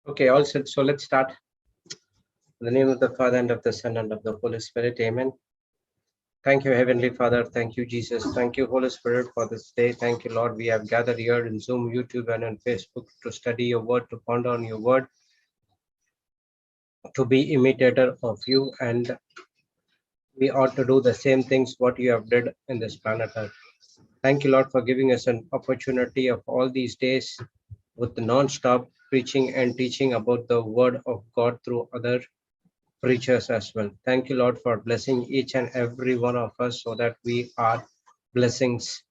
Okay, all set. So let's start. In the name of the Father and of the Son and of the Holy Spirit. Amen. Thank you, Heavenly Father. Thank you, Jesus. Thank you, Holy Spirit, for this day. Thank you, Lord. We have gathered here in Zoom, YouTube, and on Facebook to study your word, to ponder on your word, to be imitator of you, and we ought to do the same things what you have did in this planet Earth. Thank you, Lord, for giving us an opportunity of all these days with the non-stop preaching and teaching about the word of God through other preachers as well. Thank you, Lord, for blessing each and every one of us so that we are blessings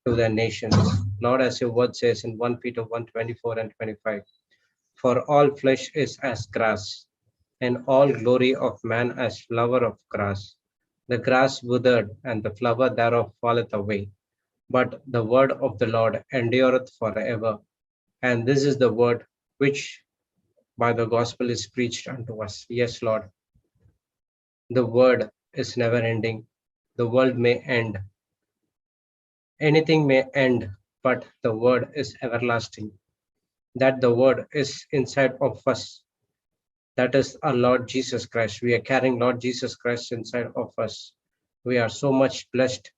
to the nations. Lord, as your word says in 1 Peter 1:24 and 25, for all flesh is as grass, and all glory of man as flower of grass. The grass withered, and the flower thereof falleth away. But the word of the Lord endureth forever. And this is the word which by the gospel is preached unto us. Yes, Lord. The word is never ending. The world may end. Anything may end, but the word is everlasting. That the word is inside of us. That is our Lord Jesus Christ. We are carrying Lord Jesus Christ inside of us. We are so much blessed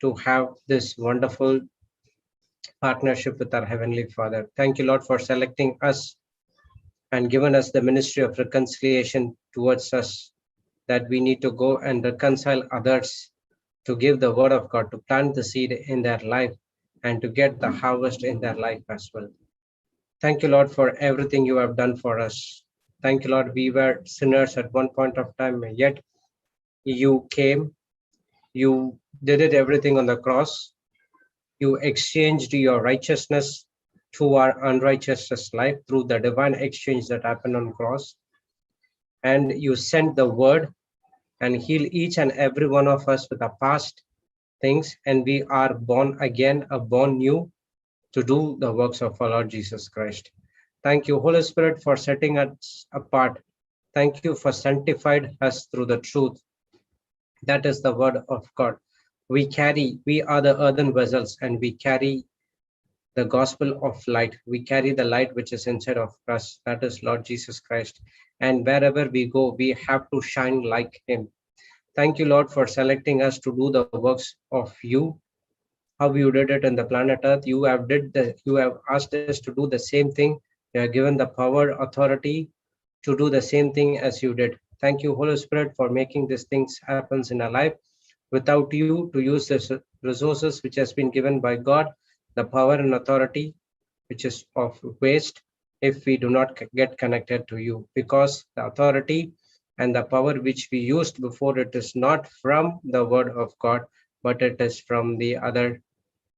to have this wonderful partnership with our Heavenly Father. Thank you, Lord, for selecting us and given us the ministry of reconciliation towards us, that we need to go and reconcile others, to give the word of God, to plant the seed in their life, and to get the harvest in their life as well. Thank you, Lord, for everything you have done for us. Thank you, Lord. We were sinners at one point of time, yet you came, you did it everything on the cross. You exchanged your righteousness to our unrighteousness life through the divine exchange that happened on cross. And you sent the word and heal each and every one of us with our past things, and we are born again, born new to do the works of our Lord Jesus Christ. Thank you, Holy Spirit, for setting us apart. Thank you for sanctified us through the truth. That is the word of God. We are the earthen vessels, and we carry the gospel of light. We carry the light which is inside of us. That is Lord Jesus Christ. And wherever we go, we have to shine like him. Thank you, Lord, for selecting us to do the works of you. How you did it in the planet Earth. You have asked us to do the same thing. You have given the power, authority to do the same thing as you did. Thank you, Holy Spirit, for making these things happen in our life. Without you, to use the resources which has been given by God, the power and authority, which is of waste if we do not get connected to you, because the authority and the power which we used before, it is not from the word of God, but it is from the other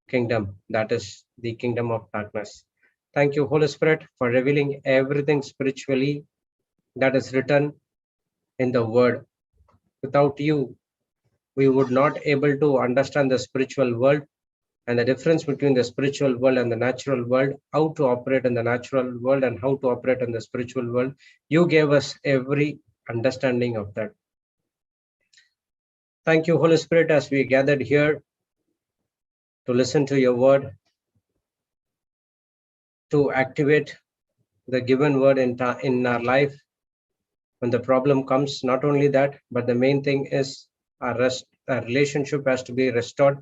kingdom, that is the kingdom of darkness. Thank you, Holy Spirit, for revealing everything spiritually that is written in the word. Without you, we would not able to understand the spiritual world and the difference between the spiritual world and the natural world, how to operate in the natural world and how to operate in the spiritual world. You gave us every understanding of that. Thank you, Holy Spirit, as we gathered here to listen to your word, to activate the given word in our life. When the problem comes, not only that, but the main thing is our relationship has to be restored.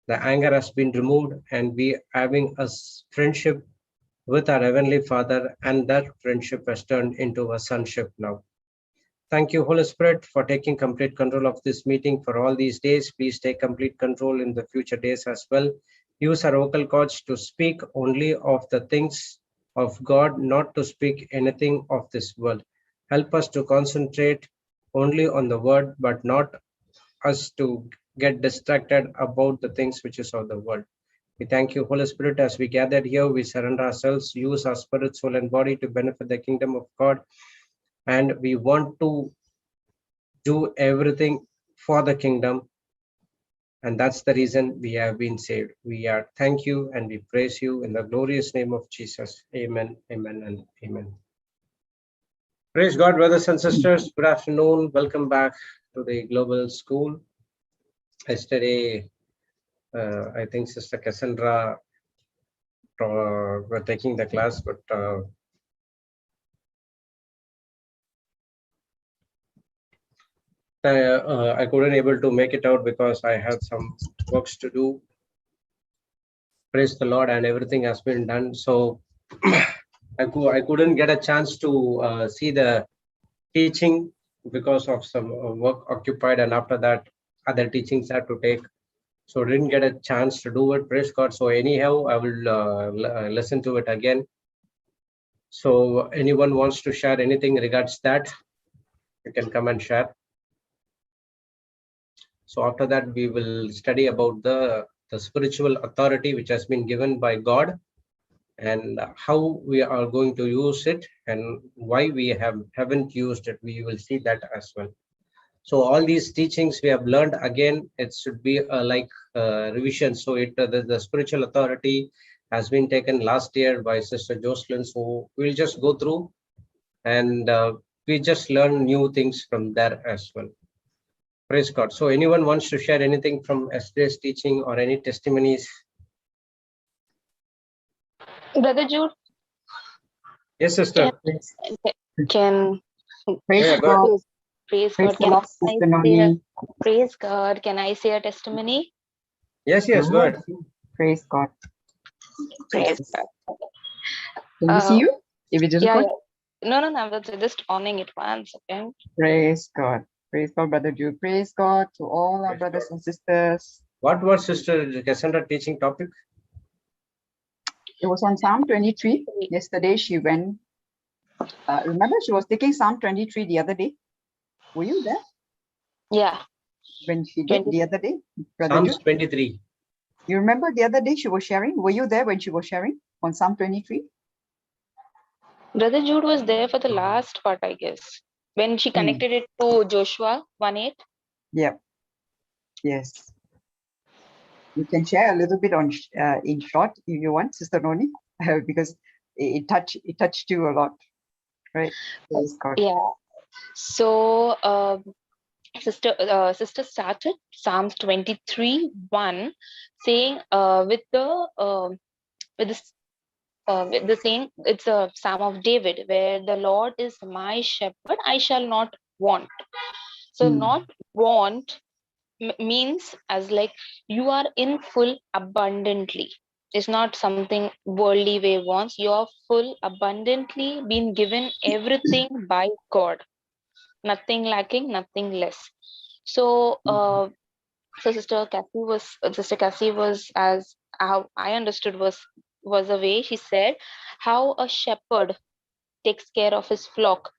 The anger has been removed, and we having a friendship with our Heavenly Father, and that friendship has turned into a sonship now. Thank you, Holy Spirit, for taking complete control of this meeting for all these days. Please take complete control in the future days as well. Use our vocal cords to speak only of the things of God, not to speak anything of this world. Help us to concentrate only on the word, but not us to get distracted about the things which is of the world. We thank you, Holy Spirit, as we gathered here. We surrender ourselves, use our spirit, soul, and body to benefit the kingdom of God. And we want to do everything for the kingdom. And that's the reason we have been saved. We are thank you and we praise you in the glorious name of Jesus. Amen, amen, and amen. Praise God, brothers and sisters. Good afternoon. Welcome back to the Global School. Yesterday, I think Sister Cassandra were taking the class, but I couldn't able to make it out because I had some works to do. Praise the Lord, and everything has been done. So I couldn't get a chance to see the teaching because of some work occupied, and after that other teachings had to take. So didn't get a chance to do it. Praise God. So anyhow, I will listen to it again. So anyone wants to share anything regards that, you can come and share. So after that, we will study about the spiritual authority which has been given by God, and how we are going to use it, and why we haven't used it. We will see that as well. So all these teachings we have learned again, it should be like revision. So the spiritual authority has been taken last year by Sister Jocelyn. So we'll just go through, and we just learn new things from there as well. Praise God. So anyone wants to share anything from yesterday's teaching or any testimonies? Brother Jude, Yes, sister. can Yeah, God. praise God. Praise God. Can I say a testimony? Yes, go ahead. Praise God. Praise God. Can we see you? If it is good? No, I'm just owning it once. Okay. Praise God. Praise God, Brother Jude. Praise God to all our brothers and sisters. What was Sister Cassandra teaching topic? It was on Psalm 23. Yesterday she went. Remember, she was taking Psalm 23 the other day. Were you there? Yeah. When she did the other day, Brother Psalms Jude? 23. You remember the other day she was sharing? Were you there when she was sharing on Psalm 23? Brother Jude was there for the last part, I guess, when she connected it to Joshua 1:8. Yep. Yes. You can share a little bit on in short if you want, Sister Noni, because it touched you a lot, right? Praise God. Yeah. So sister started Psalms 23:1, saying with the saying, it's a Psalm of David, where the Lord is my shepherd, I shall not want. So not want means as like you are in full abundantly. It's not something worldly way wants. You are full abundantly been given everything by God, nothing lacking, nothing less. So so Sister Cassie was, as how I understood, was a way she said how a shepherd takes care of his flock.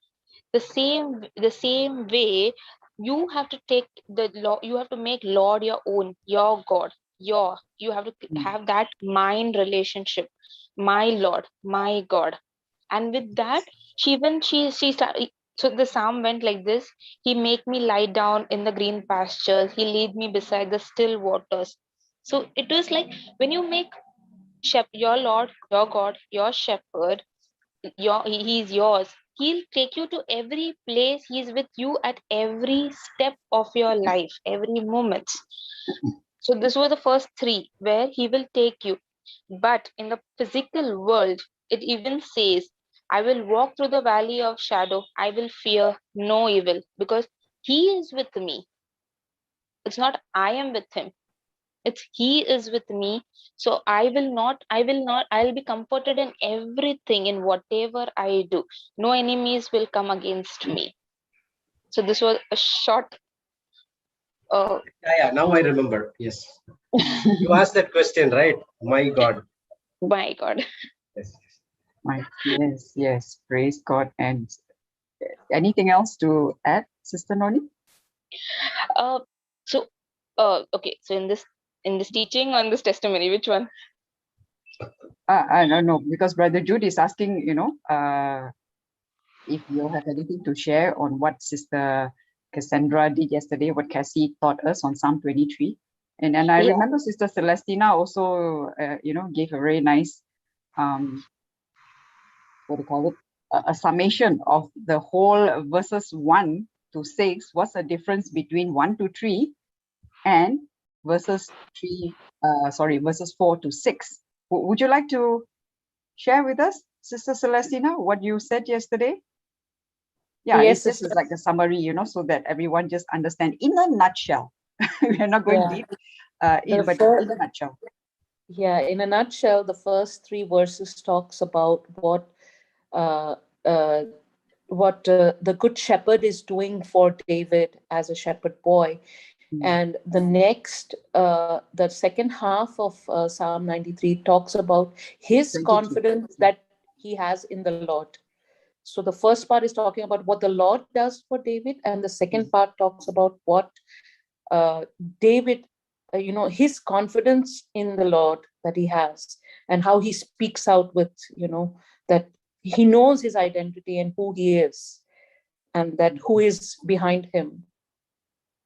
The same way you have to take the law, you have to make Lord your own, your God, you have to have that mind relationship, my Lord, my God. And with that, she started. So the psalm went like this: He make me lie down in the green pastures, He lead me beside the still waters. So it was like when you make your Lord, your God, your shepherd, he's yours. He'll take you to every place. He's with you at every step of your life, every moment. So this was the first three where he will take you. But in the physical world, it even says, I will walk through the valley of shadow, I will fear no evil, because he is with me. It's not I am with him, it's he is with me. So I'll be comforted in everything, in whatever I do. No enemies will come against me. So this was a short Yeah, now I remember. Yes. You asked that question, right? My God. my God. Yes. Yes. Praise God. And anything else to add, Sister Noni? Okay, so in this teaching, on this testimony, which one? I don't know, because Brother Jude is asking, if you have anything to share on what Sister Cassandra did yesterday, what Cassie taught us on Psalm 23. And then I remember Sister Celestina also, gave a very nice, what do you call it, a summation of the whole verses 1 to 6. What's the difference between 1 to 3 and verses 4 to 6? Would you like to share with us, Sister Celestina, what you said yesterday? Yeah, Yes, it's just sister. like a summary, so that everyone just understand in a nutshell. We are not going Yeah. deep The but first, in a nutshell. yeah, in a nutshell, the first three verses talks about uh, uh, what the good shepherd is doing for David as a shepherd boy. Mm. And the second half of Psalm 93 talks about his 22. confidence that he has in the Lord. So the first part is talking about what the Lord does for David, and the second part talks about what uh, David, his confidence in the Lord that he has, and how he speaks out with, that he knows his identity and who he is, and that who is behind him.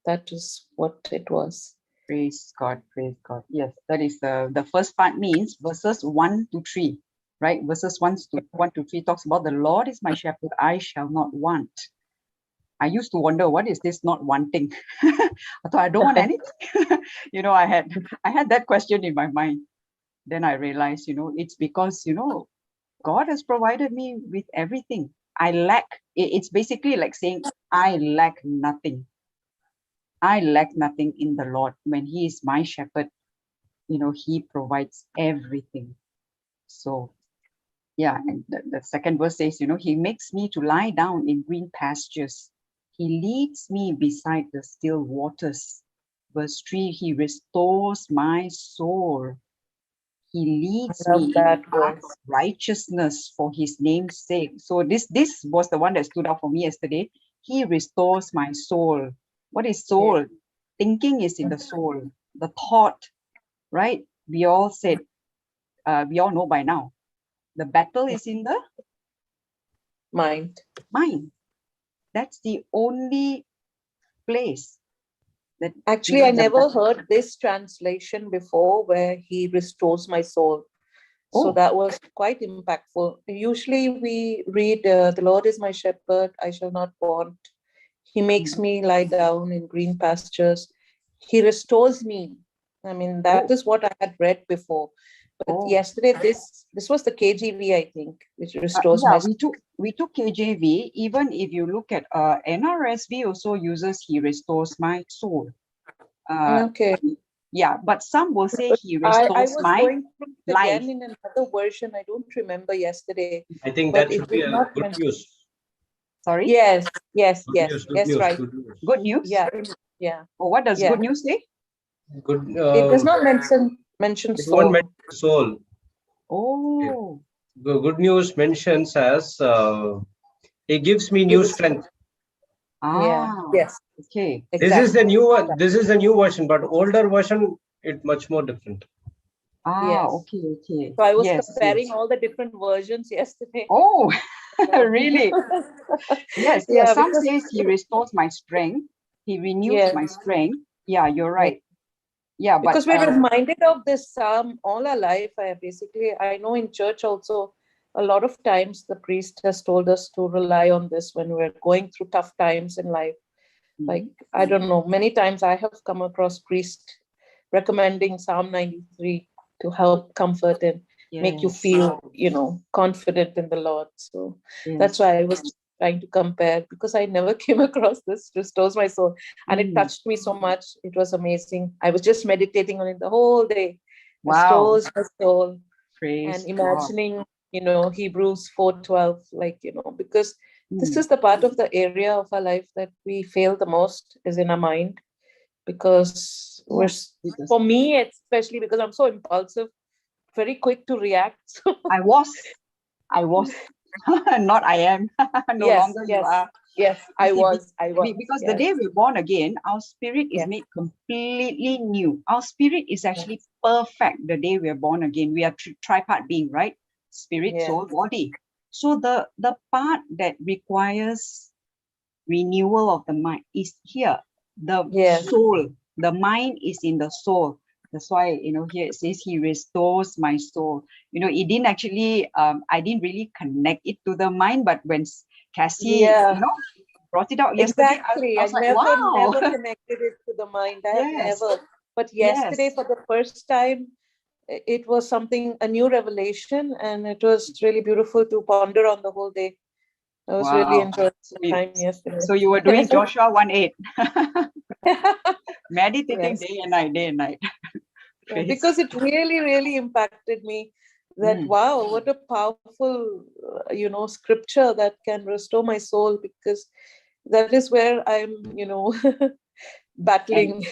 That is what it was. Praise God, praise God. Yes, that is the first part means verses 1 to 3, right? Verses 1 to 3 talks about the Lord is my shepherd, I shall not want. I used to wonder, what is this not wanting? I thought I don't want anything. I had that question in my mind. Then I realized, it's because, God has provided me with everything. I lack. It's basically like saying, I lack nothing. I lack nothing in the Lord. When He is my shepherd, He provides everything. So, yeah, and the second verse says, He makes me to lie down in green pastures. He leads me beside the still waters. Verse 3, He restores my soul. He leads I love me in the that path verse. of righteousness for his name's sake. So this was the one that stood out for me yesterday. He restores my soul. What is soul? Yeah. Thinking is in the soul. The thought, right? We all said, we all know by now. The battle is in the Mind. mind. That's the only place that Actually, I the never heard this translation before where he restores my soul. So oh, that was quite impactful. Usually we read, The Lord is my shepherd, I shall not want. He makes mhm. me lie down in green pastures. He restores me. I mean, that Oh, is what I had read before. But oh. yesterday, this was the KGV, I think, which restores Yeah, my we took KJV. Even if you look at NRSV, also uses He restores my soul. Uh, Okay. yeah, but some will say But He I restores was my going through it life. again in another version. I don't remember yesterday, I think but that it should be did a not good mention. news. Sorry, Yes, yes, Good yes, news, good yes, news, right. good news. good news. Yeah, yeah, Or what does yeah. good news say? Good. It does not mention It won't soul. mention soul. Okay. Oh, The good news mentions as He gives me It new is, strength. yeah, ah, yes, okay. This is the exactly. new one. This is the new version, but older version, it much more different. Ah, Yes. okay, okay. So I was Yes, comparing yes. all the different versions yesterday. Oh, Uh, really? Yes, yes. yeah, Some because says He restores my strength. He renews yeah, my strength. Yeah, you're yeah. right. Yeah, but Because we're reminded of this psalm all our life. I know in church also, a lot of times the priest has told us to rely on this when we're going through tough times in life. Like, mhm, I don't know, many times I have come across priest recommending Psalm 93 to help comfort and make you yes, feel, confident in the Lord. So that's yes. why I was trying to compare, because I never came across this restores my soul, and it Mm, touched me so much. It was amazing. I was just meditating on it the whole day. wow. Restores my soul, and Praise God. imagining, Hebrews 4:12, like, because this Mm, is the part of the area of our life that we fail the most, is in our mind, because yeah, because for me, especially because I'm so impulsive, very quick to react. So, I was, I was, not I am. No yes, longer you yes, are. yes, You I see, was, I was, because the yes, day we're born again, our spirit is yes, made completely new. Our spirit is yes, actually perfect the day we're born again. We are tripart being, right? Spirit, yes, soul, body. So the part that requires renewal of the mind is here. The yes, soul, the mind is in the soul. That's why, here it says He restores my soul. It didn't actually, I didn't really connect it to the mind, but when Cassie, yeah. brought it out yesterday, Exactly. I I was like, never, wow. never connected it to the mind. I have Yes, never. But yesterday, yes, for the first time, it was something, a new revelation, and it was really beautiful to ponder on the whole day. I was really Wow. enjoying So the you, time yesterday. so you were doing Joshua 1:8, meditating Yes. day and night, day and night. Yeah, Praise because it really, really impacted me that, Mm. wow, what a powerful, scripture that can restore my soul, because that is where I'm, And battling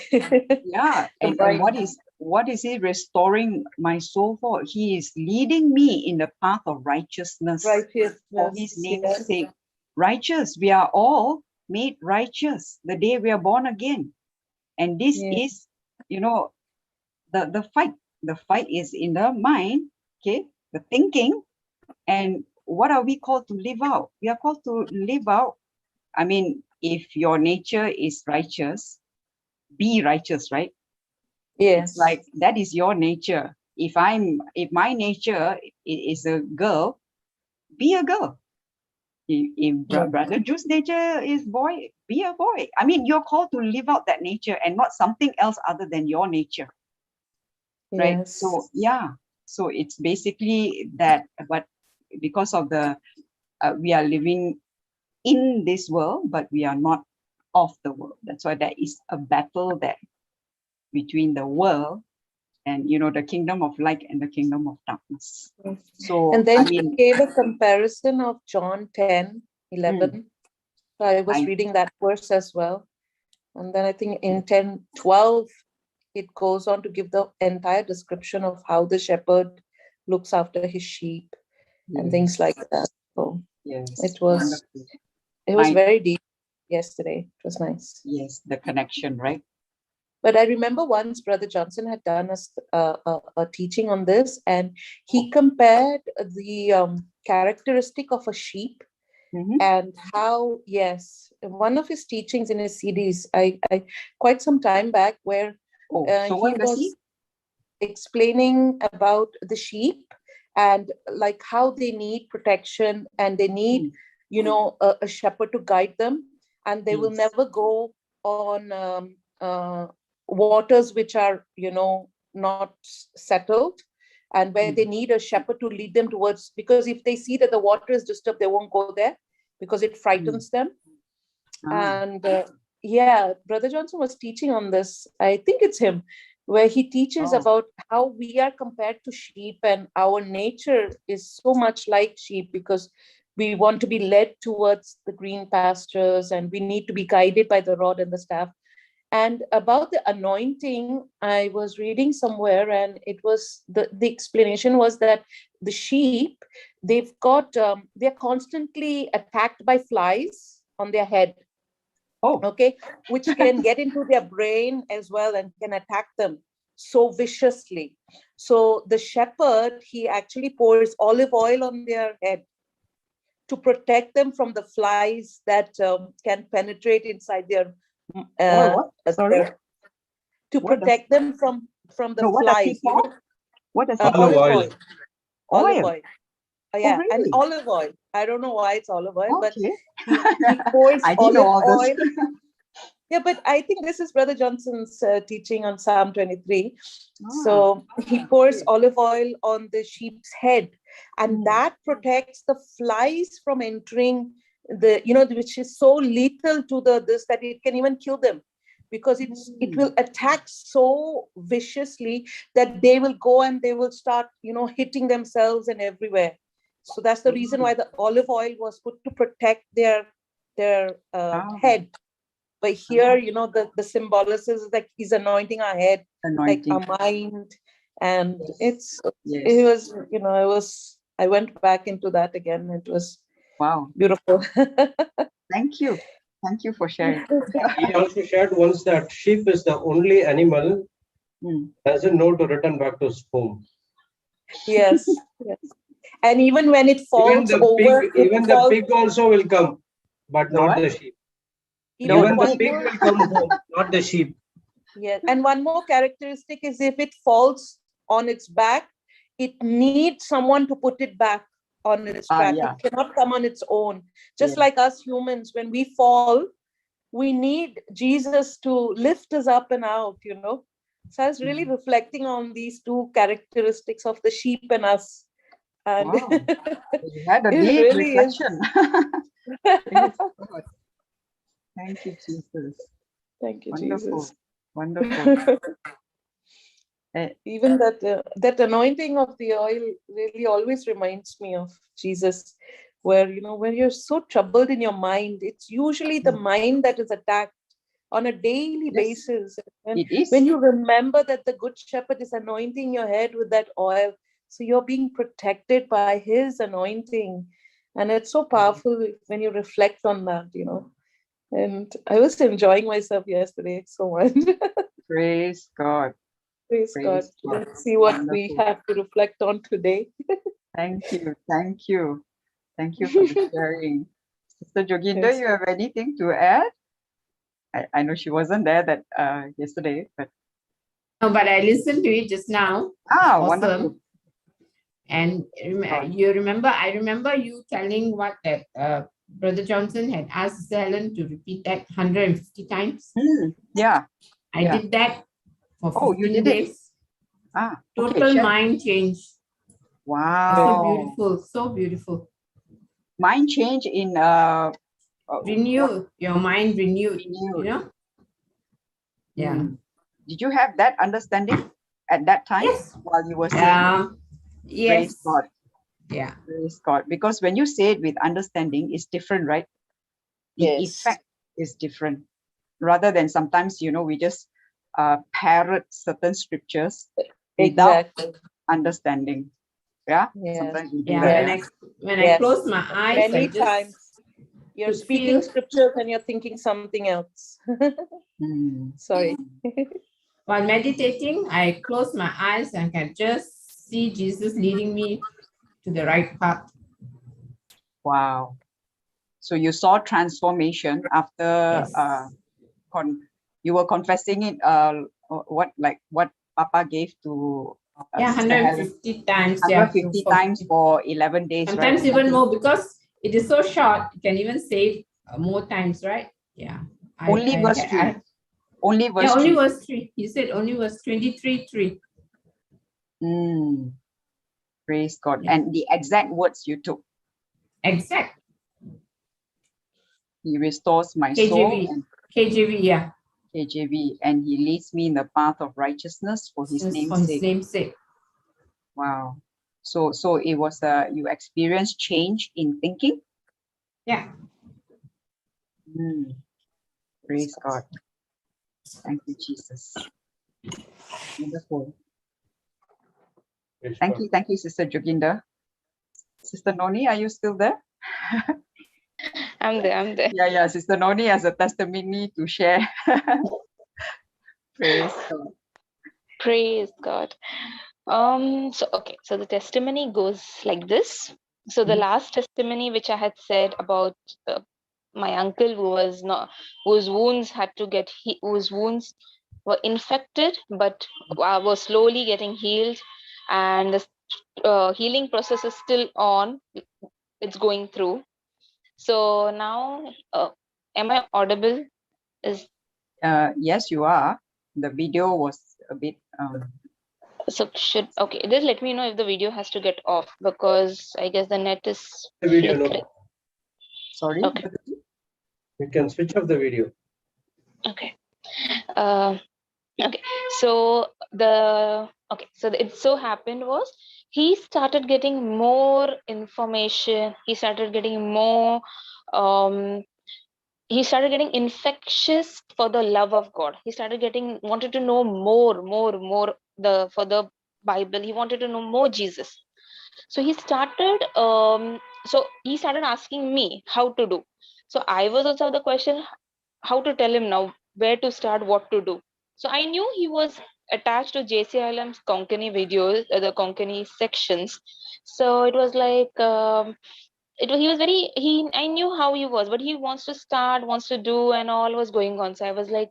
yeah, the and mind. what is he restoring my soul for? He is leading me in the path of righteousness for his Righteousness, name's yes. sake. Righteous, we are all made righteous the day we are born again. And this Yeah. is, the fight. The fight is in the mind, okay, the thinking. And what are we called to live out? We are called to live out. I mean, if your nature is righteous, be righteous, right? It's Yes. like that is your nature. If my nature is a girl, be a girl. Yeah. Brother Juice's nature is boy, be a boy. I mean, you're called to live out that nature and not something else other than your nature, right? Yes. So yeah, so it's basically that. But because of we are living in this world, but we are not of the world. That's why there is a battle there between the world and the kingdom of light and the kingdom of darkness. So And then I she mean, gave a comparison of John 10:11. So I was I reading that verse as well. And then I think in 10:12, it goes on to give the entire description of how the shepherd looks after his sheep and things like that. So yes, it was wonderful. very deep yesterday. It was nice. Yes, the connection, right? But I remember once Brother Johnson had done a teaching on this, and he compared the characteristic of a sheep Mhm. and how, yes, one of his teachings in his CDs, I quite some time back, where Oh, so he what does was explaining about the sheep and like how they need protection and they need, a shepherd to guide them, and they will Yes. never go on waters which are, not settled, and where they need a shepherd to lead them towards, because if they see that the water is disturbed, they won't go there because it frightens them. And yeah, Brother Johnson was teaching on this. I think it's him, where he teaches about how we are compared to sheep, and our nature is so much like sheep because we want to be led towards the green pastures and we need to be guided by the rod and the staff. And about the anointing, I was reading somewhere, and it was the explanation was that the sheep, they're constantly attacked by flies on their head. Oh, Okay, which can get into their brain as well and can attack them so viciously. So the shepherd, he actually pours olive oil on their head to protect them from the flies that can penetrate inside their what? Sorry, to what does protect them from the what does he flies, pour? What does he Olive pour? olive oil. oil. Olive Oil. oil. Oh, Yeah, and really? olive oil. I don't know why it's olive oil, but Okay. he pours I didn't know olive all this. oil. Yeah, but I think this is Brother Johnson's teaching on Psalm 23. So he pours olive oil on the sheep's head, and that protects the flies from entering which is so lethal to this that it can even kill them, because it will attack so viciously that they will go and they will start, hitting themselves and everywhere. So that's the reason why the olive oil was put to protect their head. But here, the symbolism is like he's anointing our head, like Anointing. our mind. And Yes. it was, I went back into that again. It was Wow. beautiful. Thank you. Thank you for sharing. He also shared once that sheep is the only animal doesn't know to return back to its home. Yes. And even when it Even falls the over, pig, even the pig also will come, but not the sheep. Even the pig will come home, not the sheep. Yeah, and one more characteristic is if it falls on its back, it needs someone to put it back on its track. It cannot come on its own. Just like us humans, when we fall, we need Jesus to lift us up and out, So I was really reflecting on these two characteristics of the sheep and us. And Wow. You had a it deep really is. reflection. Praise God. Thank you, Jesus. Thank you, Wonderful. Jesus. Wonderful. Even that anointing of the oil really always reminds me of Jesus, where when you're so troubled in your mind, it's usually the mind that is attacked on a daily Yes, basis. it is. When you remember that the good shepherd is anointing your head with that oil, so you're being protected by his anointing, and it's so powerful when you reflect on that. And I was enjoying myself yesterday so much. Praise God. Praise God. Praise God. Let's see what we Wonderful. have to reflect on today. Thank you. Thank you. Thank you for the sharing. Sister Joginda, Yes. you have anything to add? I know she wasn't there that yesterday, but No, but I listened to it just now. Awesome. wonderful. And God. I remember you telling what that Brother Johnson had asked Sister Helen to repeat that 150 times. Yeah. I did that for 15 you did it. days. Okay, Total share. mind change. Wow. So beautiful, so beautiful. Mind change in Renew your mind, renewed. renewed. You know? Yeah. Did you have that understanding at that time? Yes. While you were saying? Yes. Praise God. Yeah. Praise God. Because when you say it with understanding, it's different, right? The Yes. effect is different. Rather than sometimes, we just parrot certain scriptures without Exactly. understanding. Yeah. Yes. Sometimes we do Yeah. that. When I Yes. close my eyes, Many I just times you're could speaking feel. scriptures and you're thinking something else. Sorry. While meditating, I close my eyes and can just see Jesus leading me to the right path. Wow. So you saw transformation after Yes. you were confessing it. What Papa gave to Yeah, Sister Helen. 150 times. 150 times for 11 days, sometimes right? even more, because it is so short. You can even say it more times, right? Yeah. Only verse 3. Only verse 3. Only verse 3. He said only verse 23:3. Praise God. Yeah. And the exact words you took. Exact. He restores my KJV. soul. And KJV, yeah. KJV. And he leads me in the path of righteousness for his name's sake. Wow. So it was you experienced change in thinking? Yeah. Praise God. Thank you, Jesus. Wonderful. Thank you, Sister Joginda. Sister Noni, are you still there? I'm there. Yeah, Sister Noni has a testimony to share. Praise God. Praise God. So the testimony goes like this. So the last testimony which I had said about my uncle whose wounds were infected but was slowly getting healed, and the healing process is still on. It's going through. So now, am I audible? Yes, you are. The video was a bit. Okay, just let me know if the video has to get off, because I guess the net is The video, flickering. Sorry. Okay. You can switch off the video. Okay. Okay. So it so happened was he started getting more information. He started getting more. He started getting infectious for the love of God. He started wanted to know more for the Bible. He wanted to know more Jesus. So he started asking me how to do. So I was also the question, how to tell him now where to start, what to do. So I knew he was attached to JCILM's Konkani videos, the Konkani sections. So it was like he was very I knew how he was, but he wants to do, and all was going on. So I was like,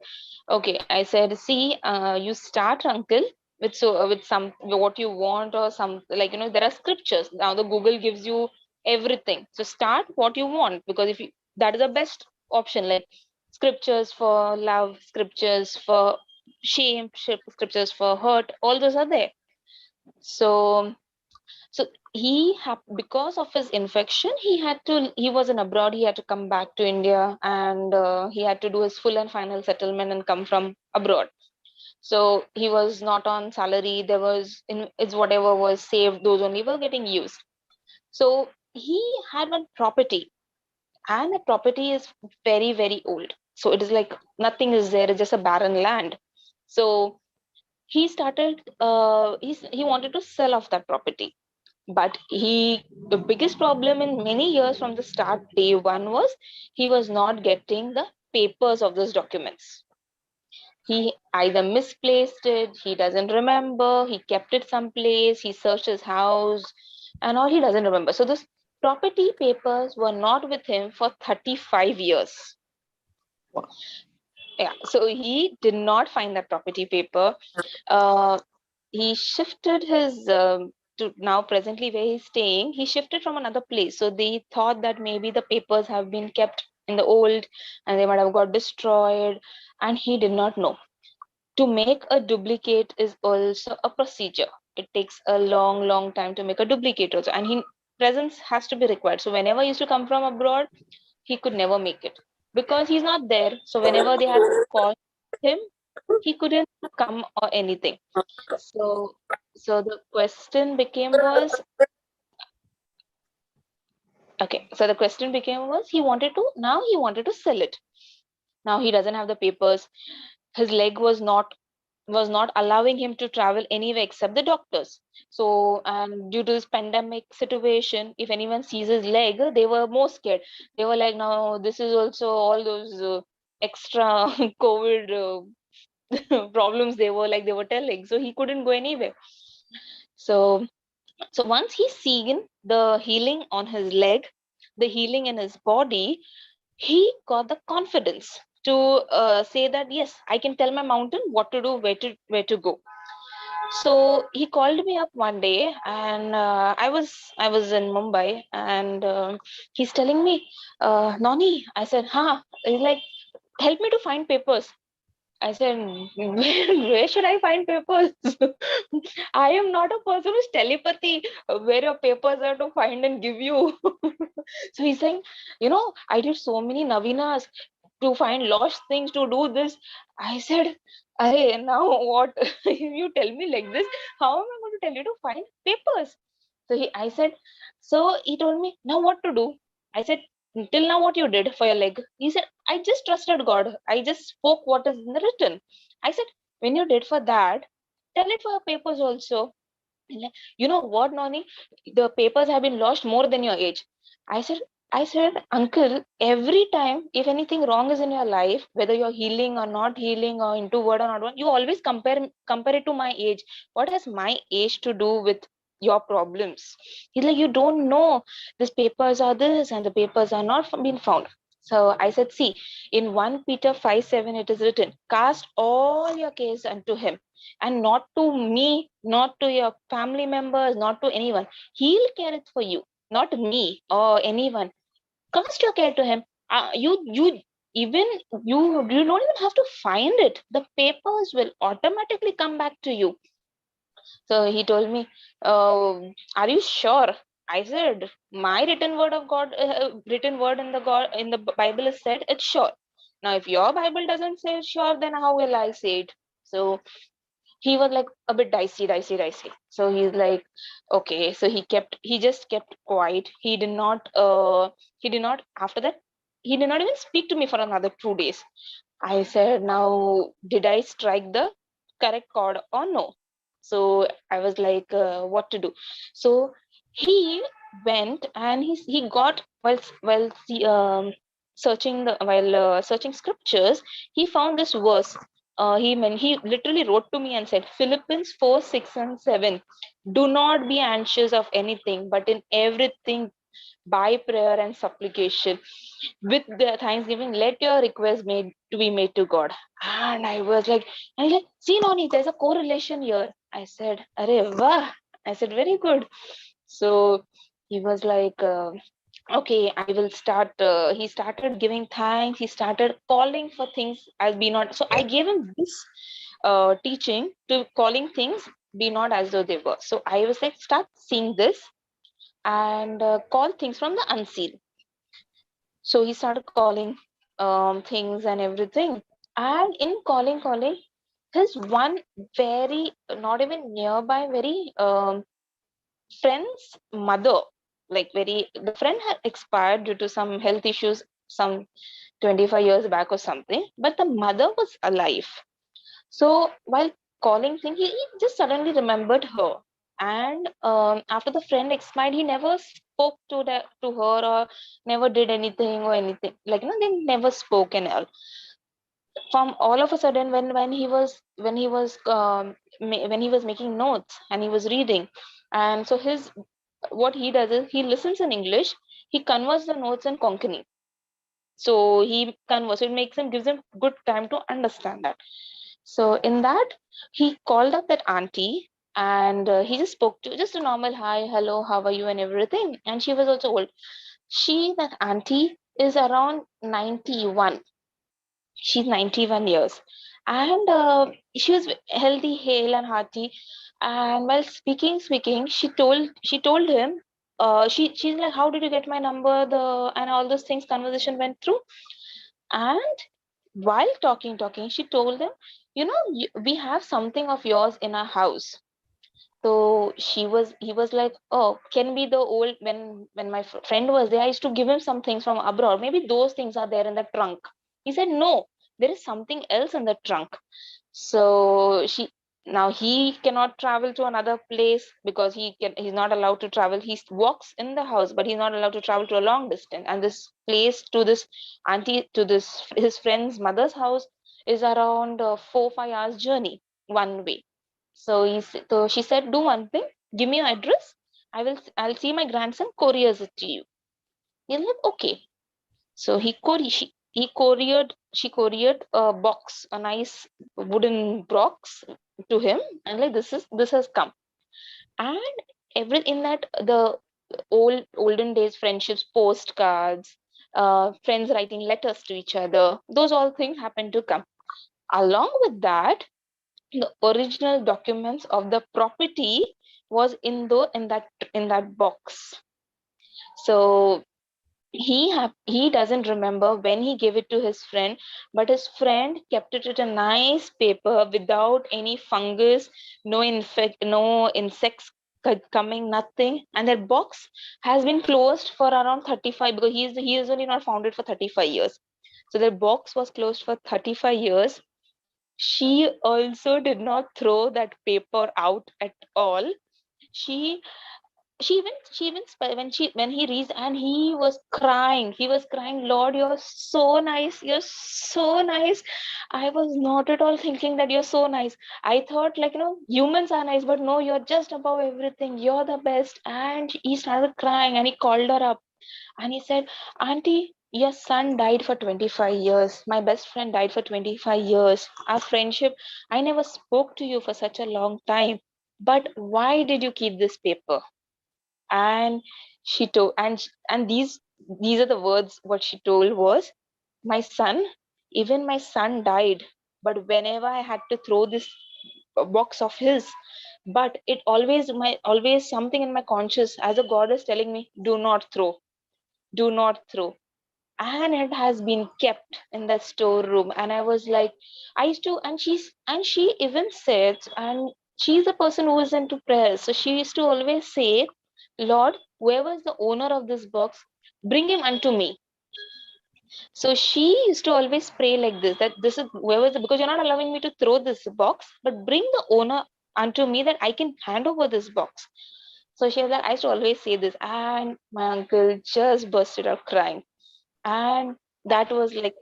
okay, I said, see, you start, uncle, with some what you want, or some, like, there are scriptures now. The Google gives you everything, so start what you want, because that is the best option. Like scriptures for love, scriptures for shame, scriptures for hurt, all those are there. So So because of his infection, he was in abroad, he had to come back to India, and he had to do his full and final settlement and come from abroad. So he was not on salary. There was it's whatever was saved, those only were getting used. So he had one property, and the property is very, very old. So it is like nothing is there, it's just a barren land. So he started he wanted to sell off that property. But the biggest problem in many years from the start, day one, was he was not getting the papers of those documents. He either misplaced it, he doesn't remember, he kept it someplace, he searched his house and all, he doesn't remember. So those property papers were not with him for 35 years. Wow. Yeah, so he did not find that property paper. He shifted his to now presently where he's staying, he shifted from another place. So they thought that maybe the papers have been kept in the old and they might have got destroyed, and he did not know. To make a duplicate is also a procedure. It takes a long, long time to make a duplicate also, and he presence has to be required. So whenever he used to come from abroad, he could never make it because he's not there. So whenever they had to call him, he couldn't come or anything. So the question became was okay. So the question became was he wanted to sell it. Now he doesn't have the papers. His leg was not allowing him to travel anywhere except the doctors. So, and due to this pandemic situation, if anyone sees his leg, they were more scared. They were like, no, this is also all those extra COVID problems they were telling. So he couldn't go anywhere. So once he's seen the healing on his leg, the healing in his body, he got the confidence to say that yes, I can tell my mountain what to do, where to go. So he called me up one day, and I was in Mumbai, and he's telling me, Nani, I said, huh. He's like, help me to find papers. I said, where should I find papers? I am not a person who's telepathy where your papers are to find and give you. So he's saying, I did so many Navinas to find lost things, to do this. I said, hey, now what? If you tell me like this, how am I going to tell you to find papers? I said, so he told me, now what to do? I said, till now what you did for your leg? He said, I just trusted God. I just spoke what is in the written. I said, when you did for that, tell it for your papers also. You know what, Nani? The papers have been lost more than your age. I said, uncle, every time if anything wrong is in your life, whether you're healing or not healing or into word or not word, you always compare it to my age. What has my age to do with your problems? He's like, you don't know, these papers are this and the papers are not been found. So I said, see, in 1 Peter 5:7 it is written, cast all your case unto him, and not to me, not to your family members, not to anyone. He'll care it for you, not me or anyone. Cast your care to him. You even you don't even have to find it. The papers will automatically come back to you. So he told me, "Are you sure?" I said, "My written word of God, written word in the Bible is said it's sure. Now, if your Bible doesn't say sure, then how will I say it?" So he was like a bit dicey. So he's like, okay. So he just kept quiet. He did not, after that, he did not even speak to me for another 2 days. I said, now, did I strike the correct chord or no? So I was like, what to do? So he went and he got, while searching scriptures, he found this verse. He literally wrote to me and said, Philippians 4:6 and 7, do not be anxious of anything, but in everything by prayer and supplication with the thanksgiving, let your request be made to God. And I was like, see, Noni, there's a correlation here. I said, Arey wah. I said, very good. So he was like, okay, I will start. He started giving thanks. He started calling for things as be not. So I gave him this teaching to calling things be not as though they were. So I was like, start seeing this and call things from the unseen. So he started calling things and everything. And in calling, his one very, not even nearby, very friend's mother, like the friend had expired due to some health issues some 25 years back or something, but the mother was alive. So while calling thing, he just suddenly remembered her. And after the friend expired, he never spoke to her or never did anything or anything. Like, they never spoke and all. From all of a sudden, when he was making notes and he was reading, and so what he does is he listens in English, he converts the notes in Konkani. So he converts, it gives him good time to understand that. So in that, he called up that auntie and he just spoke to just a normal hi, hello, how are you and everything. And she was also old. That auntie is around 91. She's 91 years. And she was healthy, hale and hearty. And while speaking, she told him, she's like, how did you get my number? And all those things, conversation went through. And while talking, she told them, we have something of yours in our house. So he was like, oh, can be the old, when my friend was there, I used to give him some things from abroad. Maybe those things are there in the trunk. He said, no, there is something else in the trunk. So now he cannot travel to another place because he's not allowed to travel. He walks in the house, but he's not allowed to travel to a long distance. And this place to this auntie, to this his friend's mother's house, is around 4-5 hours journey one way. So she said, do one thing, give me your address. I'll see my grandson couriers it to you. He's like, okay. So she couriered a box, a nice wooden box to him, and like this has come. And in that, the olden days friendships, postcards, friends writing letters to each other, those all things happen to come. Along with that, the original documents of the property was in that box. So he doesn't remember when he gave it to his friend, but his friend kept it in a nice paper without any fungus, no insects coming, nothing. And that box has been closed for around 35, because he has only not found it for 35 years. So the box was closed for 35 years. She also did not throw that paper out at all. She when he reached, and he was crying, Lord, you're so nice, you're so nice. I was not at all thinking that you're so nice. I thought, like, humans are nice, but no, you're just above everything, you're the best. And he started crying, and he called her up, and he said, auntie, your son died for 25 years. My best friend died for 25 years. Our friendship, I never spoke to you for such a long time. But why did you keep this paper? And she told, and these are the words. What she told was, my son, even my son died, but whenever I had to throw this box of his, but it always something in my conscious, as a god is telling me, do not throw, do not throw. And it has been kept in the storeroom. And I was like, I used to, and she even said, and she's a person who is into prayers, so she used to always say, Lord, whoever is the owner of this box, bring him unto me. So she used to always pray like this, that this is whoever, because you're not allowing me to throw this box, but bring the owner unto me, that I can hand over this box. So she was like, I used to always say this, and my uncle just bursted out crying. And that was like,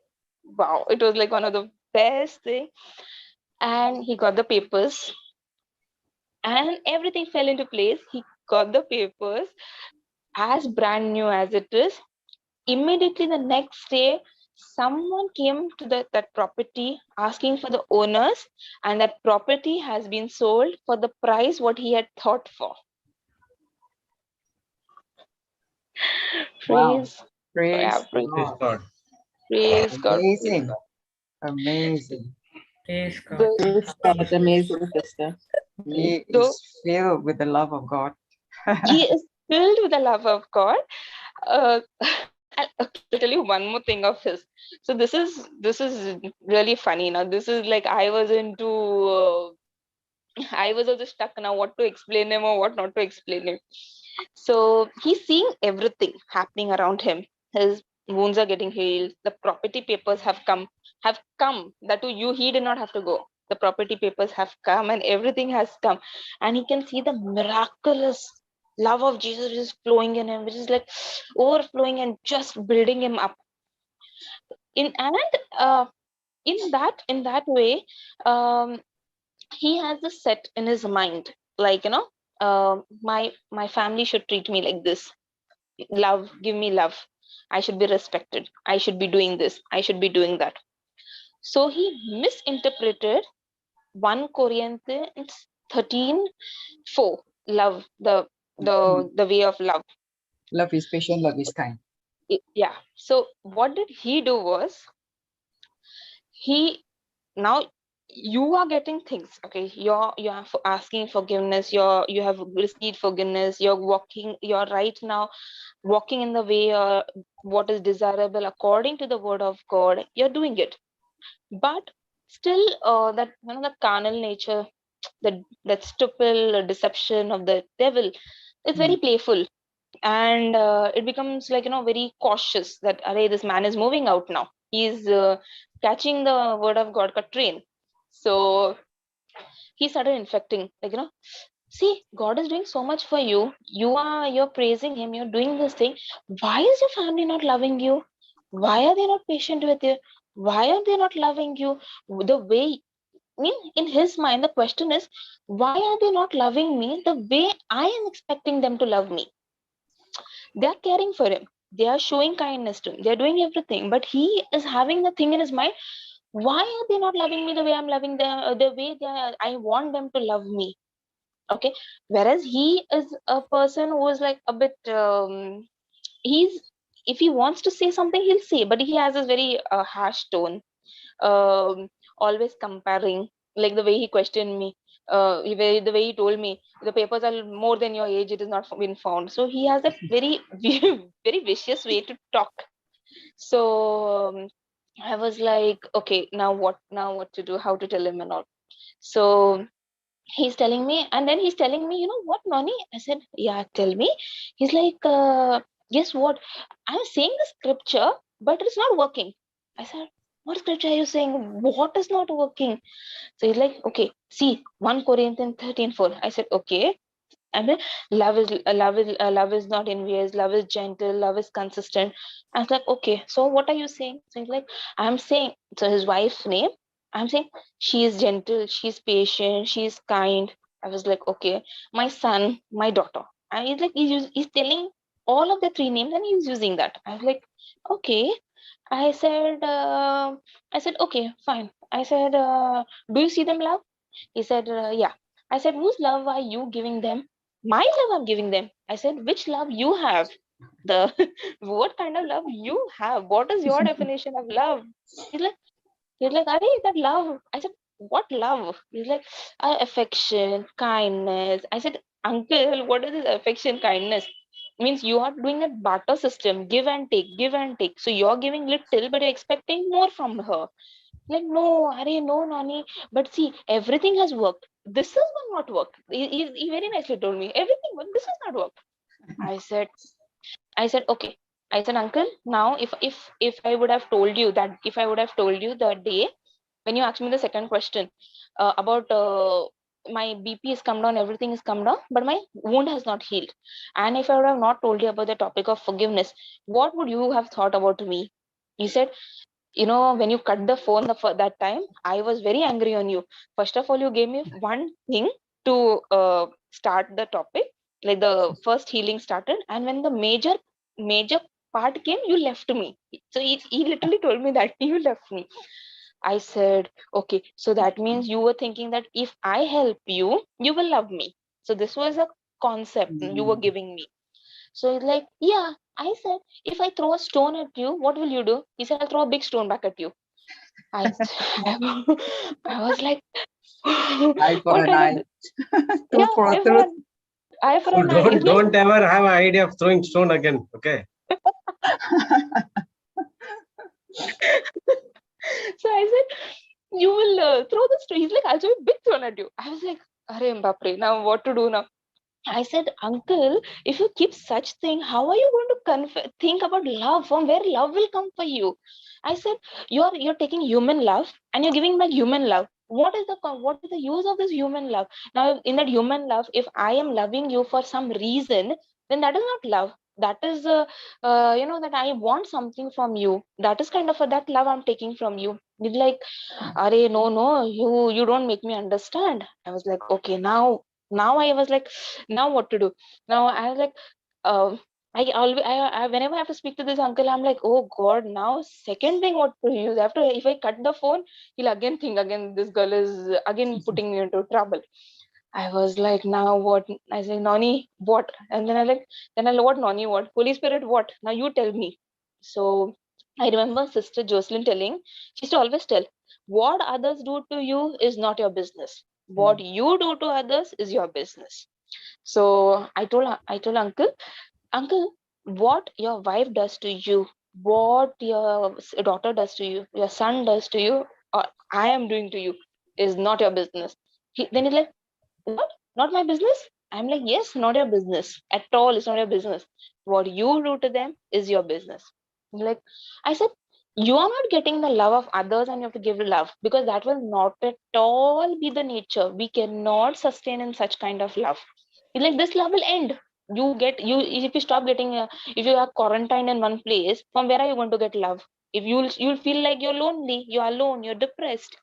wow, it was like one of the best thing. And he got the papers, and everything fell into place. He got the papers as brand new as it is. Immediately the next day, someone came to that property asking for the owners, and that property has been sold for the price what he had thought for. Wow. Praise, Praise yeah, the Praise Lord. God. praise God. Amazing. Amazing. Praise God. The- Praise God, amazing, sister. He So is filled with the love of God. he is filled with the love of God. Okay, I'll tell you one more thing of his. So this is really funny. Now this is like I was into. I was also stuck now what to explain him or what not to explain him. So he's seeing everything happening around him. His wounds are getting healed. The property papers have come. That too, he did not have to go. The property papers have come and everything has come. And he can see the miraculous love of Jesus is flowing in him, which is like overflowing and just building him up. In and in that way, um, he has this set in his mind, like my family should treat me like this. Love, give me love. I should be respected. I should be doing this. I should be doing that. So he misinterpreted 1 Corinthians 13:4. Love, the way of love. Love is patient, love is kind. Yeah. So what did he do was he now you are getting things, okay, you're asking forgiveness, you have received forgiveness, you're right now walking in the way, what is desirable according to the word of God, you're doing it. But still, that the carnal nature, that stupid deception of the devil is very playful, and it becomes like very cautious that, array, this man is moving out now, he's catching the word of God ka train. So he started infecting, see, God is doing so much for you, you're praising him, you're doing this thing, why is your family not loving you? Why are they not patient with you? Why are they not loving you the way, I mean, in his mind the question is, why are they not loving me the way I am expecting them to love me? They are caring for him, they are showing kindness to him, they're doing everything, but he is having the thing in his mind, why are they not loving me the way I'm loving them, the way I want them to love me? Okay. Whereas he is a person who is like a bit he's if he wants to say something he'll say, but he has this very harsh tone, always comparing, like the way he questioned me, the way he told me the papers are more than your age, it is not been found. So he has a very very vicious way to talk. So I was like, okay, now what to do, how to tell him and all. So he's telling me, and then he's telling me, you know what, Nani? I said, yeah, tell me. He's like, guess what? I'm saying the scripture, but it's not working. I said, what scripture are you saying? What is not working? So he's like, okay, see, 1 Corinthians 13:4. I said, okay. And then love is not envious, love is gentle, love is consistent. I was like, okay, so what are you saying? So he's like, I'm saying, so his wife's name, I'm saying she is gentle, she's patient, she's kind. I was like, okay, my son, my daughter. And he's like, he's telling all of the 3 names and he's using that. I was like, okay. I said, okay, fine. I said, do you see them love? He said, yeah. I said, whose love are you giving them? My love I'm giving them. I said, which love you have? The what kind of love you have? What is your definition of love? He's like, are that love? I said, what love? He's like, affection, kindness. I said, uncle, what is this affection, kindness? Means you are doing a barter system, give and take, give and take. So you're giving little, but you're expecting more from her. Like, no, Arey, no, Nani. But see, everything has worked. This is one not work. He very nicely told me, everything worked. This is not work. I said, okay. I said, uncle, now if I would have told you that, if I would have told you the day when you asked me the second question about my BP has come down, everything has come down, but my wound has not healed. And if I would have not told you about the topic of forgiveness, what would you have thought about me? He said, when you cut the phone that time, I was very angry on you. First of all, you gave me one thing to start the topic, like the first healing started, and when the major part came, you left me. So he literally told me that you left me. I said, okay, so that means you were thinking that if I help you, you will love me. So this was a concept you were giving me. So he's like, yeah. I said, if I throw a stone at you, what will you do? He said, I'll throw a big stone back at you. I, I was like, Eye for What an kind eye, of tooth yeah, for a eye for tooth. an eye for So an eye. It's like don't ever have an idea of throwing stone again. Okay. so I said, you will throw the stone. He's like, I'll throw a big stone at you. I was like, Arey Bapre, now what to do now? I said, Uncle, if you keep such thing, how are you going to think about love? From where love will come for you? I said, you're taking human love and you're giving back human love. What is the use of this human love? Now, in that human love, if I am loving you for some reason, then that is not love. That is, that I want something from you. That is kind of that love I'm taking from you. He's like, Are no, you don't make me understand. I was like, okay, now I was like, now what to do? Now I was like, um, I whenever I have to speak to this uncle, I'm like, oh God, now second thing what to use after if I cut the phone, he'll again think again this girl is again putting me into trouble. I was like, now what? I say, Nani, what? And then I what, Nani, what? Holy Spirit, what? Now you tell me. So I remember Sister Jocelyn telling, she used to always tell, what others do to you is not your business. What you do to others is your business. So I told uncle, what your wife does to you, what your daughter does to you, your son does to you, or I am doing to you is not your business. Then he's like, what? Not my business? I'm like, yes, not your business at all. It's not your business. What you do to them is your business. Like I said, you are not getting the love of others and you have to give love because that will not at all be the nature. We cannot sustain in such kind of love. It's like this love will end. You if you stop getting if you are quarantined in one place, from where are you going to get love? If you'll feel like you're lonely, you're alone, you're depressed.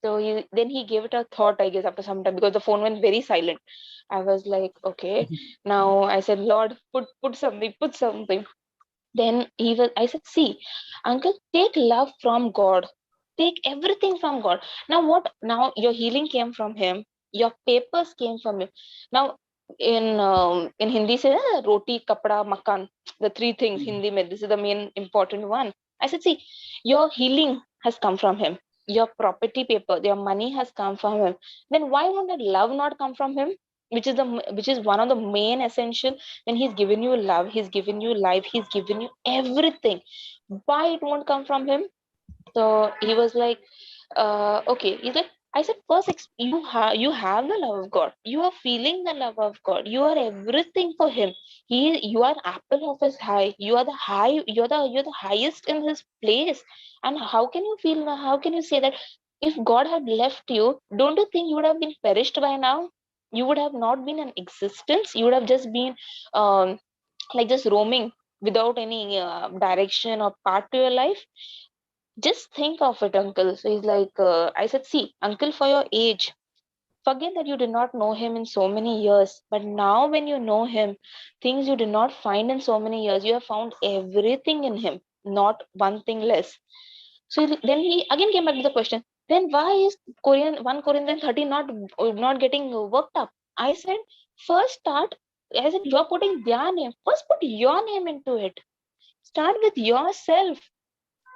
So then he gave it a thought, I guess, after some time because the phone went very silent. I was like, okay. Now I said, Lord, put something. Then I said, see, uncle, take love from God. Take everything from God. Now what? Now your healing came from Him. Your papers came from Him. Now in Hindi say roti, kapda, makan. The three things Hindi mein. This is the main important one. I said, see, your healing has come from Him. Your property paper, your money has come from Him. Then why won't that love not come from Him? Which is one of the main essential. When He's given you love, He's given you life, He's given you everything. Why it won't come from Him? So he was like, okay. He's like, I said, first you have the love of God. You are feeling the love of God. You are everything for Him. You are apple of His eye. You are the high. You're the highest in His place. And how can you feel? How can you say that? If God had left you, don't you think you would have been perished by now? You would have not been in existence. You would have just been like just roaming without any direction or part to your life. Just think of it, uncle. So he's like, I said, see, uncle, for your age, forget that you did not know him in so many years. But now, when you know him, things you did not find in so many years, you have found everything in him, not one thing less. So then he again came back to the question. Then why is 1 Corinthians 13 not getting worked up? I said, first start. I said, you're putting their name. First, put your name into it. Start with yourself.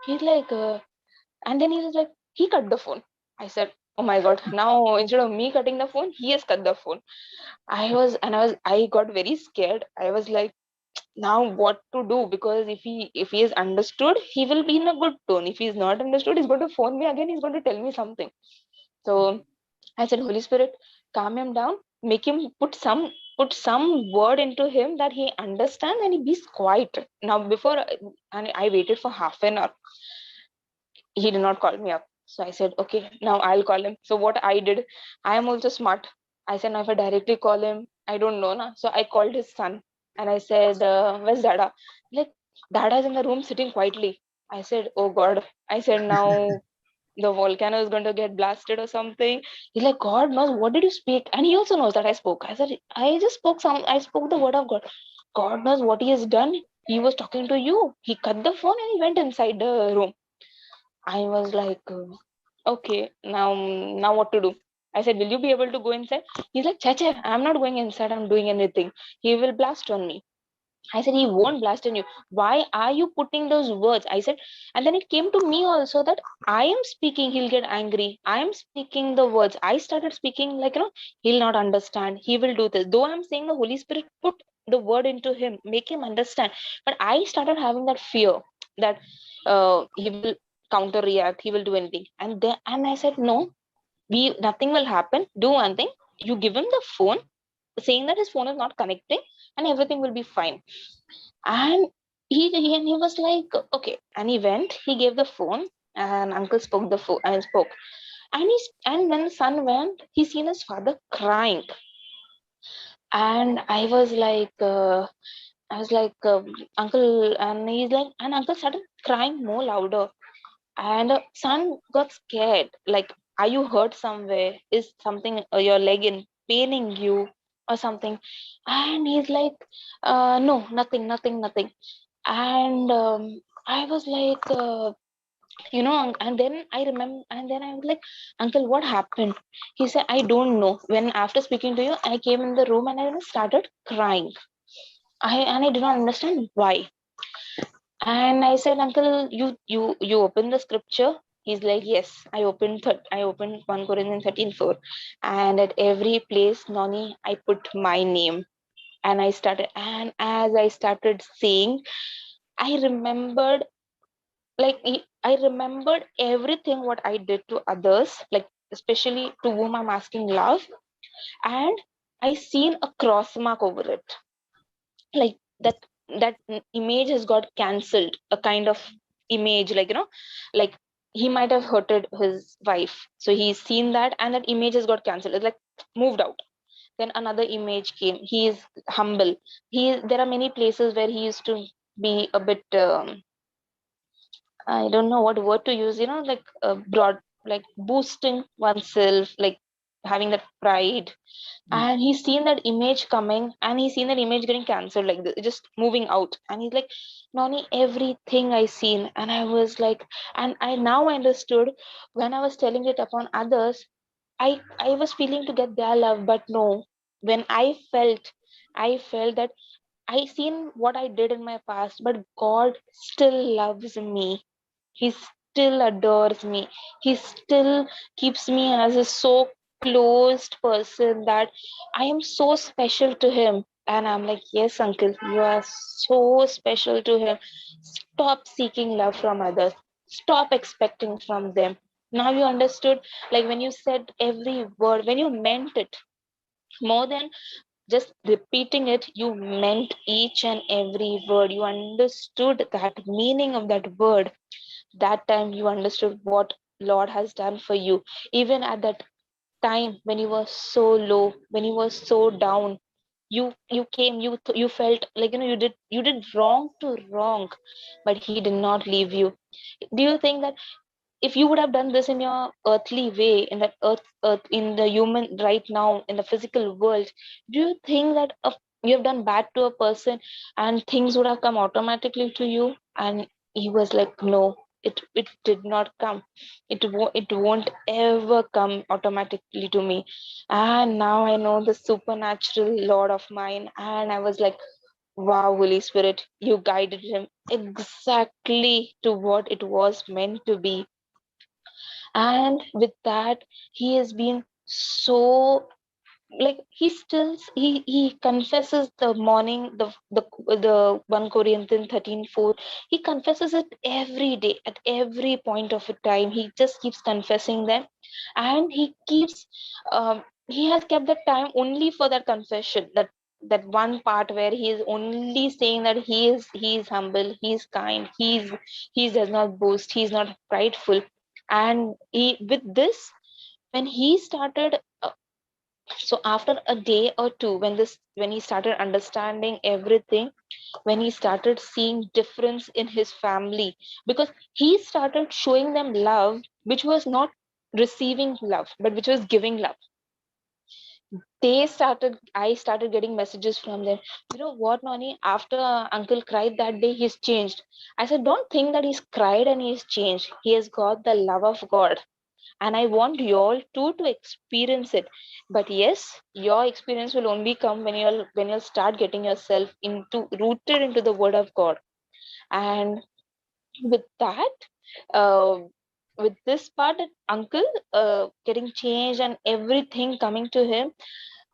He's like, and then he was like, he cut the phone. I said, oh my God, now instead of me cutting the phone, he has cut the phone. I got very scared. I was like, now what to do? Because if he is understood, he will be in a good tone. If he's not understood, he's going to phone me again, he's going to tell me something. So I said, Holy Spirit, calm him down, make him put some word into him that he understands and he be quiet. Now and I waited for half an hour. He did not call me up. So I said, okay, now I'll call him. So what I did, I am also smart. I said, now if I directly call him, I don't know. Na. So I called his son and I said, where's Dada? Like, Dada's in the room sitting quietly. I said, oh God. I said, now the volcano is going to get blasted or something. He's like, God knows, what did you speak? And he also knows that I spoke. I said, I spoke the word of God. God knows what he has done. He was talking to you. He cut the phone and he went inside the room. I was like, okay, now what to do? I said, will you be able to go inside? He's like, Chacha, I'm not going inside. I'm doing anything. He will blast on me. I said, he won't blaspheme you. Why are you putting those words? I said, and then it came to me also that I am speaking, he'll get angry. I am speaking the words. I started speaking like, he'll not understand. He will do this. Though I'm saying the Holy Spirit put the word into him, make him understand. But I started having that fear that he will counter react, he will do anything. And I said, no, nothing will happen. Do one thing. You give him the phone, saying that his phone is not connecting and everything will be fine. And he was like, okay. And he went, he gave the phone, and uncle spoke the phone and spoke. And when the son went, he seen his father crying. And I was like, uncle, and he's like, and uncle started crying more louder. And son got scared, like, are you hurt somewhere? Is something, your leg in paining you or something? And he's like, no, nothing. And I was like, and then I remember, and then I was like, uncle, what happened? He said, I don't know. When after speaking to you, I came in the room and I started crying. I did not understand why. And I said, uncle, you open the scripture? He's like, yes, I opened 1 Corinthians 13:4. And at every place, Noni, I put my name. And as I started saying, I remembered, I remembered everything what I did to others, like especially to whom I'm asking love. And I seen a cross mark over it. Like that image has got cancelled, a kind of image, like he might have hurted his wife, so he's seen that, and that image has got cancelled. It's like moved out. Then another image came. He is humble. There are many places where he used to be a bit, I don't know what word to use, like broad, like boosting oneself, like having that pride. And he's seen that image coming, and he's seen that image getting cancelled, like this, just moving out. And he's like, Noni, everything I seen. And I was like, and I now understood, when I was telling it upon others, I was feeling to get their love, but no. When I felt that I seen what I did in my past, but God still loves me. He still adores me. He still keeps me as a so closed person that I am so special to him. And I'm like, yes, uncle, you are so special to him. Stop seeking love from others. Stop expecting from them. Now you understood, like when you said every word, when you meant it, more than just repeating it, you meant each and every word. You understood that meaning of that word. That time you understood what Lord has done for you. Even at that time when you were so low, when you were so down, you came, you felt like, you did wrong to wrong, but he did not leave you. Do you think that if you would have done this in your earthly way, in that earth, in the human right now, in the physical world, do you think that you have done bad to a person and things would have come automatically to you? And he was like, no, it did not come. It won't ever come automatically to me. And now I know the supernatural Lord of mine, and I was like, wow, Holy Spirit, you guided him exactly to what it was meant to be. And with that, he has been so, like, he confesses the morning, the 1 Corinthians 13:4. He confesses it every day, at every point of a time. He just keeps confessing them. And he has kept that time only for that confession, that one part where he is only saying that he is humble, he is kind, he does not boast, he is not prideful. And with this, when he started, so after a day or two, when he started understanding everything, when he started seeing difference in his family, because he started showing them love, which was not receiving love, but which was giving love. I started getting messages from them. You know what, Nani, after uncle cried that day, he's changed. I said, don't think that he's cried and he's changed. He has got the love of God. and I want you all to experience it. But yes, your experience will only come when you'll start getting yourself rooted into the word of God. And with that, uh, with this part, that uncle getting changed and everything coming to him,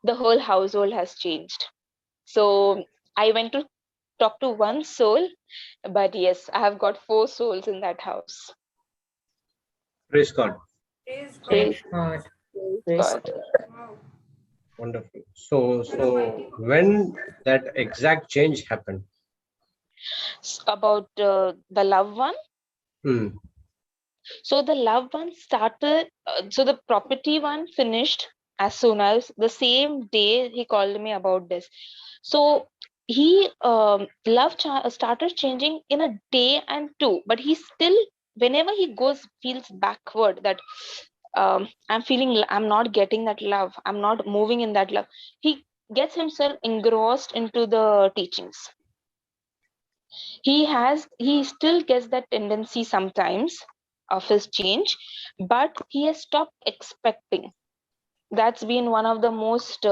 the whole household has changed. So I went to talk to one soul, but yes, I have got 4 souls in that house. Praise God. Praise God. God. Wonderful. So when that exact change happened? About the loved one. Hmm. So the loved one started, so the property one finished as soon as the same day he called me about this. So he started changing in a day and two, but he still, whenever he goes, feels backward that I'm not getting that love. I'm not moving in that love. He gets himself engrossed into the teachings. He still gets that tendency sometimes of his change, but he has stopped expecting. That's been one of the most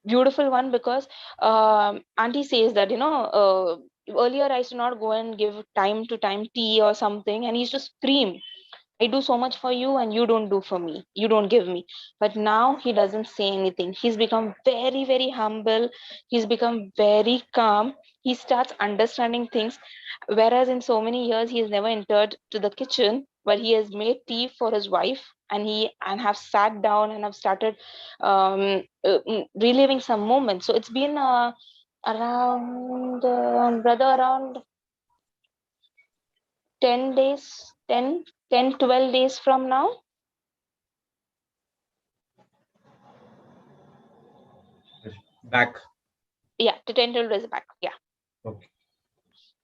beautiful one, because auntie says that earlier I used to not go and give time to time tea or something, and he used to scream, I do so much for you and you don't do for me. You don't give me. But now he doesn't say anything. He's become very, very humble. He's become very calm. He starts understanding things. Whereas in so many years, he has never entered to the kitchen, but he has made tea for his wife, and have sat down and have started reliving some moments. So it's been around 10 days, 12 days from now. Back. Yeah, to 10 12 days back. Yeah. Okay.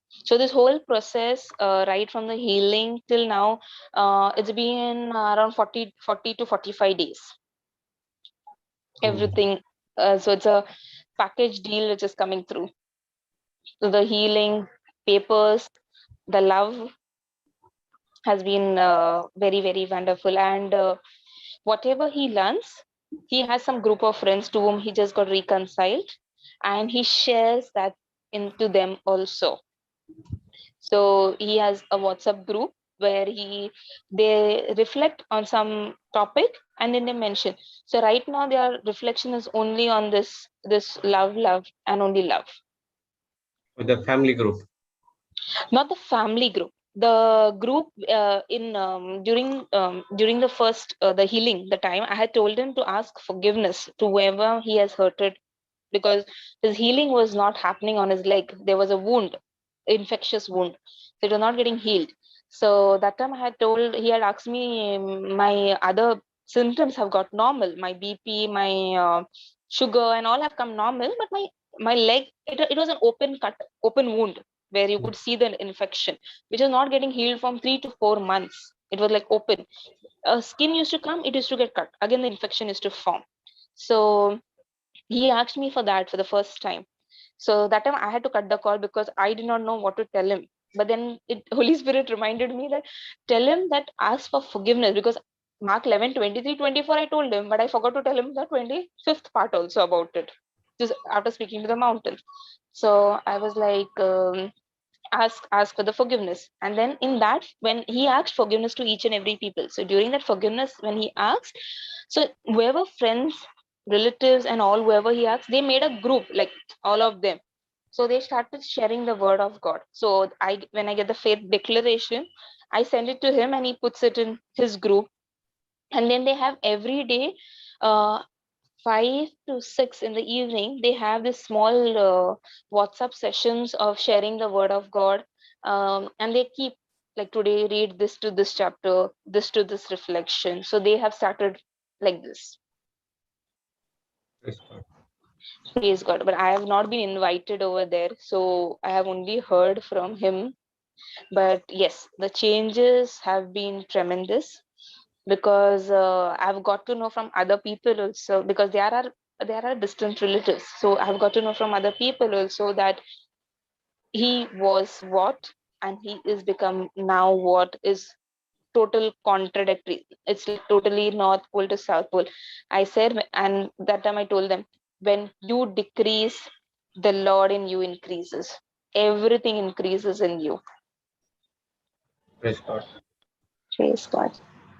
So this whole process, right from the healing till now, it's been around 40 to 45 days. Everything. So it's a package deal which is coming through. So the healing, papers, the love has been very, very wonderful. And whatever he learns, he has some group of friends to whom he just got reconciled, and he shares that into them also. So he has a WhatsApp group where they reflect on some topic, and then they mention. So right now their reflection is only on this love, and only love. With the family group. Not the family group. The group in during the first the healing, the time I had told him to ask forgiveness to whoever he has hurted, because his healing was not happening on his leg. There was a wound, infectious wound. So it was not getting healed. So that time I had told, he had asked me, my other symptoms have got normal. My BP, my sugar and all have come normal, but my leg, it was an open cut, open wound where you could see the infection, which is not getting healed from 3 to 4 months. It was like open. Skin used to come, it used to get cut. Again, the infection used to form. So he asked me for that for the first time. So that time I had to cut the call because I did not know what to tell him. But then Holy Spirit reminded me that tell him that ask for forgiveness, because Mark 11, 23, 24 I told him, but I forgot to tell him the 25th part also about it, just after speaking to the mountain. So I was like, ask for the forgiveness. And then in that, when he asked forgiveness to each and every people, so during that forgiveness, when he asked, so whoever friends, relatives and all, whoever he asked, they made a group, like all of them. So they started sharing the word of God. So when I get the faith declaration, I send it to him and he puts it in his group. And then they have every day, uh, 5 to 6 in the evening, they have this small WhatsApp sessions of sharing the word of God. And they keep, like, today read this to this chapter, this to this reflection. So they have started like this. Praise God. Praise God. But I have not been invited over there, so I have only heard from him. But yes, the changes have been tremendous, because I've got to know from other people also, because there are distant relatives. So I've got to know from other people also that he was what, and he is become now what is total contradictory. It's like totally North Pole to South Pole. I said, and that time I told them, when you decrease, the Lord in you increases. Everything increases in you. Praise God. Praise God.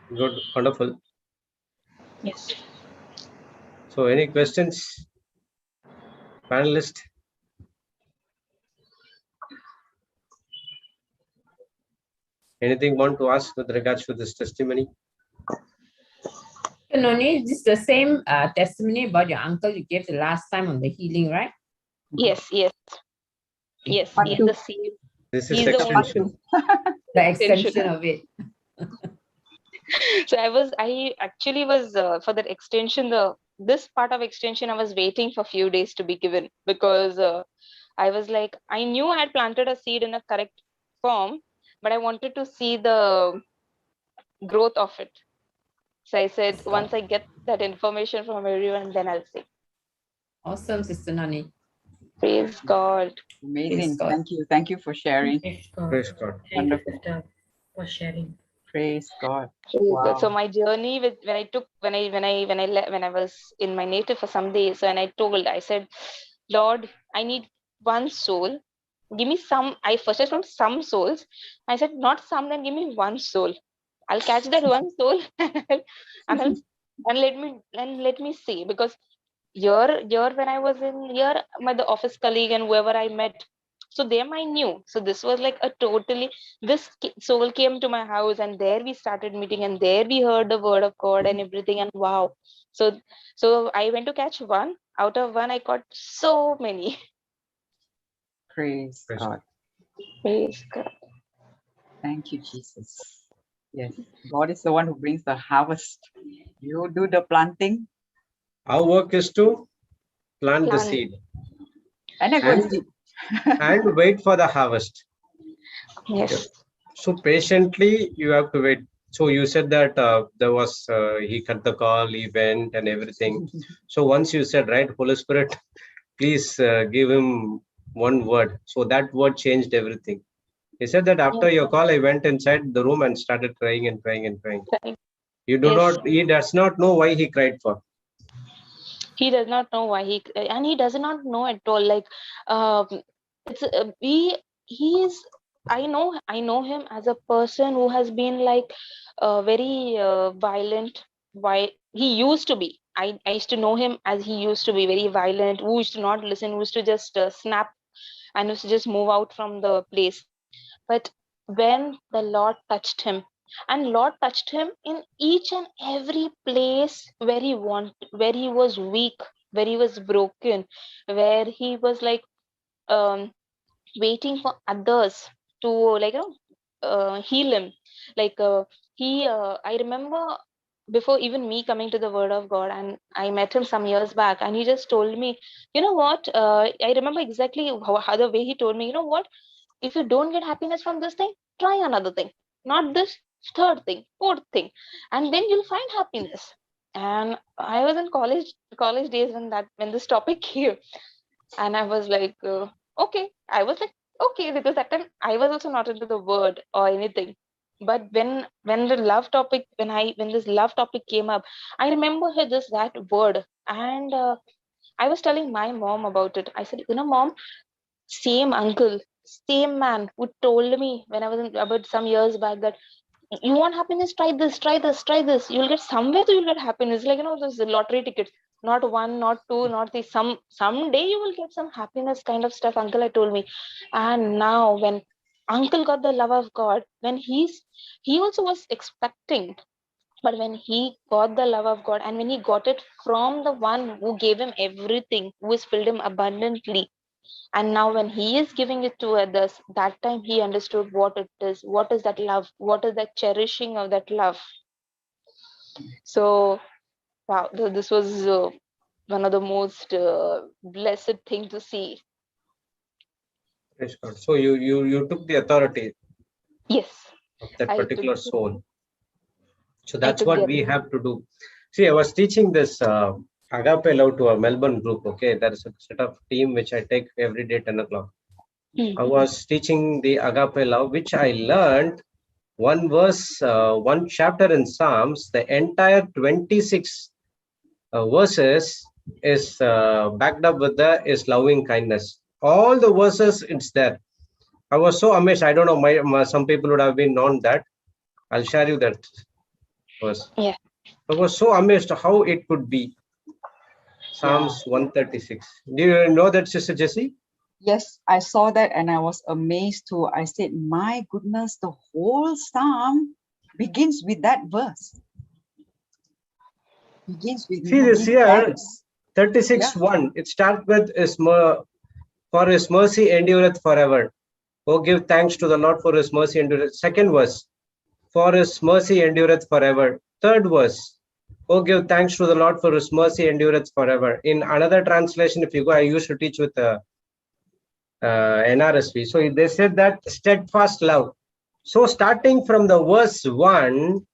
Good, wonderful. Yes. So, any questions, panelist? Anything want to ask with regards to this testimony? Noni, this is the same testimony about your uncle you gave the last time on the healing, right? Yes, yes. Yes, Part he's two. the same. This is He's the one. extension. The extension of it. So I actually was for that extension, this part of extension I was waiting for a few days to be given, because I was like, I knew I had planted a seed in a correct form, but I wanted to see the growth of it. So I said, once I get that information from everyone, then I'll say. Awesome, Sister Nani. Praise God. Amazing. God. Thank you. Thank you for sharing. Praise God. Praise God. Thank you, Wonderful. sister, for sharing. Praise God. Praise God. Wow. So my journey with when I was in my native for some days, and I said, Lord, I need one soul. Give me some. I first from some souls. I said, not some, then give me one soul. I'll catch that one soul and let me see, because here when I was in here, the office colleague and whoever I met, so them I knew. So this was like a totally, soul came to my house, and there we started meeting, and there we heard the word of God and everything, and wow. So I went to catch one. Out of one, I caught so many. Praise Praise God. Praise God. Thank you, Jesus. Yes, God is the one who brings the harvest. You do the planting, Our work is to plant the Plant. seed and I go and and, see. and wait for the harvest. Yes. So patiently you have to wait. So you said that there was he cut the call, he went and everything. So once you said, right, Holy Spirit, please give him one word. So that word changed everything. He said that after your call, I went inside the room and started crying and crying and crying. He Yes. he does not know why he cried for. He does not know why he does not know at all. Like, it's he's I know him as a person who has been like very violent. Why he used to be. I used to know him as he used to be very violent. Who used to not listen. Who used to just snap and used to just move out from the place. But when the Lord touched him, and Lord touched him in each and every place where he was weak, where he was broken, where he was like um waiting for others to, like, heal him. Like, I remember before even me coming to the word of God, and I met him some years back, and he just told me, you know what, I remember exactly how the way he told me, you know what, if you don't get happiness from this thing, try another thing, not this, third thing, fourth thing, and then you'll find happiness. And I was in college days when this topic came, and I was like, okay. I was like, okay, because that time I was also not into the word or anything. But when the love topic, when this love topic came up, I remember just that word, and I was telling my mom about it. I said, you know, mom, same uncle, same man who told me when I was about some years back that you want happiness, try this, try this, try this. You'll get somewhere, you'll get happiness. Like, those lottery tickets, not one, not two, not three. Someday you will get some happiness kind of stuff. Uncle had told me, and now when uncle got the love of God, when he also was expecting, but when he got the love of God, and when he got it from the one who gave him everything, who has filled him abundantly, and now when he is giving it to others, that time he understood what it is, what is that love, what is that cherishing of that love. So wow, this was one of the most blessed thing to see. Praise God. So you took the authority Yes, of that I particular took soul. So I that's took what the we have to do. See, I was teaching this Agape Love to a Melbourne group. Okay, there is a set of team which I take every day 10 o'clock. I was teaching the Agape Love, which I learned one verse, one chapter in Psalms, the entire 26 verses is backed up with the is loving kindness. All the verses, it's there. I was so amazed. I don't know, some people would have been known that. I'll share you that verse. Yeah. I was so amazed how it could be. Psalms 136. Do you know that, Sister Jessie? Yes, I saw that and I was amazed too. I said, my goodness, the whole psalm begins with that verse. Begins with See this give here, thanks. 36:1. It starts with for his mercy endureth forever. Oh, give thanks to the Lord for his mercy endureth. Second verse, for his mercy endureth forever. Third verse, oh, give thanks to the Lord for his mercy endureth forever. In another translation, if you go, I used to teach with NRSV. So they said that steadfast love. So starting from the verse 1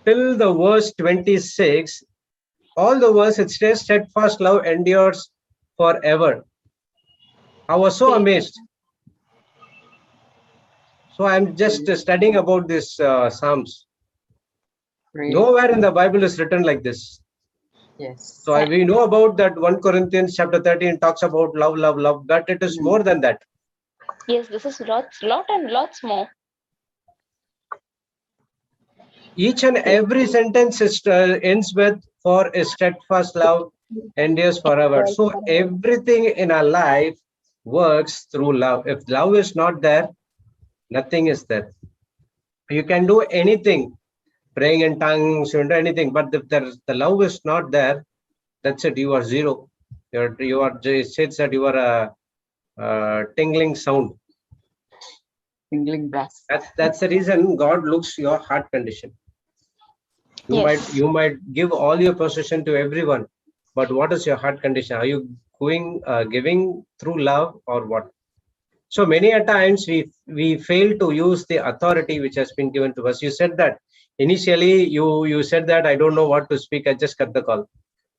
till the verse 26, all the verse it says steadfast love endures forever. I was so amazed. So I'm just studying about this Psalms. Nowhere in the Bible is written like this. Yes. So we know about that 1 Corinthians chapter 13 talks about love, love, love, but it is more than that. Yes, this is lots more. Each and every sentence ends with for a steadfast love endures forever. So everything in our life works through love. If love is not there, nothing is there. You can do anything, praying in tongues, you can do anything, but if the love is not there, that's it. You are zero. You are. It says that you are a tingling sound. Tingling brass. That's the reason God looks your heart condition. You might give all your possession to everyone, but what is your heart condition? Are you giving through love or what? So many a times we fail to use the authority which has been given to us. You said that initially you said that I don't know what to speak. I just cut the call.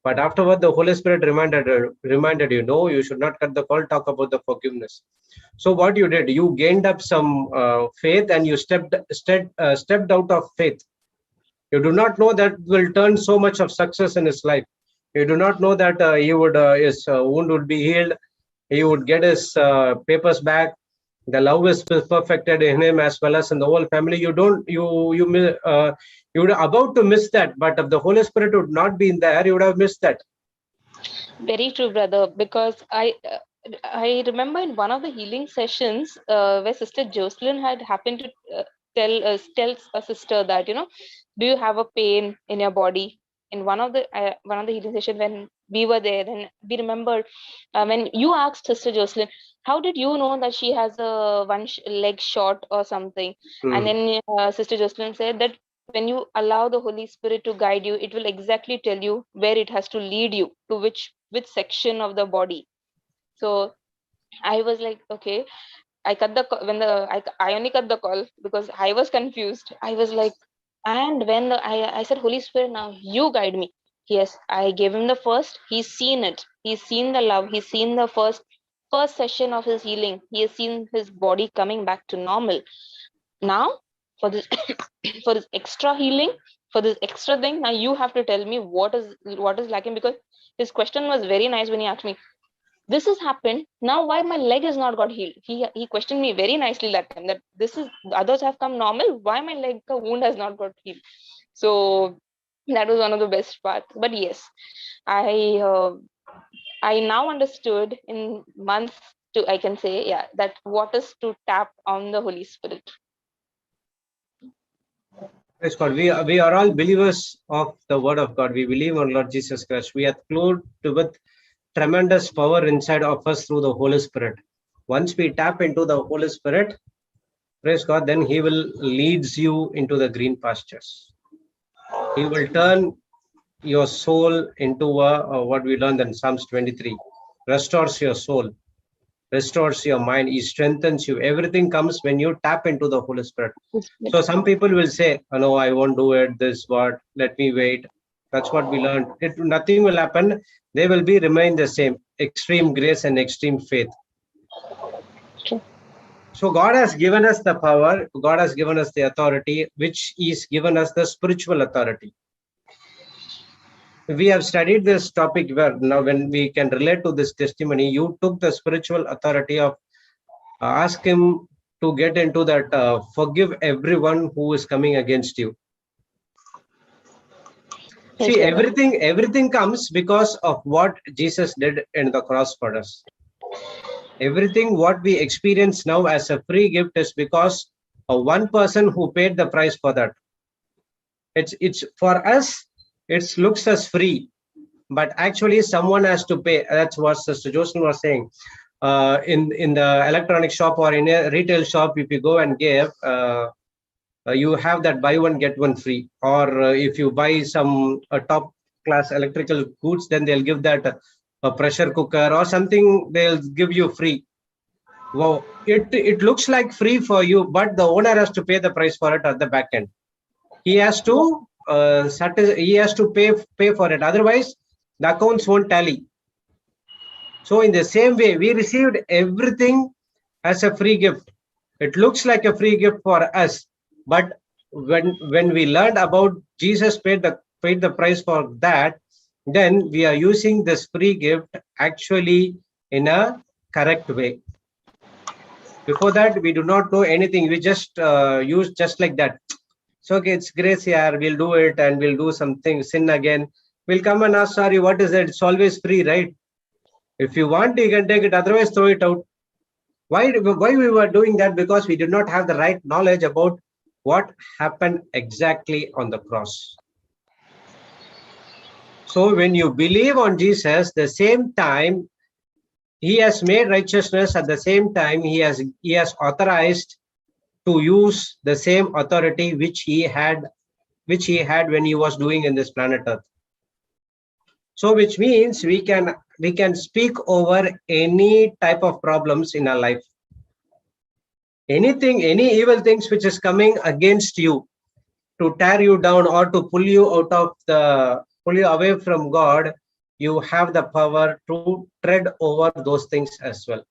But afterward, the Holy Spirit reminded you, no, you should not cut the call. Talk about the forgiveness. So what you did, you gained up some faith and you stepped out of faith. You do not know that will turn so much of success in his life. You do not know that his wound would be healed. He would get his papers back. The love is perfected in him as well as in the whole family. You would about to miss that, but if the Holy Spirit would not be in there, you would have missed that. Very true, brother. Because I remember in one of the healing sessions where Sister Jocelyn had happened to tell a sister that, do you have a pain in your body? In one of the healing sessions when we were there, then we remembered when you asked Sister Jocelyn, how did you know that she has a leg short or something? And then Sister Jocelyn said that when you allow the Holy Spirit to guide you, it will exactly tell you where it has to lead you to which section of the body. So I was like, okay, I cut the when the I only cut the call because I was confused. I was like, and when I said, Holy Spirit, now you guide me. Yes, I gave him the first. He's seen it. He's seen the love. He's seen the first session of his healing. He has seen his body coming back to normal. Now for this for this extra healing, for this extra thing, now you have to tell me what is lacking, because his question was very nice when he asked me, this has happened, now why my leg is not got healed? He questioned me very nicely that time, that this is others have come normal, why my leg wound has not got healed? So that was one of the best parts. But yes, I now understood in months to, I can say, yeah, that what is to tap on the Holy Spirit. Praise God. We are all believers of the Word of God. We believe on Lord Jesus Christ. We are clothed with tremendous power inside of us through the Holy Spirit. Once we tap into the Holy Spirit, praise God, then He will leads you into the green pastures. He will turn your soul into what we learned in Psalms 23. Restores your soul, restores your mind. He strengthens you. Everything comes when you tap into the Holy Spirit. So some people will say, oh, no, I won't do it. This what? Let me wait. That's what we learned. Nothing will happen. They will remain the same. Extreme grace and extreme faith. Okay. So God has given us the power, God has given us the authority, which is given us the spiritual authority. We have studied this topic where now when we can relate to this testimony, you took the spiritual authority of ask him to get into that forgive everyone who is coming against you. See, everything comes because of what Jesus did in the cross for us. Everything what we experience now as a free gift is because of one person who paid the price for that. It's for us, it looks as free, but actually someone has to pay. That's what Sister Joseph was saying. In the electronic shop or in a retail shop, if you go and give, you have that buy one get one free. Or if you buy some top class electrical goods, then they'll give that a pressure cooker or something. They'll give you free. Wow, it looks like free for you, but the owner has to pay the price for it at the back end. He has to pay for it. Otherwise, the accounts won't tally. So in the same way, we received everything as a free gift. It looks like a free gift for us, but when we learned about Jesus paid the price for that, then we are using this free gift actually in a correct way. Before that, we do not know anything. We just use just like that. So okay, it's grace here. We'll do it and we'll do something, sin again. We'll come and ask, sorry, what is it? It's always free, right? If you want, you can take it. Otherwise, throw it out. Why we were doing that? Because we did not have the right knowledge about what happened exactly on the cross. So when you believe on Jesus, the same time, he has made righteousness. At the same time, he has authorized to use the same authority which he had when he was doing in this planet Earth. So which means we can speak over any type of problems in our life. Anything, any evil things which is coming against you to tear you down or to pull you away from God, you have the power to tread over those things as well.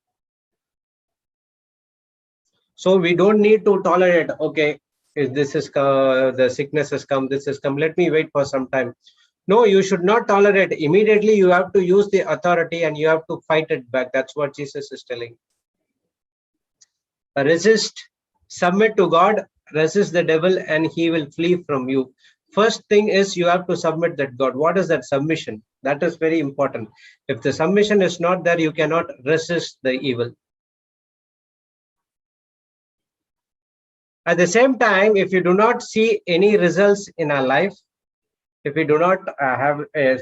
So we don't need to tolerate, okay, if this is the sickness has come, this has come, let me wait for some time. No, you should not tolerate. Immediately you have to use the authority and you have to fight it back. That's what Jesus is telling. Resist, submit to God, resist the devil, and he will flee from you. First thing is you have to submit that God. What is that submission? That is very important. If the submission is not there, you cannot resist the evil. At the same time, if you do not see any results in our life, if we do not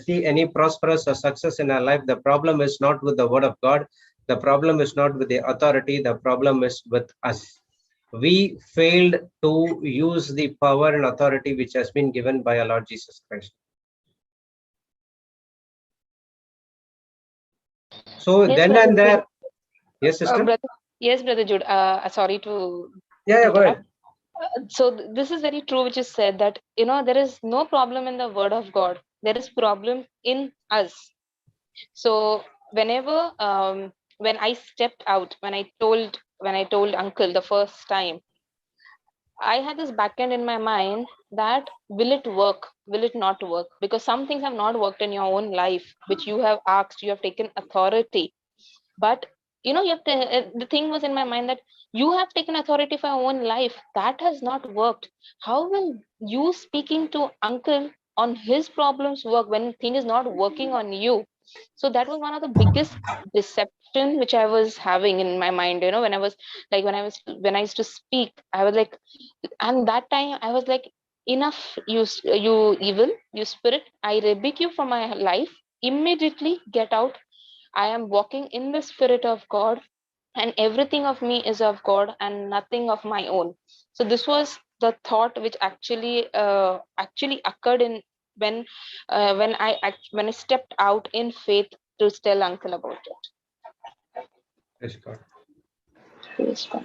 see any prosperous or success in our life, the problem is not with the word of God. The problem is not with the authority. The problem is with us. We failed to use the power and authority which has been given by our Lord Jesus Christ. So Yes, then Brother and there, Jude. yes, sister. Yes, Brother Jude. Sorry to Yeah, go interrupt. ahead. So this is very true, which is said that there is no problem in the word of God. There is problem in us. So whenever when I stepped out, when I told uncle the first time, I had this backend in my mind that will it work? Will it not work? Because some things have not worked in your own life, which you have asked, you have taken authority. But you have the thing was in my mind that you have taken authority for your own life. That has not worked. How will you speaking to uncle on his problems work when thing is not working on you? So that was one of the biggest deception which I was having in my mind. When I was when I used to speak, I was like, and that time I was like, enough, you evil, you spirit, I rebuke you from my life. Immediately get out. I am walking in the spirit of God, and everything of me is of God and nothing of my own. So this was the thought which actually occurred in when when I stepped out in faith to tell uncle about it. Praise God. Praise God.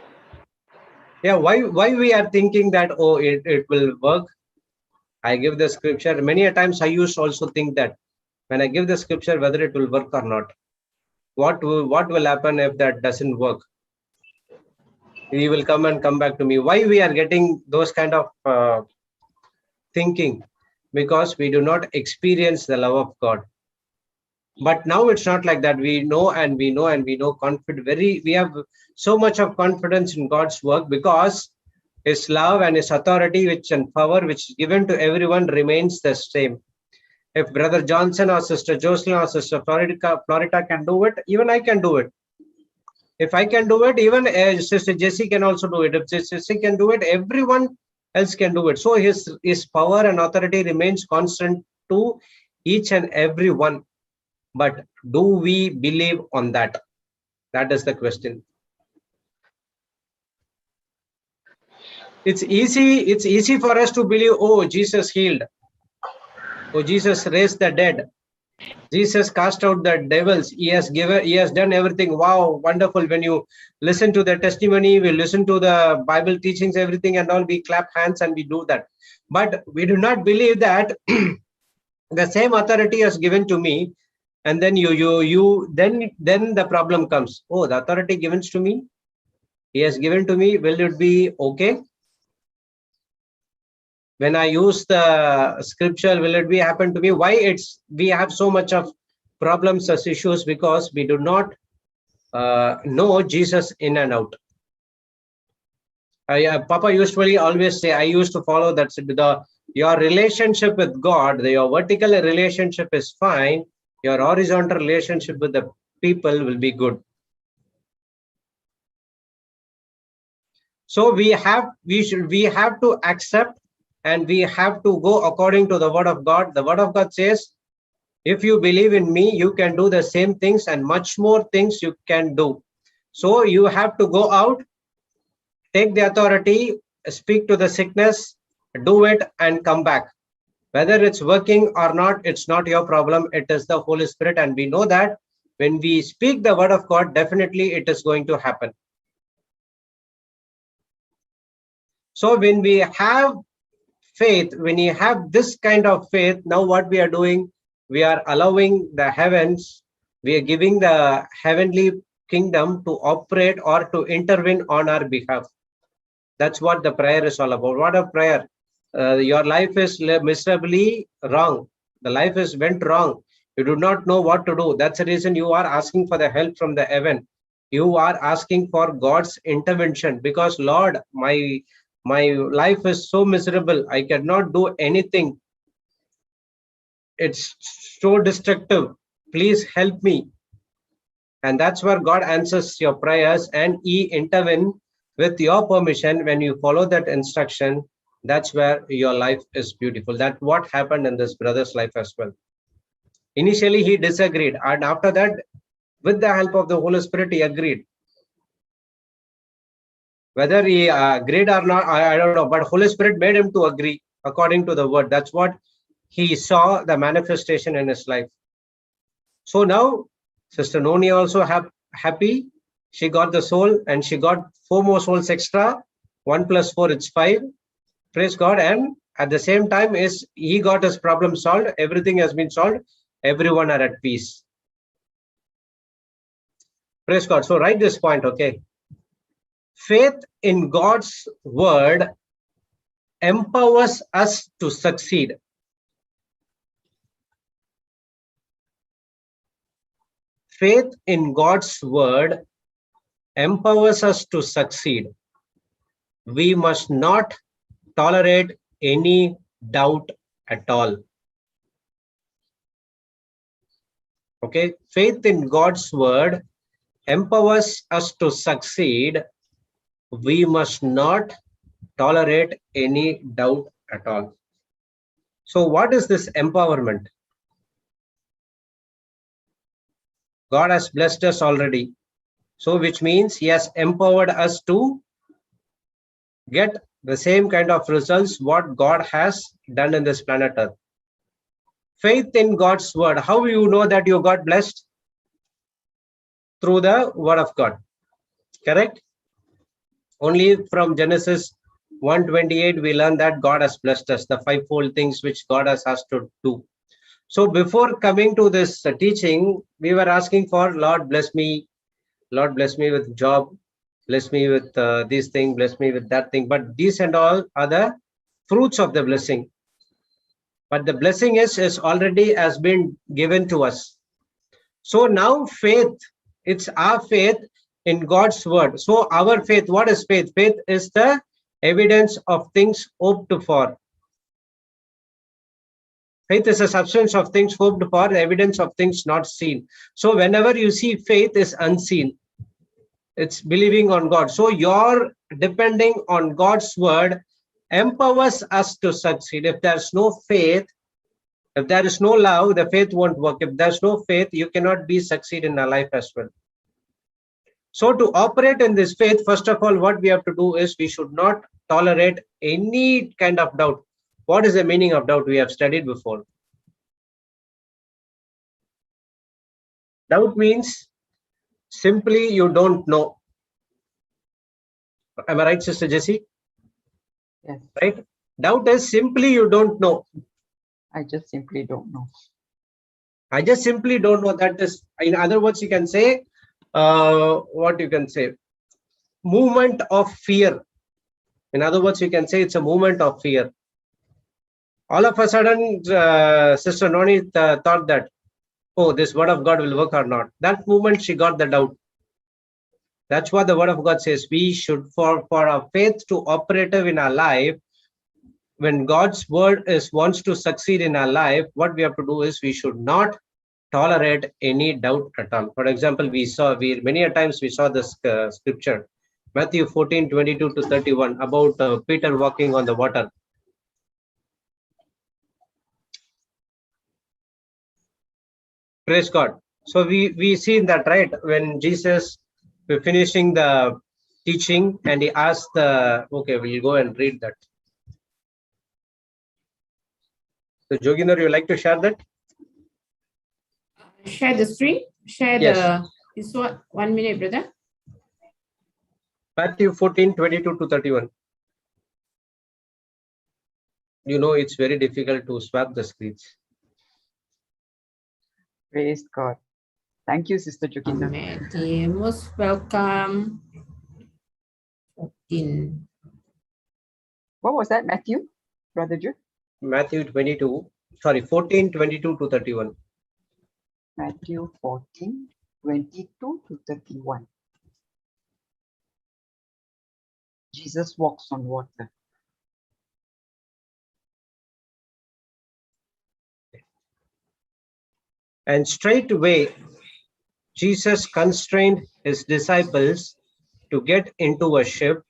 Yeah, why we are thinking that, oh, it will work. I give the scripture. Many a times I used to also think that when I give the scripture, whether it will work or not. What will happen if that doesn't work? He will come and come back to me. Why we are getting those kind of thinking? Because we do not experience the love of God. But now it's not like that. We know and we know and we know we have so much of confidence in God's work, because his love and his authority, which and power which is given to everyone, remains the same. If Brother Johnson or Sister JCILM or Sister Florida can do it, even I can do it. If I can do it, even Sister Jessie can also do it. If Sister Jessie can do it, everyone else can do it. So his power and authority remains constant to each and every one. But do we believe on that? That is the question. It's easy for us to believe, oh, Jesus healed. Oh, Jesus raised the dead. Jesus cast out the devils. He has done everything. Wow, wonderful. When you listen to the testimony, we listen to the Bible teachings, everything and all, we clap hands and we do that. But we do not believe that the same authority is given to me. And then then the problem comes. Oh, the authority given to me, he has given to me. Will it be okay? When I use the scripture, will it be happen to me? Why we have so much of problems as issues? Because we do not know Jesus in and out. Papa usually always say, I used to follow that. Your relationship with God, your vertical relationship is fine. Your horizontal relationship with the people will be good. So we have to accept, and we have to go according to the word of God. The word of God says, if you believe in me, you can do the same things and much more things you can do. So you have to go out, take the authority, speak to the sickness, do it and come back. Whether it's working or not, it's not your problem. It is the Holy Spirit. And we know that when we speak the word of God, definitely it is going to happen. So when we have faith, when you have this kind of faith, now what we are doing, we are allowing the heavens, we are giving the heavenly kingdom to operate or to intervene on our behalf. That's what the prayer is all about. What a prayer. Your life is miserably wrong. The life is went wrong. You do not know what to do. That's the reason you are asking for the help from the heaven. You are asking for God's intervention, because Lord, my life is so miserable. I cannot do anything. It's so destructive. Please help me. And that's where God answers your prayers, and he intervenes with your permission. When you follow that instruction, that's where your life is beautiful. That's what happened in this brother's life as well. Initially, he disagreed. And after that, with the help of the Holy Spirit, he agreed. Whether he agreed or not, I don't know. But Holy Spirit made him to agree according to the word. That's what he saw, the manifestation in his life. So now, Sister Noni also happy. She got the soul, and she got 4 more souls extra. 1 + 4, it's 5. Praise God. And at the same time, he got his problem solved. Everything has been solved. Everyone are at peace. Praise God. So write this point, okay? Faith in God's word empowers us to succeed. Faith in God's word empowers us to succeed. We must not tolerate any doubt at all. Okay, faith in God's word empowers us to succeed. We must not tolerate any doubt at all. So what is this empowerment? God has blessed us already. So which means he has empowered us to get the same kind of results what God has done in this planet Earth. Faith in God's word. How do you know that you got blessed? Through the word of God. Correct? Only from Genesis 1:28 we learn that God has blessed us, the 5-fold things which God has asked to do. So before coming to this teaching, we were asking for, Lord bless me with job, bless me with this thing, bless me with that thing. But these and all are the fruits of the blessing. But the blessing is already has been given to us. So now faith, it's our faith in God's word. So our faith, what is faith? Faith is the evidence of things hoped for. Faith is a substance of things hoped for, the evidence of things not seen. So whenever you see faith is unseen, it's believing on God. So your depending on God's word empowers us to succeed. If there's no faith, if there is no love, the faith won't work. If there's no faith, you cannot be succeed in our life as well. So to operate in this faith, first of all, what we have to do is we should not tolerate any kind of doubt. What is the meaning of doubt? We have studied before. Doubt means simply you don't know. Am I right, Sister Jessie? Yes. Right? Doubt is simply you don't know. I just simply don't know. I just simply don't know. That is, in other words, you can say, what you can say, movement of fear. In other words, you can say it's a movement of fear. All of a sudden, Sister Noni thought that, oh, this word of God will work or not. That moment she got the doubt. That's what the word of God says. We should, for our faith to operate in our life, when God's word wants to succeed in our life, what we have to do is we should not tolerate any doubt at all. For example, many a times we saw this scripture, Matthew 14:22-31, about Peter walking on the water. Praise God. So we see that, right? When Jesus, we're finishing the teaching and he asked okay, we'll go and read that. So Joginder, you like to share that? Share the screen. Share Yes. this one. 1 minute, brother. Matthew 14:22-31. You know, it's very difficult to swap the screens. Praise God. Thank you, Sister Jokinda. Amen. Dear, most welcome. 14. What was that, Matthew? Brother Jude? Matthew 14:22-31. Matthew 14:22-31. Jesus walks on water. And straightway Jesus constrained his disciples to get into a ship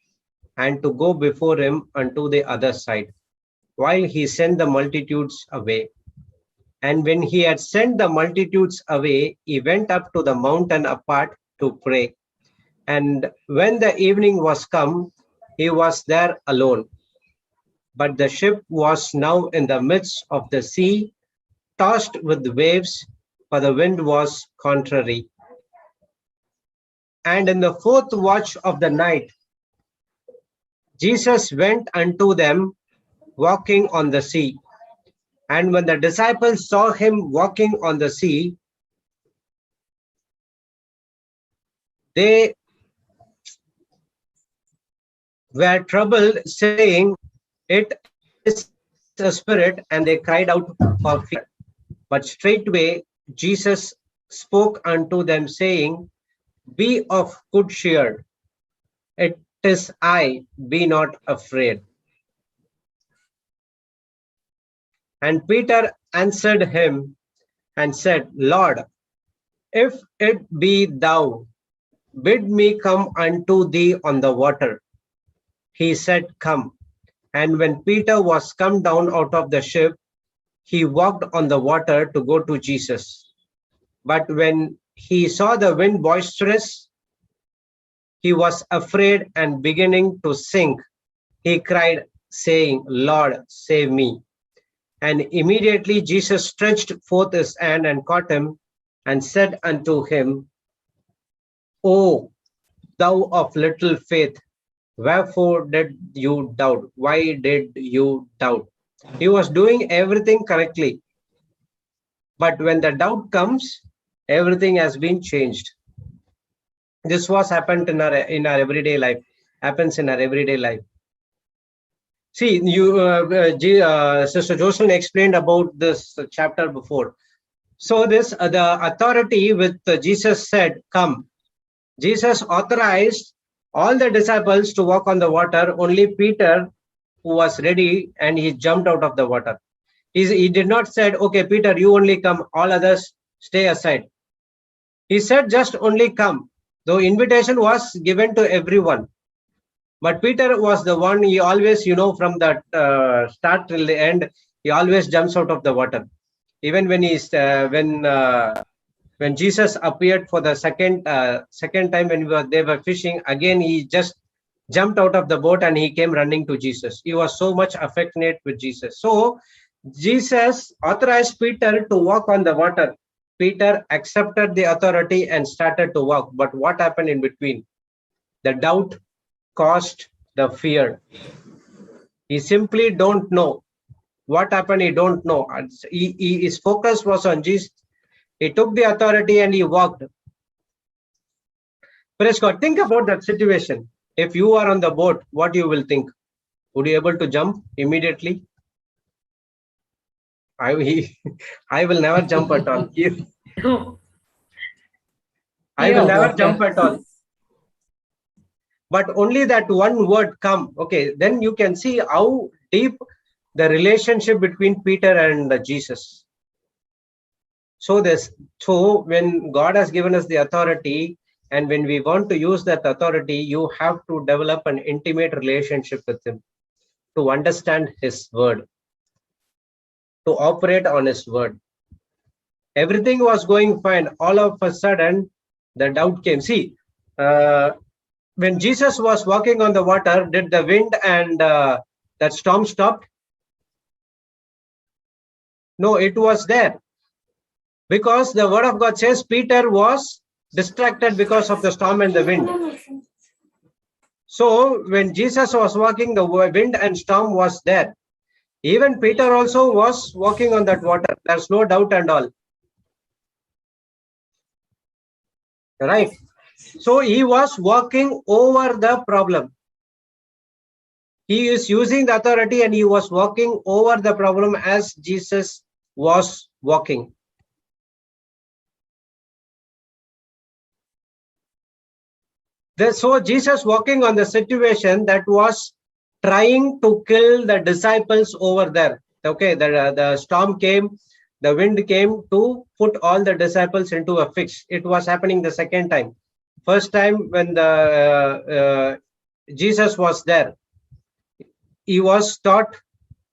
and to go before him unto the other side, while he sent the multitudes away. And when he had sent the multitudes away, he went up to the mountain apart to pray. And when the evening was come, he was there alone. But the ship was now in the midst of the sea, tossed with waves, for the wind was contrary. And in the fourth watch of the night, Jesus went unto them, walking on the sea. And when the disciples saw him walking on the sea, they were troubled, saying, it is a spirit, and they cried out for fear. But straightway Jesus spoke unto them, saying, be of good cheer, it is I, be not afraid. And Peter answered him and said, Lord, if it be thou, bid me come unto thee on the water. He said, come. And when Peter was come down out of the ship, he walked on the water to go to Jesus. But when he saw the wind boisterous, he was afraid, and beginning to sink, he cried, saying, Lord, save me. And immediately Jesus stretched forth his hand and caught him, and said unto him, O thou of little faith, wherefore did you doubt? Why did you doubt? He was doing everything correctly. But when the doubt comes, everything has been changed. This was happened in our everyday life, happens in our everyday life. See, Sister Jocelyn explained about this chapter before. So this the authority with Jesus said, "Come." Jesus authorized all the disciples to walk on the water. Only Peter, who was ready, and he jumped out of the water. He did not said, "Okay, Peter, you only come. All others stay aside." He said, "Just only come." The invitation was given to everyone. But Peter was the one, he always, from that start till the end, he always jumps out of the water. Even when when Jesus appeared for the second time when they were fishing, again he just jumped out of the boat and he came running to Jesus. He was so much affectionate with Jesus. So Jesus authorized Peter to walk on the water. Peter accepted the authority and started to walk. But what happened in between? The doubt caused the fear. He simply don't know. What happened, he don't know. His focus was on Jesus. He took the authority and he walked. Praise God. Think about that situation. If you are on the boat, what you will think? Would you able to jump immediately? I will never jump at all. I will never jump at all. But only that one word come. Okay, then you can see how deep the relationship between Peter and Jesus. So when God has given us the authority, and when we want to use that authority, you have to develop an intimate relationship with him, to understand his word, to operate on his word. Everything was going fine. All of a sudden, the doubt came. See, when Jesus was walking on the water, did the wind and that storm stop? No, it was there. Because the word of God says Peter was distracted because of the storm and the wind. So when Jesus was walking, the wind and storm was there. Even Peter also was walking on that water. There's no doubt and all. Right? So he was walking over the problem. He is using the authority and he was walking over the problem as Jesus was walking. So Jesus walking on the situation that was trying to kill the disciples over there. Okay, the storm came, the wind came to put all the disciples into a fix. It was happening the second time. First time when the Jesus was there, he was taught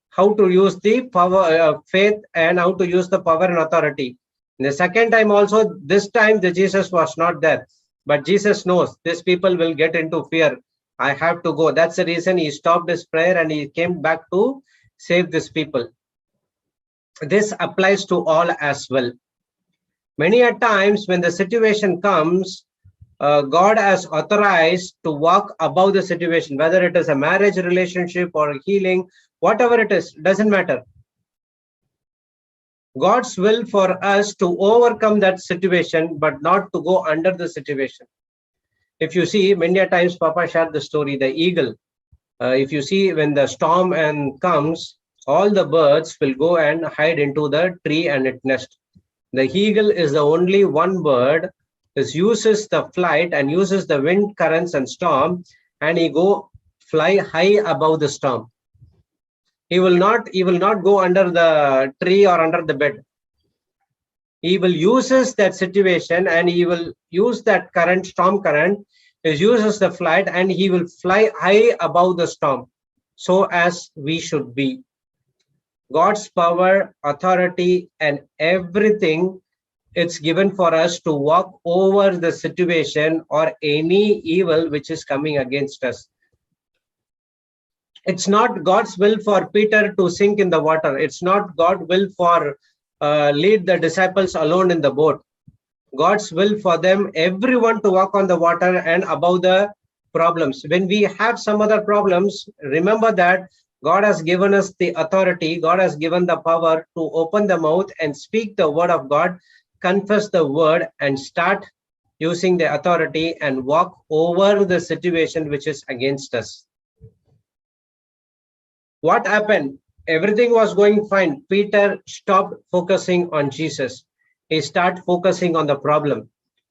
how to use the power, faith, and how to use the power and authority. The second time also, this time the Jesus was not there. But Jesus knows these people will get into fear. I have to go. That's the reason he stopped his prayer and he came back to save these people. This applies to all as well. Many a times when the situation comes, God has authorized to walk above the situation, whether it is a marriage relationship or healing, whatever it is, doesn't matter. God's will for us to overcome that situation, but not to go under the situation. If you see, many a times Papa shared the story, the eagle. If you see, when the storm comes, all the birds will go and hide into the tree and it nest. The eagle is the only one bird that uses the flight and uses the wind currents and storm, and he go fly high above the storm. He will not go under the tree or under the bed. He will uses that situation and he will use that current, storm current, he uses the flight and he will fly high above the storm. So as we should be. God's power, authority, and everything, it's given for us to walk over the situation or any evil which is coming against us. It's not God's will for Peter to sink in the water. It's not God's will for lead the disciples alone in the boat. God's will for them, everyone to walk on the water and above the problems. When we have some other problems, remember that God has given us the authority. God has given the power to open the mouth and speak the word of God, confess the word and start using the authority and walk over the situation which is against us. What happened? Everything was going fine. Peter stopped focusing on Jesus. He started focusing on the problem.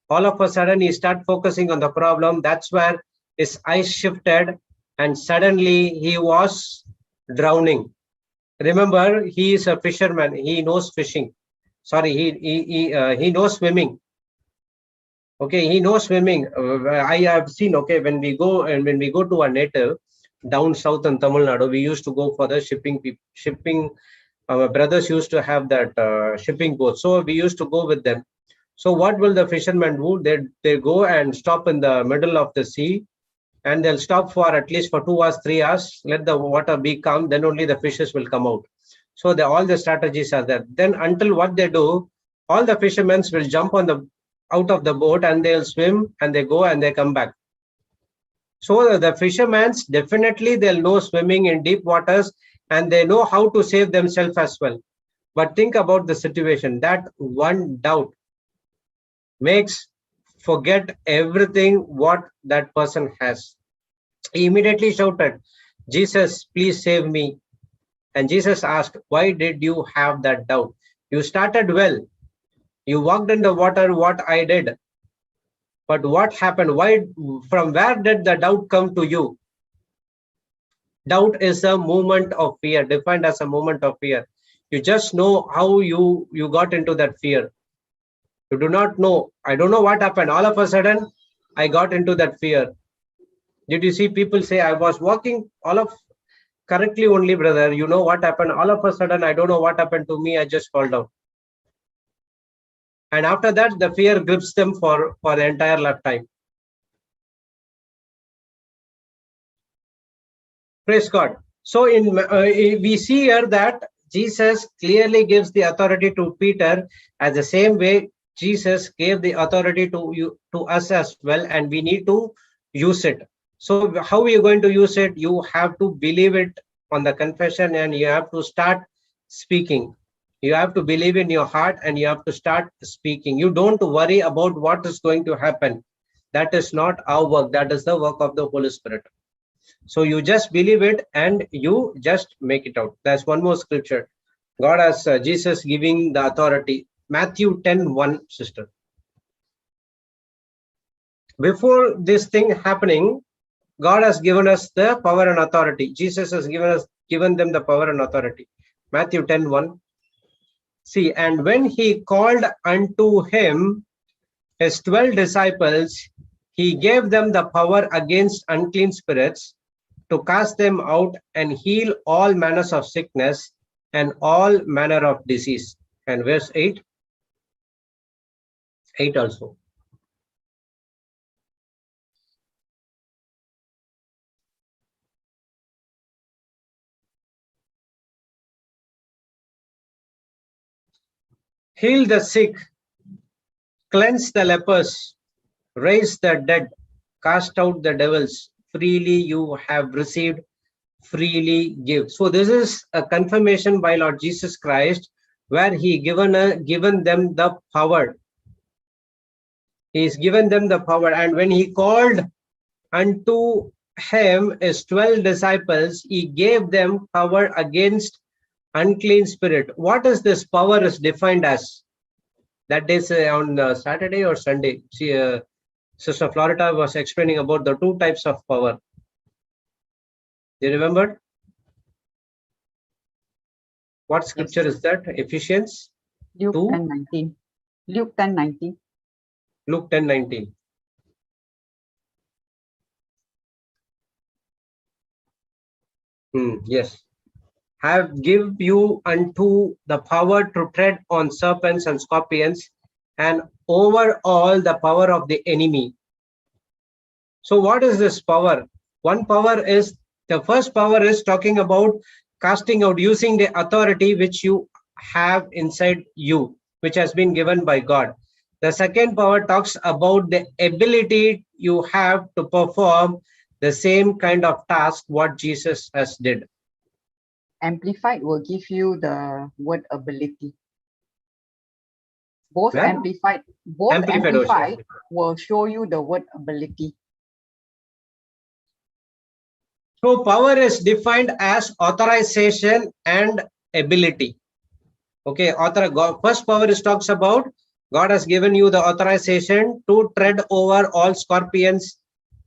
All of a sudden, he started focusing on the problem. That's where his eyes shifted, and suddenly he was drowning. Remember, he is a fisherman. He knows fishing. Sorry, he knows swimming. Okay, he knows swimming. I have seen. Okay, when we go to a native down south in Tamil Nadu, we used to go for the shipping. Our brothers used to have that shipping boat, so we used to go with them. So what will the fishermen do? They go and stop in the middle of the sea, and they'll stop for at least for 2 hours, 3 hours. Let the water be calm, then only the fishes will come out. So all the strategies are there. Then until what they do, all the fishermen will jump out of the boat and they'll swim and they go and they come back. So the fishermen definitely they'll know swimming in deep waters and they know how to save themselves as well. But think about the situation. That one doubt makes forget everything what that person has. He immediately shouted, Jesus, please save me. And Jesus asked, why did you have that doubt? You started well. You walked in the water, what I did. But what happened? From where did the doubt come to you? Doubt is a moment of fear, defined as a moment of fear. You just know how you got into that fear. You do not know. I don't know what happened. All of a sudden, I got into that fear. Did you see people say, I was walking correctly only, brother. You know what happened? All of a sudden, I don't know what happened to me. I just fall down. And after that, the fear grips them for the entire lifetime. Praise God. So we see here that Jesus clearly gives the authority to Peter, as the same way Jesus gave the authority to us as well, and we need to use it. So how are you going to use it? You have to believe it on the confession and you have to start speaking. You have to believe in your heart and you have to start speaking. You don't worry about what is going to happen. That is not our work. That is the work of the Holy Spirit. So you just believe it and you just make it out. There's one more scripture. God has Jesus giving the authority. Matthew 10:1, sister. Before this thing happening, God has given us the power and authority. Jesus has given them the power and authority. Matthew 10:1. See, and when he called unto him his 12 disciples, he gave them the power against unclean spirits to cast them out and heal all manners of sickness and all manner of disease. And verse 8 also. Heal the sick, cleanse the lepers, raise the dead, cast out the devils. Freely you have received, freely give. So this is a confirmation by Lord Jesus Christ, where he given them the power. He's given them the power, and when he called unto him his 12 disciples, he gave them power against unclean spirit. What is this power is defined as? That is on Saturday or Sunday. See, Sister Florida was explaining about the two types of power. Do you remember? What scripture is that? Ephesians? Luke 2? 10:19. Luke 10:19. Luke 10:19. Yes. Have give you unto the power to tread on serpents and scorpions and over all the power of the enemy. So what is this power? One power is, the first power is talking about casting out, using the authority which you have inside you, which has been given by God. The second power talks about the ability you have to perform the same kind of task what Jesus has did. Amplified will give you the word ability. Both Where? amplified Amplified. will show you the word ability. So power is defined as authorization and ability. Okay, first power is talks about God has given you the authorization to tread over all scorpions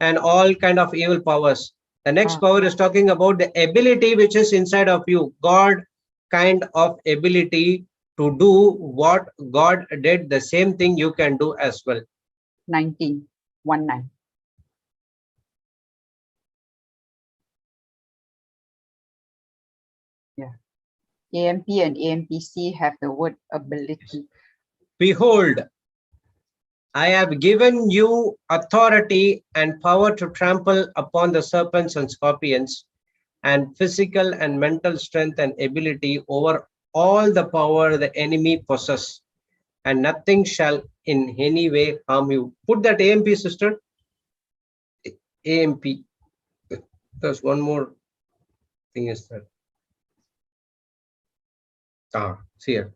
and all kind of evil powers. The next power is talking about the ability which is inside of you. God kind of ability to do what God did, the same thing you can do as well. 19. Yeah. AMP and AMPC have the word ability. Behold, I have given you authority and power to trample upon the serpents and scorpions, and physical and mental strength and ability over all the power the enemy possesses, and nothing shall in any way harm you. Put that AMP, sister. AMP. There's one more thing is that. See here.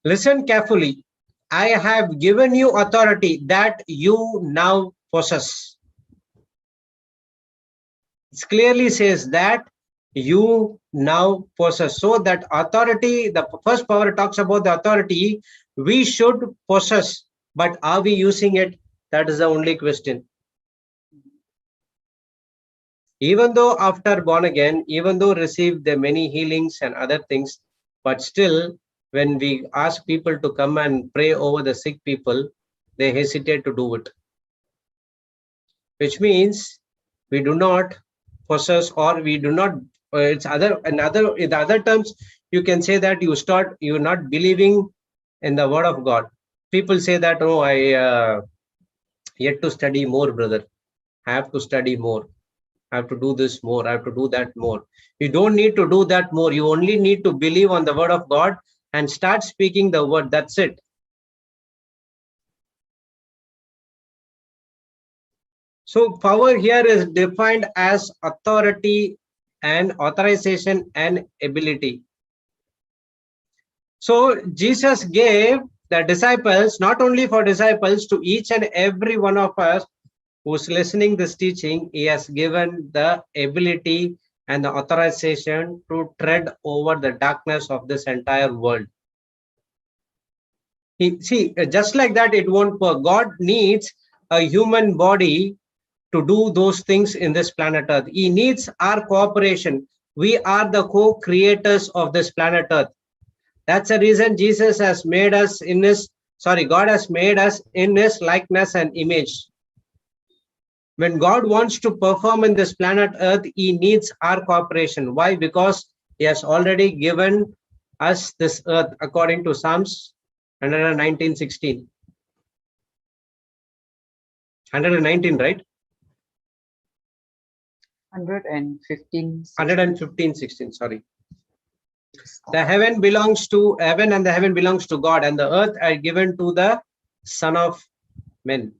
Listen carefully. I have given you authority that you now possess. It clearly says that you now possess. So that authority, the first power talks about the authority we should possess, but are we using it? That is the only question. Even though after born again, even though received the many healings and other things, but still when we ask people to come and pray over the sick people, they hesitate to do it. Which means we do not possess, or we do not, it's other, in other terms, you can say that you're not believing in the word of God. People say that, oh, I yet to study more, brother. I have to study more. I have to do this more. I have to do that more. You don't need to do that more. You only need to believe on the word of God and start speaking the word. That's it. So power here is defined as authority and authorization and ability. So Jesus gave the disciples, not only for disciples, to each and every one of us who's listening this teaching, he has given the ability and the authorization to tread over the darkness of this entire world. Just like that, it won't work. God needs a human body to do those things in this planet Earth. He needs our cooperation. We are the co-creators of this planet Earth. That's the reason Jesus has made us in his, God has made us in his likeness and image. When God wants to perform in this planet Earth, he needs our cooperation. Why? Because he has already given us this earth according to Psalms 119:16. 119, right? 115:16, sorry. The heaven belongs to heaven, and the heaven belongs to God, and the earth are given to the Son of Men.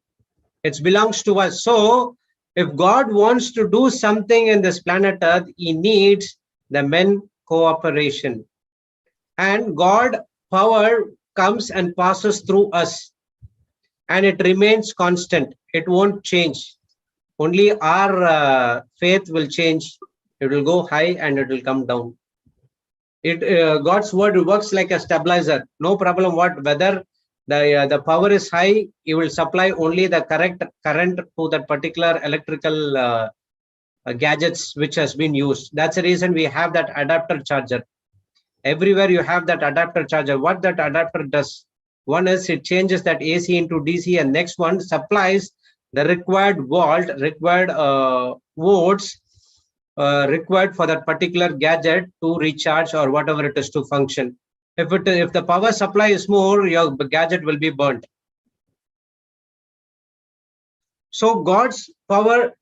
It belongs to us. So if God wants to do something in this planet Earth, he needs the men cooperation. And God power comes and passes through us, and it remains constant. It won't change. Only our faith will change. It will go high and it will come down. God's word works like a stabilizer. No problem whether the power is high, he will supply only the correct current to that particular electrical gadgets which has been used. That's the reason we have that adapter charger. Everywhere you have that adapter charger. What that adapter does, one is it changes that AC into DC, and next one supplies the required volts required for that particular gadget to recharge or whatever it is to function. If the power supply is more, your gadget will be burnt. So God's power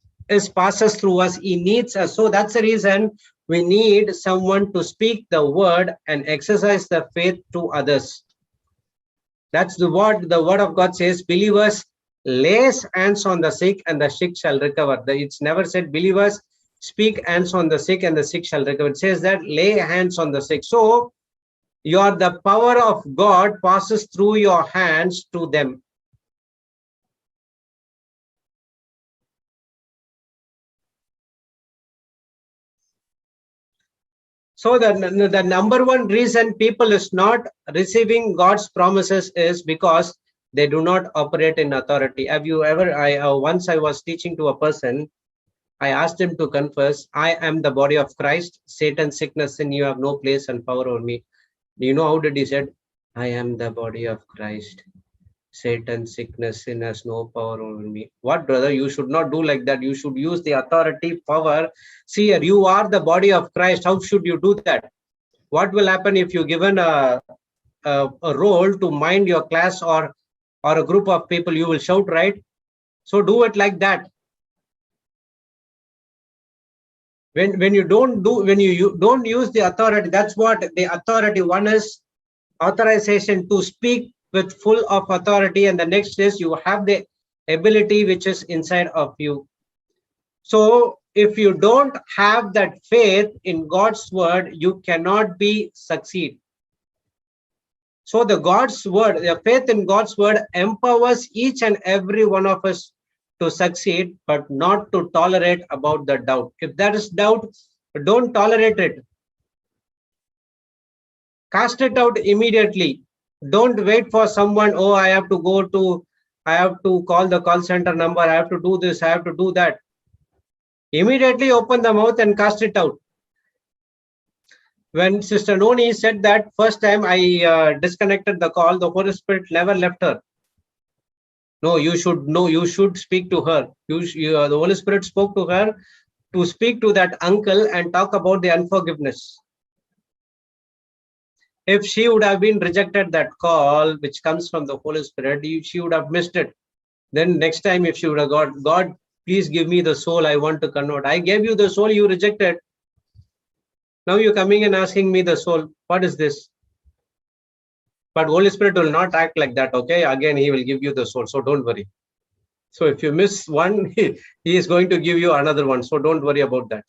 passes through us. He needs us. So that's the reason we need someone to speak the word and exercise the faith to others. That's the word of God says, believers lays hands on the sick and the sick shall recover. It's never said believers speak hands on the sick and the sick shall recover. It says that lay hands on the sick. So the power of God passes through your hands to them. So the number one reason people is not receiving God's promises is because they do not operate in authority. Have you ever, once I was teaching to a person, I asked him to confess, I am the body of Christ, Satan, sickness, sin, you have no place and power over me. Do you know how did he said? I am the body of Christ. Satan, sickness, sin has no power over me. What, brother? You should not do like that. You should use the authority, power. See here, you are the body of Christ. How should you do that? What will happen if you given a role to mind your class or a group of people? You will shout, right? So do it like that. When you don't use the authority, that's what the authority. One is authorization to speak with full of authority, and the next is you have the ability which is inside of you. So if you don't have that faith in God's word, you cannot be succeed. So the God's word, the faith in God's word empowers each and every one of us to succeed, but not to tolerate about the doubt. If there is doubt, don't tolerate it. Cast it out immediately. Don't wait for someone. Oh, I have to call the call center number. I have to do this. I have to do that. Immediately open the mouth and cast it out. When Sister Noni said that first time I disconnected the call, the Holy Spirit never left her. No, you should speak to her. The Holy Spirit spoke to her to speak to that uncle and talk about the unforgiveness. If she would have been rejected that call, which comes from the Holy Spirit, she would have missed it. Then next time, if she would have got, God, please give me the soul, I want to convert. I gave you the soul, you rejected. Now you're coming and asking me the soul. What is this? But Holy Spirit will not act like that, okay? Again, he will give you the soul, so don't worry. So if you miss one, he is going to give you another one, so don't worry about that.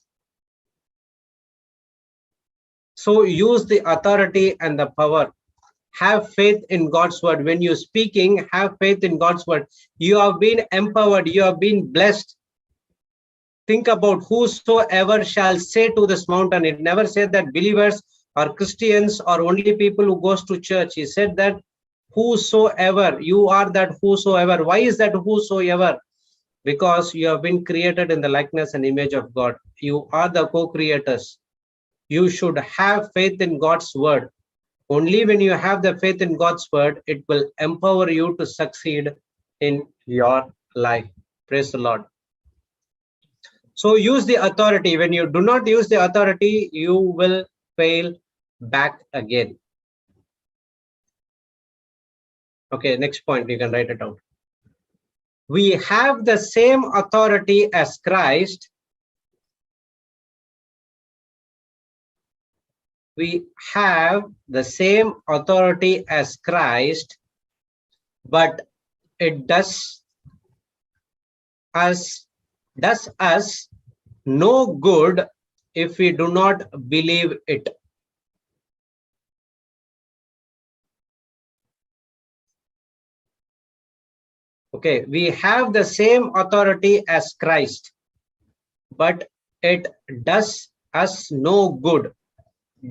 So use the authority and the power. Have faith in God's word. When you're speaking, have faith in God's word. You have been empowered. You have been blessed. Think about whosoever shall say to this mountain. It never said that believers or Christians or only people who goes to church. He said that whosoever, you are that whosoever. Why is that whosoever? Because you have been created in the likeness and image of God. You are the co-creators. You should have faith in God's word. Only when you have the faith in God's word, it will empower you to succeed in your life. Praise the Lord. So use the authority. When you do not use the authority, you will fail back again. Okay, next point, you can write it out. We have the same authority as Christ. We have the same authority as Christ, but it does us no good if we do not believe it. Okay, we have the same authority as Christ, but it does us no good.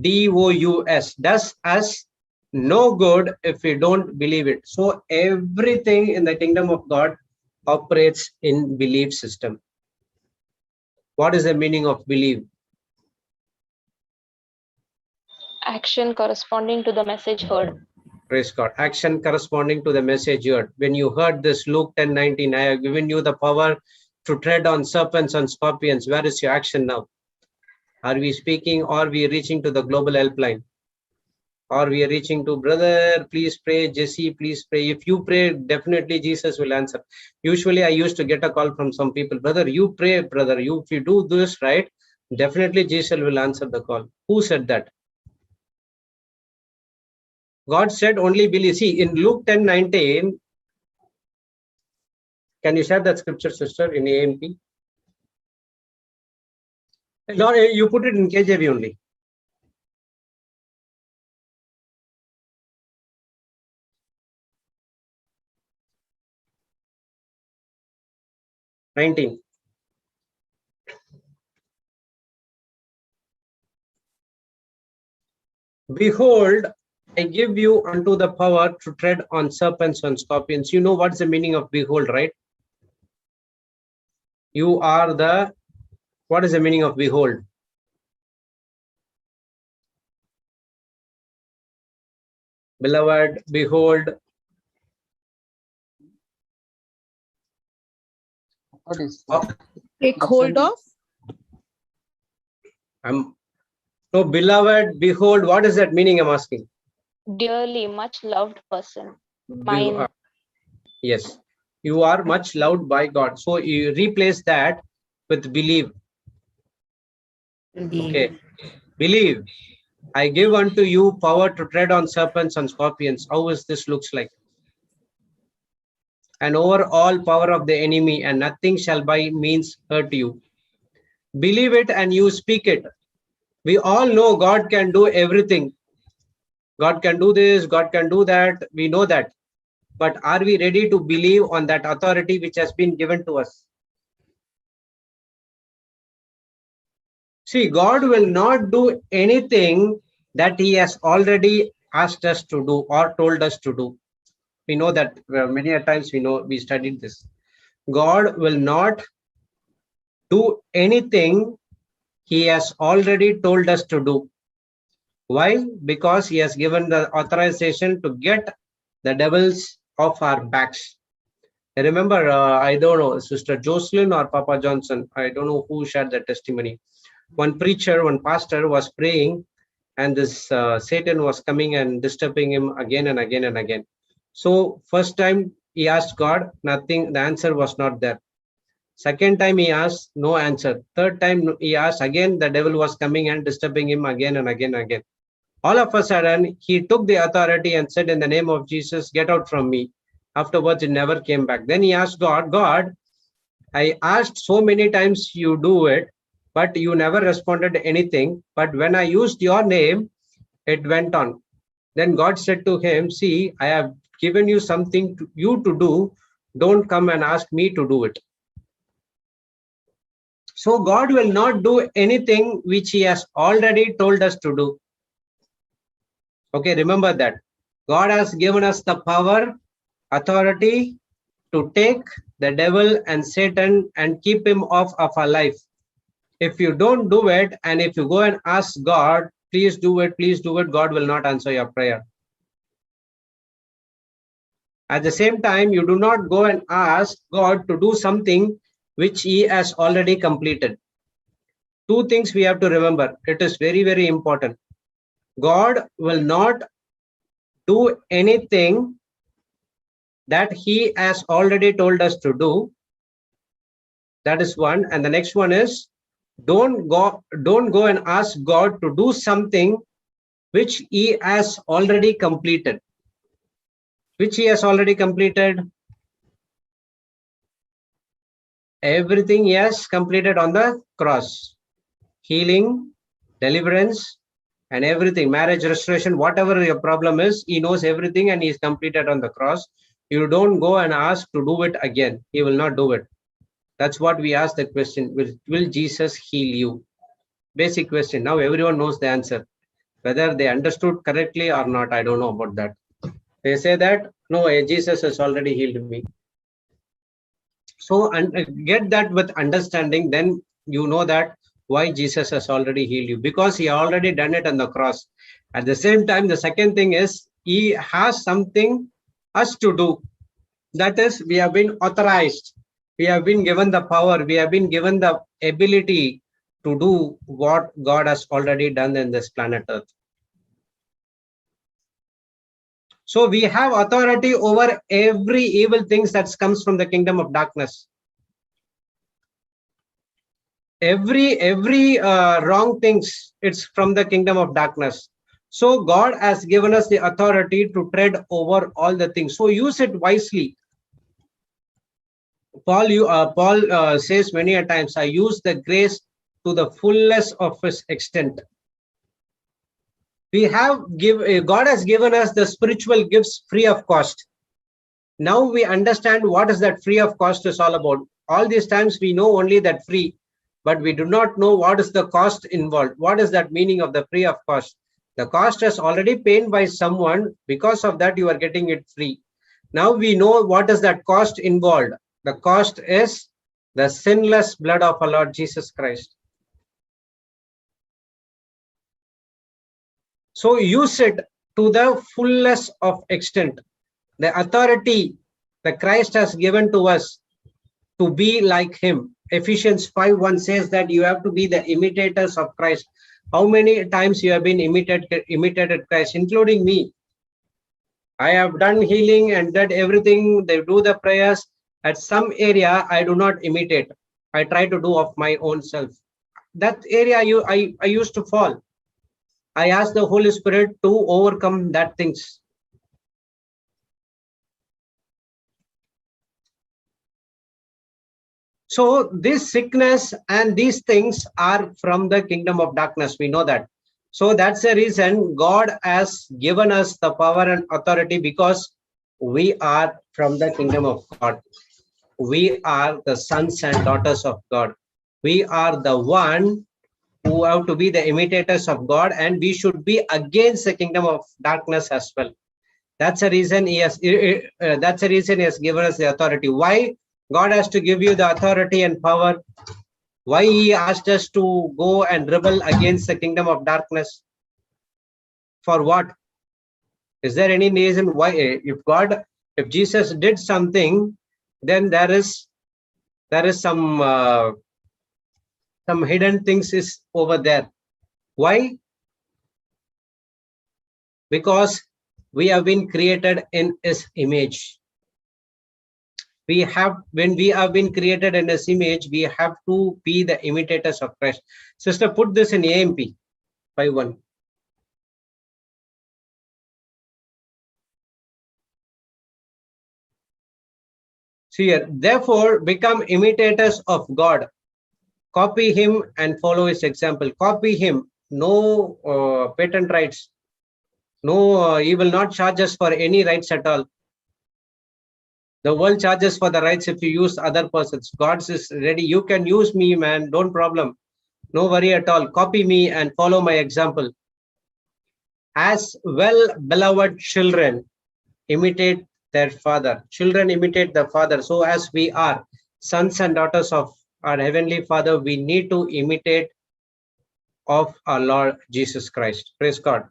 DOUS, does us no good if we don't believe it. So everything in the kingdom of God operates in belief system. What is the meaning of believe? Action corresponding to the message heard. Praise God. Action corresponding to the message heard. When you heard this, Luke 10:19, I have given you the power to tread on serpents and scorpions. Where is your action now? Are we speaking, or are we reaching to the global helpline? Or we are reaching to, brother, please pray, Jesse, please pray. If you pray, definitely Jesus will answer. Usually I used to get a call from some people, brother, you pray, brother, if you do this right, definitely Jesus will answer the call. Who said that? God said only believe. See, in Luke 10:19, can you share that scripture, sister, in AMP? No, you put it in KJV only. 19. Behold, I give you unto the power to tread on serpents and scorpions. You know what's the meaning of behold, right? You are the, what is the meaning of behold? Beloved, behold. What is Take hold of. No, beloved, behold, what is that meaning I'm asking? Dearly, much loved person. Be- yes, you are much loved by God. So you replace that with believe. Okay, believe. I give unto you power to tread on serpents and scorpions. How is this looks like? And over all power of the enemy, and nothing shall by means hurt you. Believe it and you speak it. We all know God can do everything. God can do this, God can do that. We know that. But are we ready to believe on that authority which has been given to us? See, God will not do anything that He has already asked us to do or told us to do. We know that many a times we studied this. God will not do anything He has already told us to do. Why? Because He has given the authorization to get the devils off our backs. I remember, I don't know, Sister Jocelyn or Papa Johnson, I don't know who shared that testimony. One preacher, one pastor was praying, and this Satan was coming and disturbing him again and again and again. So first time he asked God, nothing, the answer was not there. Second time he asked, no answer. Third time he asked again, the devil was coming and disturbing him again and again and again. All of a sudden, he took the authority and said, in the name of Jesus, get out from me. Afterwards, it never came back. Then he asked God, God, I asked so many times you do it, but you never responded anything. But when I used your name, it went on. Then God said to him, see, I have given you something to you to do. Don't come and ask me to do it. So God will not do anything which He has already told us to do. Okay, remember that. God has given us the power, authority to take the devil and Satan and keep him off of our life. If you don't do it, and if you go and ask God, please do it, God will not answer your prayer. At the same time, you do not go and ask God to do something which He has already completed. Two things we have to remember. It is very, very important. God will not do anything that He has already told us to do. That is one. And the next one is, don't go and ask God to do something which He has already completed. Which He has already completed? Everything He has completed on the cross. Healing, deliverance, and everything. Marriage, restoration, whatever your problem is, He knows everything and He is completed on the cross. You don't go and ask to do it again. He will not do it. That's what we ask the question. Will Jesus heal you? Basic question. Now everyone knows the answer. Whether they understood correctly or not, I don't know about that. They say that, no, Jesus has already healed me. So get that with understanding, then you know that why Jesus has already healed you. Because He already done it on the cross. At the same time, the second thing is, He has something us to do. That is, we have been authorized. We have been given the power. We have been given the ability to do what God has already done in this planet Earth. So we have authority over every evil things that comes from the kingdom of darkness. Every wrong things, it's from the kingdom of darkness. So God has given us the authority to tread over all the things. So use it wisely. Paul says many a times, I use the grace to the fullness of His extent. God has given us the spiritual gifts free of cost. Now we understand what is that free of cost is all about. All these times we know only that free, but we do not know what is the cost involved. What is that meaning of the free of cost? The cost is already paid by someone. Because of that, you are getting it free. Now we know what is that cost involved. The cost is the sinless blood of our Lord Jesus Christ. So use it to the fullest of extent. The authority that Christ has given to us to be like him. Ephesians 5:1 says that you have to be the imitators of Christ. How many times you have been imitated Christ, including me? I have done healing and did everything. They do the prayers. At some area, I do not imitate. I try to do of my own self. That area I used to fall. I ask the Holy Spirit to overcome that things. So this sickness and these things are from the kingdom of darkness. We know that. So that's the reason God has given us the power and authority, because we are from the kingdom of God. We are the sons and daughters of God. We are the one who have to be the imitators of God, and we should be against the kingdom of darkness as well. That's the reason he has. That's the reason he has given us the authority. Why God has to give you the authority and power? Why he asked us to go and rebel against the kingdom of darkness? For what? Is there any reason why? If Jesus did something, then there is some hidden things is over there. Why? Because we have been created in his image. When we have been created in his image, we have to be the imitators of Christ. Sister, put this in AMP 5:1. See here, therefore become imitators of God. Copy him and follow his example. Copy him. No patent rights. No, he will not charge us for any rights at all. The world charges for the rights if you use other persons. God's is ready. You can use me, man. Don't problem. No worry at all. Copy me and follow my example. As well, beloved children, imitate their father. Children imitate the father. So as we are sons and daughters of our heavenly Father, we need to imitate of our Lord Jesus Christ. Praise God.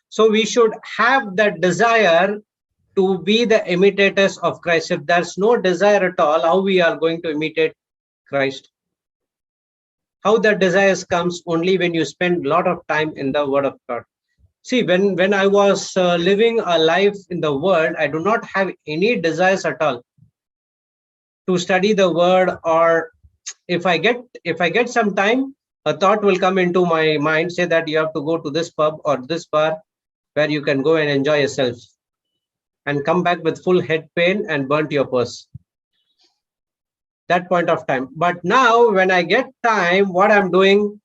So we should have that desire to be the imitators of Christ. If there's no desire at all, how we are going to imitate Christ? How that desire comes only when you spend a lot of time in the Word of God. See, when I was living a life in the world, I do not have any desires at all to study the Word, or if I get some time, a thought will come into my mind, say that you have to go to this pub or this bar where you can go and enjoy yourself, and come back with full head pain and burnt your purse. That point of time. But now when I get time, what I'm doing,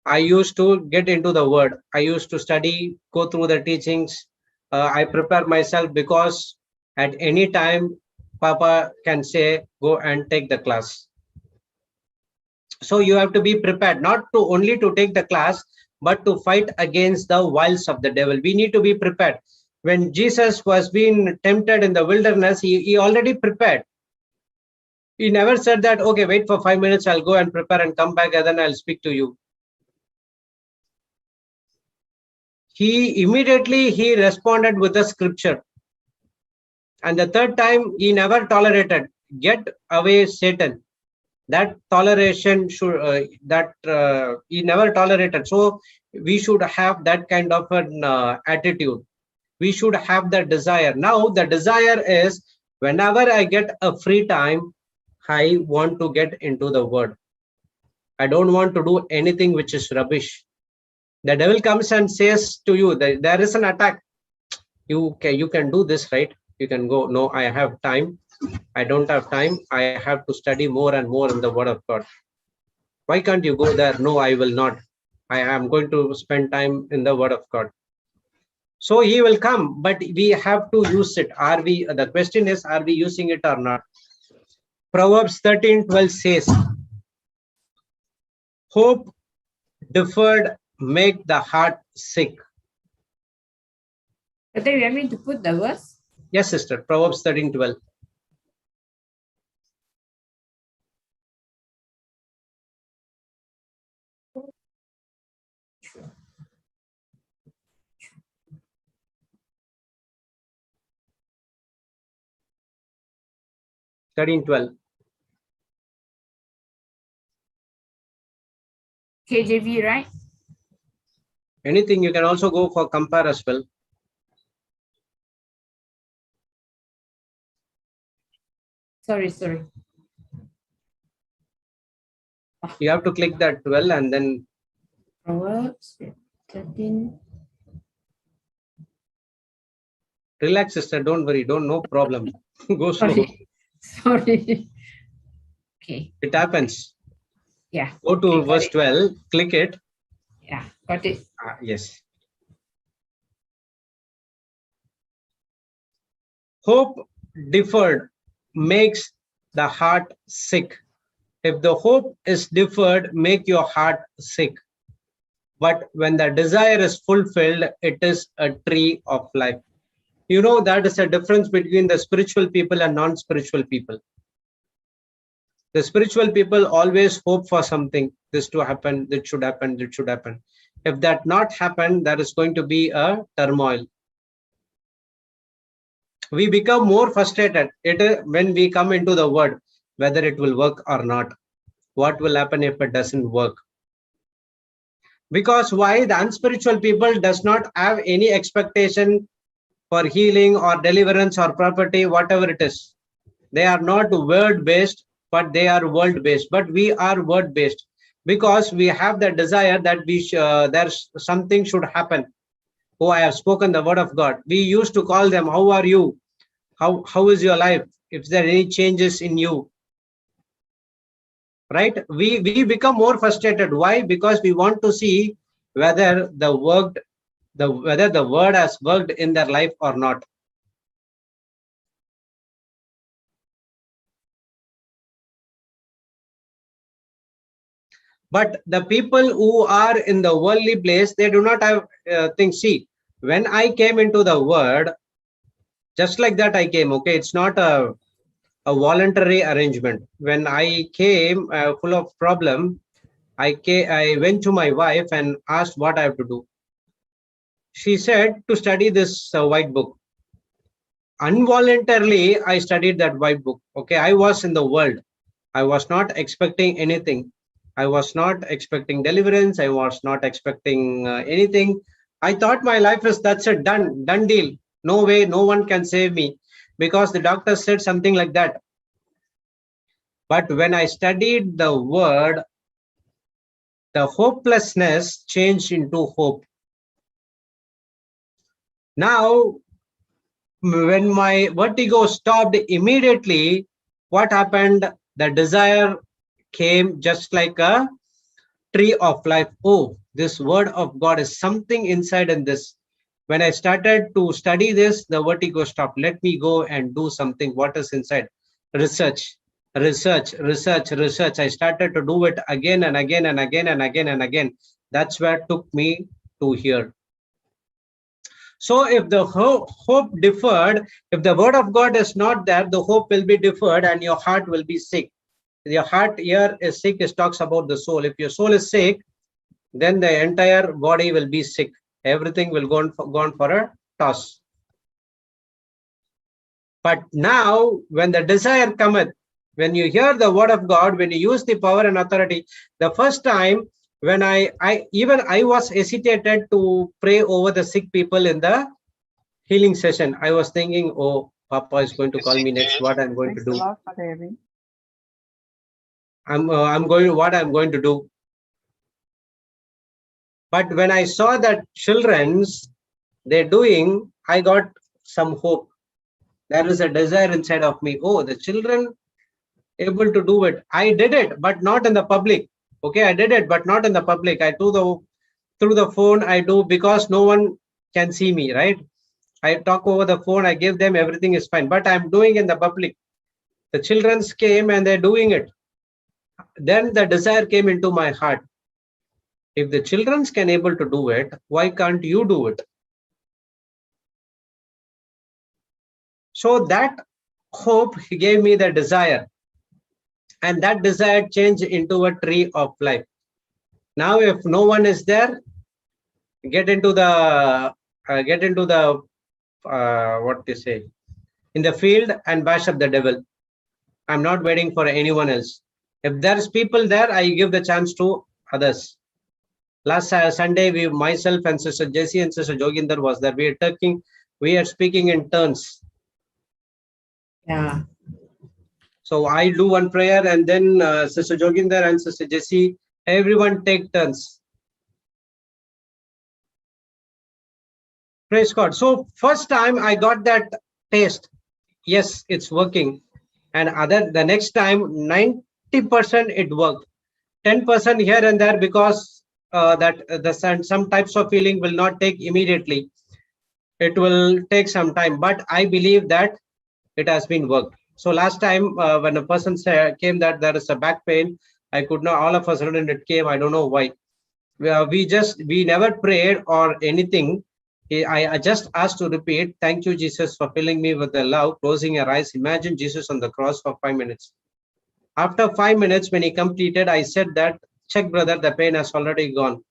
I used to get into the Word. I used to study, go through the teachings. I prepare myself, because at any time, Papa can say, go and take the class. So you have to be prepared, not to only to take the class, but to fight against the wiles of the devil. We need to be prepared. When Jesus was being tempted in the wilderness, he already prepared. He never said that, okay, wait for 5 minutes, I'll go and prepare and come back and then I'll speak to you. He immediately responded with the scripture. And the third time, he never tolerated. Get away, Satan. That toleration should he never tolerated. So we should have that kind of an attitude. We should have that desire. Now the desire is, whenever I get a free time, I want to get into the Word. I don't want to do anything which is rubbish. The devil comes and says to you that there is an attack. You can do this, right? You can go. No, I have time. I don't have time. I have to study more and more in the Word of God. Why can't you go there? No, I will not. I am going to spend time in the Word of God. So he will come, but we have to use it. Are we? The question is, are we using it or not? Proverbs 13:12 says, hope deferred make the heart sick. But then you want me to put the verse? Yes, sister. Proverbs 13:12. Sure. 13:12. KJV, right? Anything, you can also go for compare as well. Sorry. You have to click that 12 and then Proverbs 13. relax, sister. Don't worry. No problem. Go slow. Sorry. Okay. It happens. Yeah. Go to Okay, got verse it. 12. Click it. Yeah, got it. Yes. Hope deferred makes the heart sick. If the hope is deferred, make your heart sick. But when the desire is fulfilled, it is a tree of life. You know, that is a difference between the spiritual people and non-spiritual people. The spiritual people always hope for something, this to happen, that should happen, that should happen. If that not happen, there is going to be a turmoil. We become more frustrated when we come into the word, whether it will work or not. What will happen if it doesn't work? Because why? The unspiritual people does not have any expectation for healing or deliverance or property, whatever it is. They are not word based, but they are world based. But we are word based because we have the desire that there's something should happen. Oh, I have spoken the word of God. We used to call them, how are you? How is your life? If there are any changes in you, right? We become more frustrated. Why? Because we want to see whether whether the word has worked in their life or not. But the people who are in the worldly place, they do not have things. See, when I came into the word, just like that I came. Okay, it's not a voluntary arrangement. When I came full of problem, I went to my wife and asked what I have to do. She said to study this white book. Involuntarily, I studied that white book. Okay, I was in the world. I was not expecting anything. I was not expecting deliverance. I was not expecting anything. I thought my life is, that's a done deal. No way, no one can save me, because the doctor said something like that. But when I studied the word, the hopelessness changed into hope. Now, when my vertigo stopped immediately, what happened? The desire came just like a tree of life. Oh, this word of God is something inside in this. When I started to study this, the vertigo stopped. Let me go and do something. What is inside? Research. I started to do it again and again and again and again and again. That's where it took me to here. So if the hope deferred, if the word of God is not there, the hope will be deferred and your heart will be sick. Your heart here is sick. It talks about the soul. If your soul is sick, then the entire body will be sick. Everything will go on for a toss. But now, when the desire cometh, when you hear the word of God, when you use the power and authority, the first time when I was hesitated to pray over the sick people in the healing session. I was thinking, oh, Papa is going to call me next. What I'm going to do? What I'm going to do. But when I saw that children's they're doing, I got some hope. There is a desire inside of me. Oh, the children able to do it. I did it, but not in the public. Okay, I did it, but not in the public. I do through the phone. I do, because no one can see me, right? I talk over the phone, I give them, everything is fine, but I'm doing in the public. The children's came and they're doing it. Then the desire came into my heart. If the children's can able to do it, why can't you do it? So that hope gave me the desire, and that desire changed into a tree of life. Now, if no one is there, get into the what they say, in the field and bash up the devil. I'm not waiting for anyone else. If there's people there, I give the chance to others. Last Sunday, myself and Sister JC and Sister Joginder was there. We are speaking in turns. Yeah. So I do one prayer, and then Sister Joginder and Sister JC, everyone take turns. Praise God. So first time I got that taste. Yes, it's working. And the next time, 90% it worked. 10% here and there, because some types of feeling will not take immediately. It will take some time, but I believe that it has been worked. So last time when a person came that there is a back pain, I could not, all of a sudden it came. I don't know why. We never prayed or anything. I just asked to repeat, thank you, Jesus, for filling me with the love, closing your eyes. Imagine Jesus on the cross for 5 minutes. After 5 minutes, when he completed, I said that, check, brother, the pain has already gone.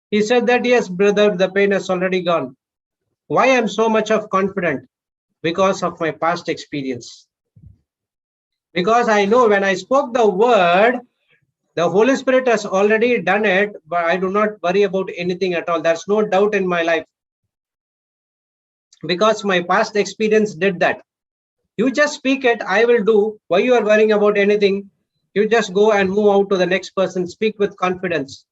He said that, yes, brother, the pain has already gone. Why I'm so much of confident? Because of my past experience. Because I know when I spoke the word, the Holy Spirit has already done it, but I do not worry about anything at all. There's no doubt in my life. Because my past experience did that. You just speak it, I will do. Why you are worrying about anything? You just go and move out to the next person. Speak with confidence.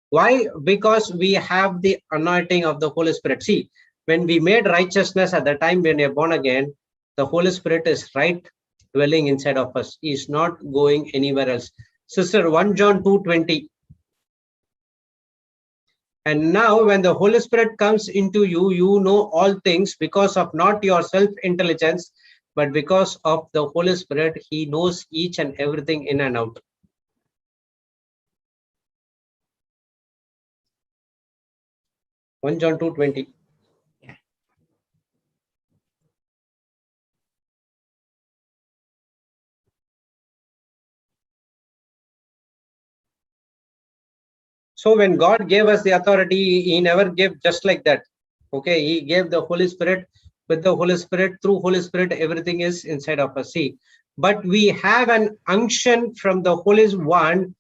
Why? Because we have the anointing of the Holy Spirit. See, when we made righteousness at the time when you're born again, the Holy Spirit is right dwelling inside of us. He is not going anywhere else. Sister, 1 John 2:20. And now when the Holy Spirit comes into you, you know all things because of not your self-intelligence, but because of the Holy Spirit. He knows each and everything in and out. John 2:20. Yeah. So when God gave us the authority, he never gave just like that. Okay, he gave the Holy Spirit. With the Holy Spirit, through Holy Spirit, everything is inside of us. See, but we have an unction from the Holy One,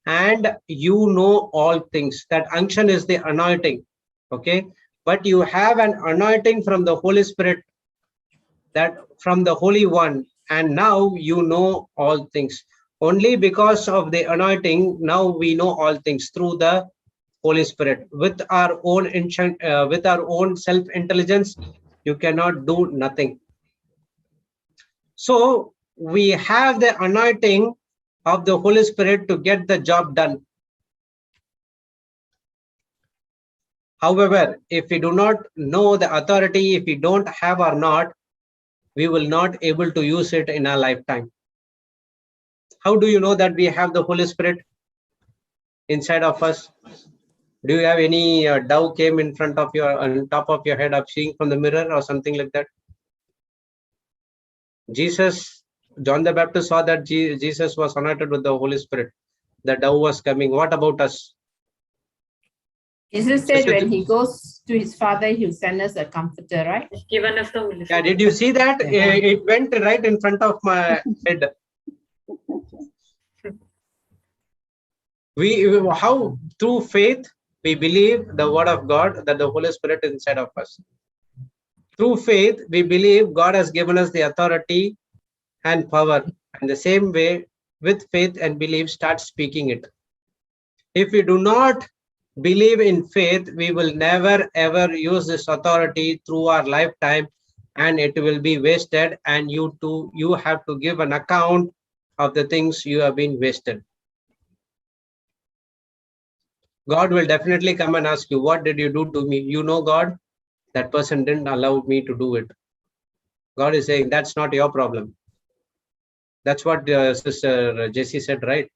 and you know all things. That unction is the anointing. Okay, but you have an anointing from the Holy Spirit, that from the Holy One, and now you know all things. Only because of the anointing, now we know all things through the Holy Spirit. With our own self-intelligence, you cannot do nothing. So we have the anointing of the Holy Spirit to get the job done. However, if we do not know the authority, if we don't have or not, we will not able to use it in our lifetime. How do you know that we have the Holy Spirit inside of us? Do you have any dove came in front of your, on top of your head, of seeing from the mirror or something like that? John the Baptist saw that Jesus was anointed with the Holy Spirit. The dove was coming. What about us? Jesus said when he goes to his Father, he'll send us a comforter, right? He's given us the Holy Yeah, Spirit. did you see that? Yeah. It went right in front of my head. How? Through faith, we believe the word of God, that the Holy Spirit is inside of us. Through faith, we believe God has given us the authority and power. And the same way, with faith and belief, start speaking it. If we do not believe in faith, we will never ever use this authority through our lifetime, and it will be wasted, and you have to give an account of the things you have been wasted. God will definitely come and ask you, what did you do to me? You know, God, that person didn't allow me to do it. God is saying, that's not your problem. That's what Sister JC said, right?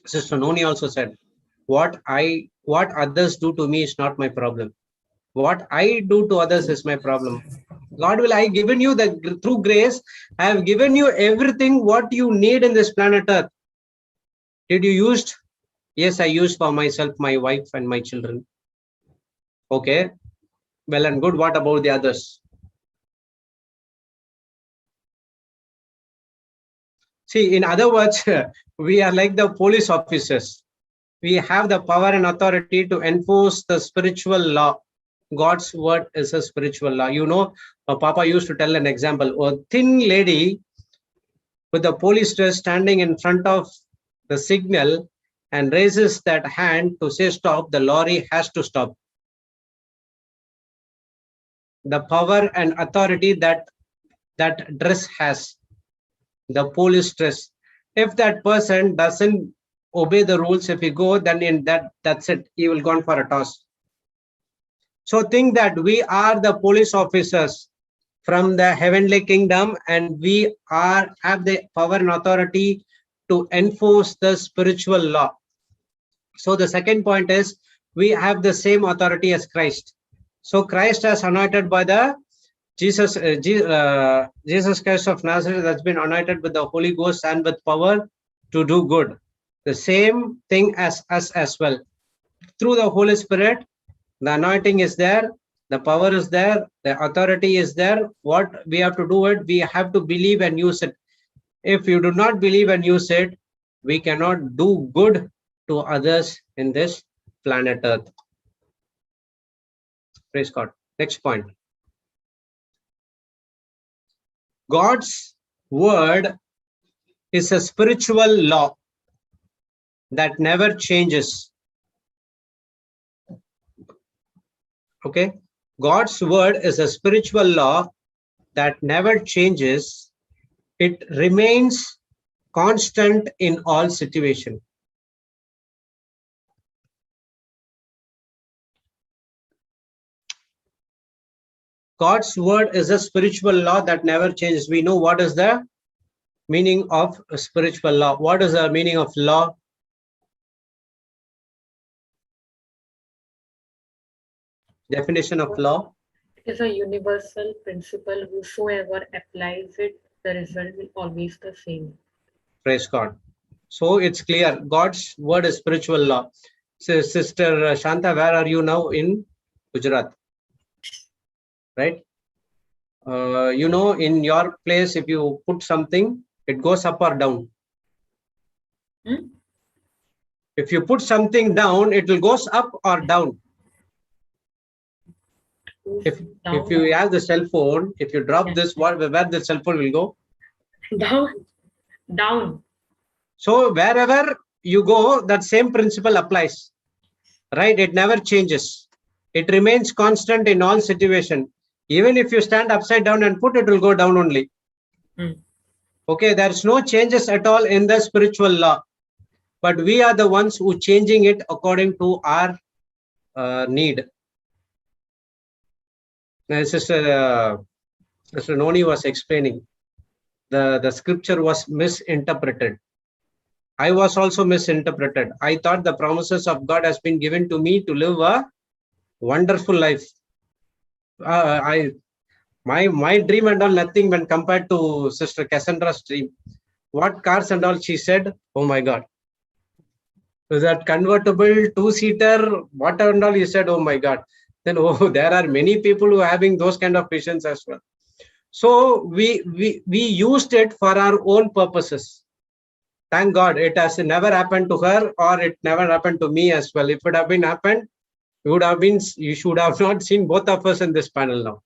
Sister Noni also said, what others do to me is not my problem. What I do to others is my problem. God will, I given you through grace, I have given you everything what you need in this planet Earth. Did you use? Yes, I used for myself, my wife and my children. Okay, well and good. What about the others? See, in other words, we are like the police officers. We have the power and authority to enforce the spiritual law. God's word is a spiritual law. You know, Papa used to tell an example. A thin lady with the police dress standing in front of the signal and raises that hand to say stop, the lorry has to stop. The power and authority that dress has, the police dress. If that person doesn't obey the rules, if he go, then in that's it, he will go for a toss. So think that we are the police officers from the heavenly kingdom, and we have the power and authority to enforce the spiritual law. So the second point is, we have the same authority as Christ. So Christ has anointed by the Jesus Christ of Nazareth has been anointed with the Holy Ghost and with power to do good. The same thing as us as well. Through the Holy Spirit, the anointing is there, the power is there, the authority is there. What we have to do it, we have to believe and use it. If you do not believe and use it, we cannot do good to others in this planet Earth. Praise God. Next point. God's word is a spiritual law that never changes. Okay, God's word is a spiritual law that never changes. It remains constant in all situations. God's word is a spiritual law that never changes. We know what is the meaning of a spiritual law. What is the meaning of law? Definition of law. It is a universal principle. Whosoever applies it, the result will always the same. Praise God. So it's clear. God's word is spiritual law. So Sister Shanta, where are you now? In Gujarat, right? You know, in your place, if you put something, it goes up or down. If you put something down, it will goes up or down. If you have the cell phone, if you drop this, where the cell phone will go? Down. So wherever you go, that same principle applies, right? It never changes. It remains constant in all situations. Even if you stand upside down and put, it will go down only. Okay, there's no changes at all in the spiritual law, but we are the ones who changing it according to our need. Sister Noni was explaining, the scripture was misinterpreted. I was also misinterpreted. I thought the promises of God has been given to me to live a wonderful life. My dream and all nothing when compared to Sister Cassandra's dream. What cars and all she said, oh my God. So that convertible two-seater, what and all you said, oh my God. Then there are many people who are having those kind of visions as well. So we used it for our own purposes. Thank God it has never happened to her, or it never happened to me as well. If it had been happened, you should have not seen both of us in this panel now.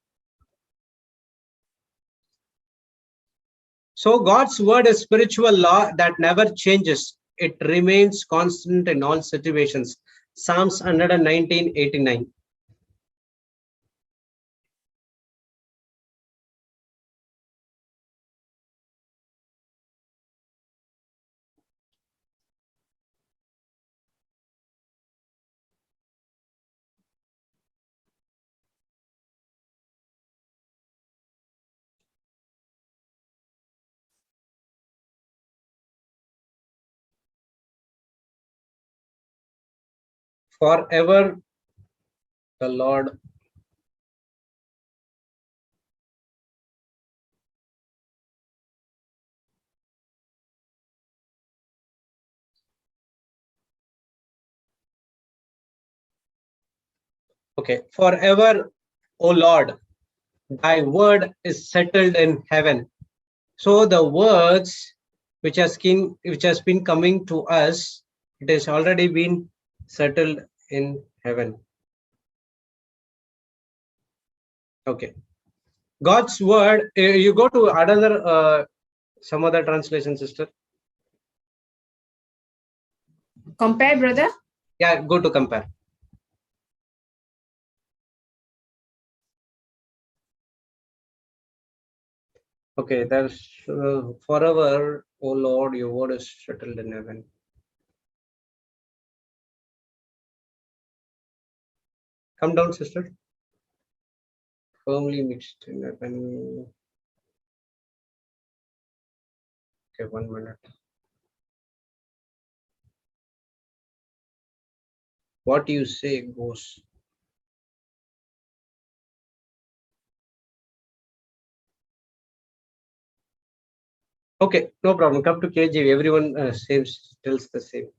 So God's word is spiritual law that never changes. It remains constant in all situations. Psalms 119:89. forever the Lord okay, forever, O Lord, thy word is settled in heaven. So the words which has been coming to us, it has already been settled in heaven. Okay. God's word, you go to another some other translation, sister. Compare, brother. Yeah, go to compare. Okay, there's forever, O Lord, your word is settled in heaven. Come down, sister. Firmly mixed in heaven. Okay, 1 minute. What you say goes. Okay, no problem. Come to KJ. Everyone tells the same.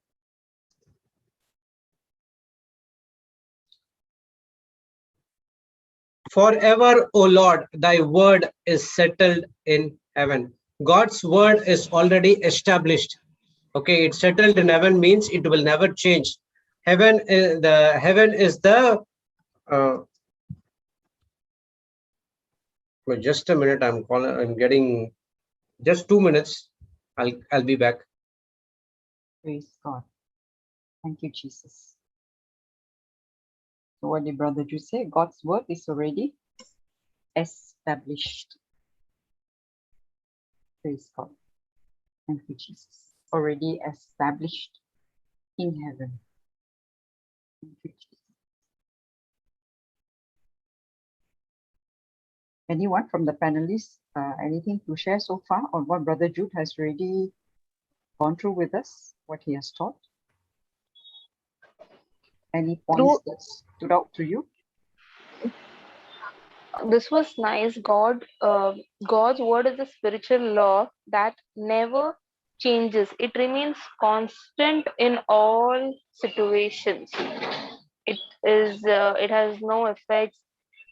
Forever, O Lord, thy word is settled in heaven. God's word is already established. Okay, it's settled in heaven means it will never change. Heaven is the wait, just a minute. I'm getting just 2 minutes. I'll be back. Praise God. Thank you, Jesus. So what did Brother Jude say? God's word is already established. Praise God. Thank you, Jesus. Already established in heaven. Thank you, Jesus. Anyone from the panelists, anything to share so far on what Brother Jude has already gone through with us, what he has taught? Any points that stood out to you? This was nice. God's word is a spiritual law that never changes. It remains constant in all situations. It has no effects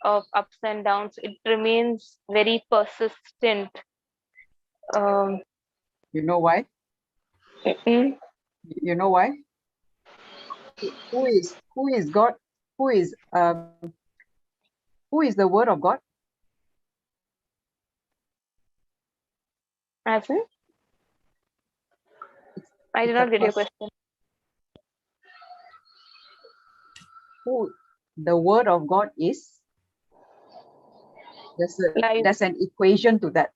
of ups and downs. It remains very persistent. You know why? Mm, You know why? Who is God? Who is the word of God? as in? I did It's a not get your person. question. Who the word of God is? Live There's an equation to that.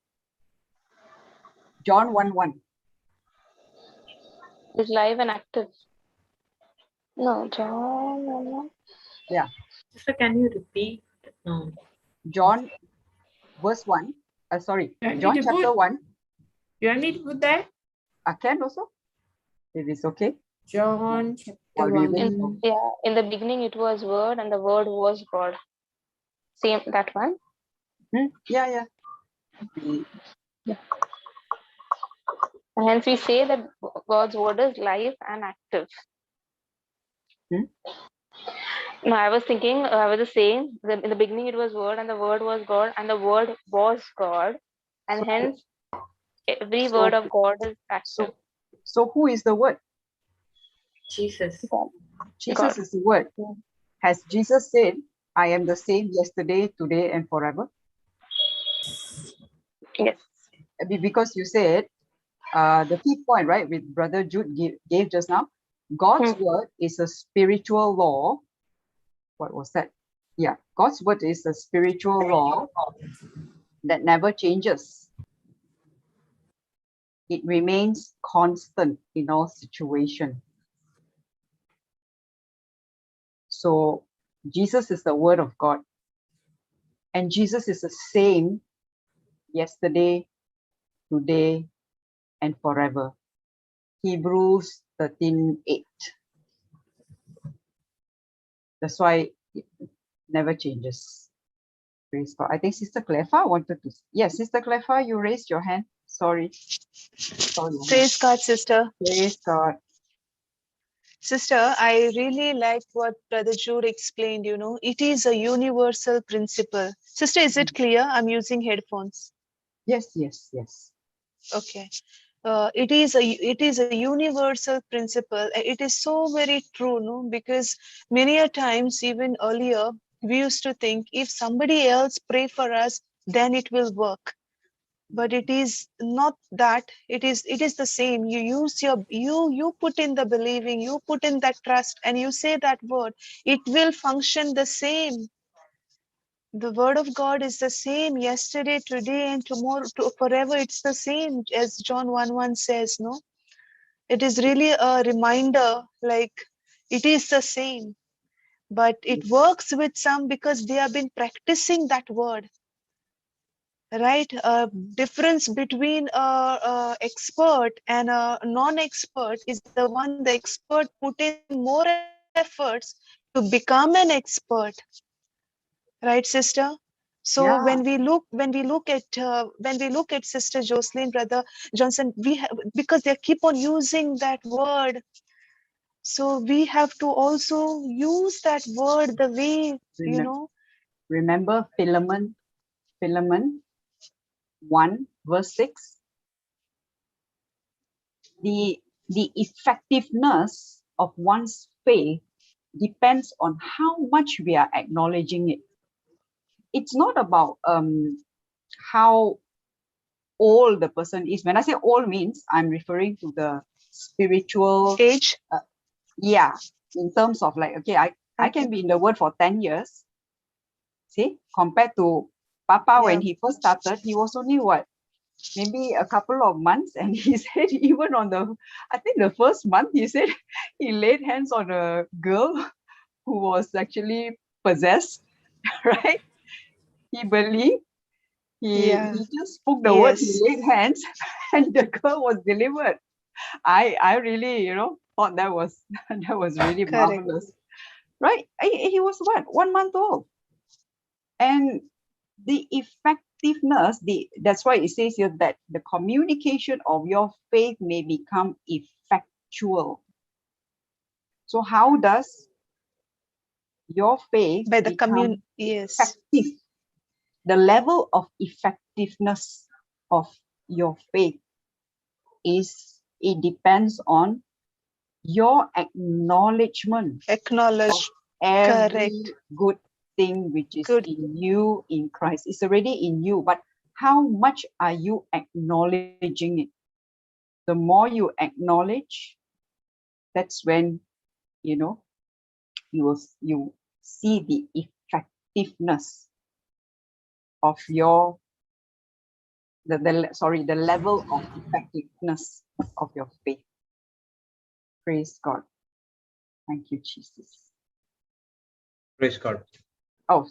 John 1:1. is live and active. No, John. Yeah. Sister, can you repeat? No. John verse 1. Sorry, You want me John to chapter put? 1. You want me to put that? I can also, if it's okay. John chapter While we wait 1. for In the beginning it was word and the word was God. Same, that one. yeah. And hence we say that God's word is live and active. No, I was just saying that in the beginning it was word and the word was God and the word was God. And So- hence every so- word of God is active. So who is the word? Jesus. Jesus God. is the word. Has Jesus said, I am the same yesterday, today, and forever? Yes. Because you said the key point, right, with Brother Jude gave just now, God's word is a spiritual law. What was that? Yeah, God's word is a spiritual law that never changes. It remains constant in all situations. So Jesus is the word of God. And Jesus is the same yesterday, today, and forever. Hebrews 13:8. That's why it never changes. Praise God. I think Sister Cleffa wanted to. Yes, Sister Cleffa, you raised your hand. Sorry. Praise God, sister. Praise God. Sister, I really like what Brother Jude explained, it is a universal principle. Sister, is it clear? I'm using headphones. Yes. Okay. It is a universal principle. It is so very true, no? Because many a times, even earlier, we used to think if somebody else pray for us, then it will work. But it is not that. It is the same. You use you put in the believing, you put in that trust, and you say that word. It will function the same. The word of God is the same yesterday, today, and tomorrow, forever. It's the same, as John 1:1 says, no? It is really a reminder, like it is the same, but it works with some because they have been practicing that word. Right? Difference between a expert and a non-expert is the one the expert put in more efforts to become an expert. Right, sister? So Yeah. when we look at Sister Jocelyn, Brother Johnson, because they keep on using that word. So we have to also use that word the way, Remember Philemon 1 verse 6. The effectiveness of one's faith depends on how much we are acknowledging it. It's not about how old the person is. When I say old means, I'm referring to the spiritual age. Yeah, in terms of like, okay, I can be in the word for 10 years. See, compared to Papa, when he first started, he was only what? Maybe a couple of months. And he said, even on I think the first month, he said he laid hands on a girl who was actually possessed, right? He believed. He just spoke the word, he laid hands, and the girl was delivered. I really, thought that was really marvelous. Right? He was what? 1 month old. And the effectiveness, that's why it says here that the communication of your faith may become effectual. So how does your faith become effective? The level of effectiveness of your faith it depends on your acknowledgement of every good thing which is in you in Christ. It's already in you, but how much are you acknowledging it? The more you acknowledge, that's when you see the effectiveness of the level of effectiveness of your faith. Praise God. Thank you, Jesus. Praise God. Oh,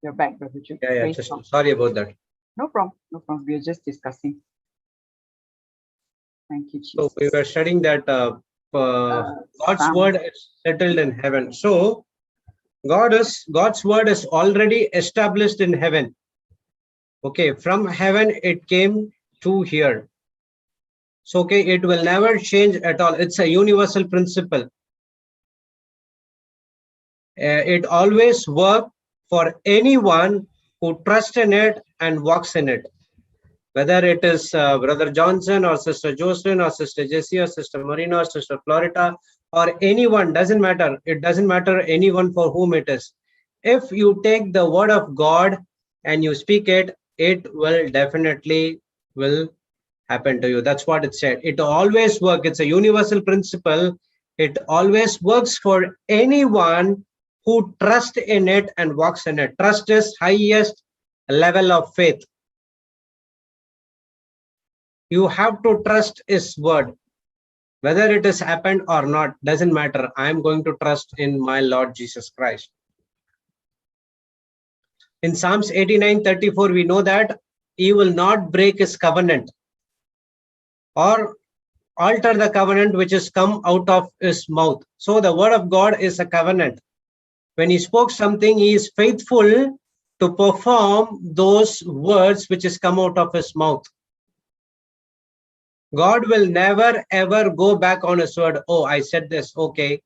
you're back, Brother Jude. Yeah, just sorry about that. No problem. We are just discussing. Thank you, Jesus. So we were studying that God's word is settled in heaven. So God's word is already established in heaven. Okay, from heaven it came to here. So okay, it will never change at all. It's a universal principle. It always works for anyone who trusts in it and walks in it. Whether it is Brother Johnson or Sister Jocelyn or Sister Jessie or Sister Marina or Sister Florita or anyone, doesn't matter. It doesn't matter anyone for whom it is. If you take the word of God and you speak it, it will definitely will happen to you. That's what it said. It always works. It's a universal principle. It always works for anyone who trusts in it and walks in it. Trust is highest level of faith. You have to trust his word. Whether it has happened or not, doesn't matter. I'm going to trust in my Lord Jesus Christ. In Psalms 89:34, we know that he will not break his covenant or alter the covenant which has come out of his mouth. So the word of God is a covenant When he spoke something, he is faithful to perform those words which has come out of his mouth. God will never ever go back on his word. Oh, I said this. Okay,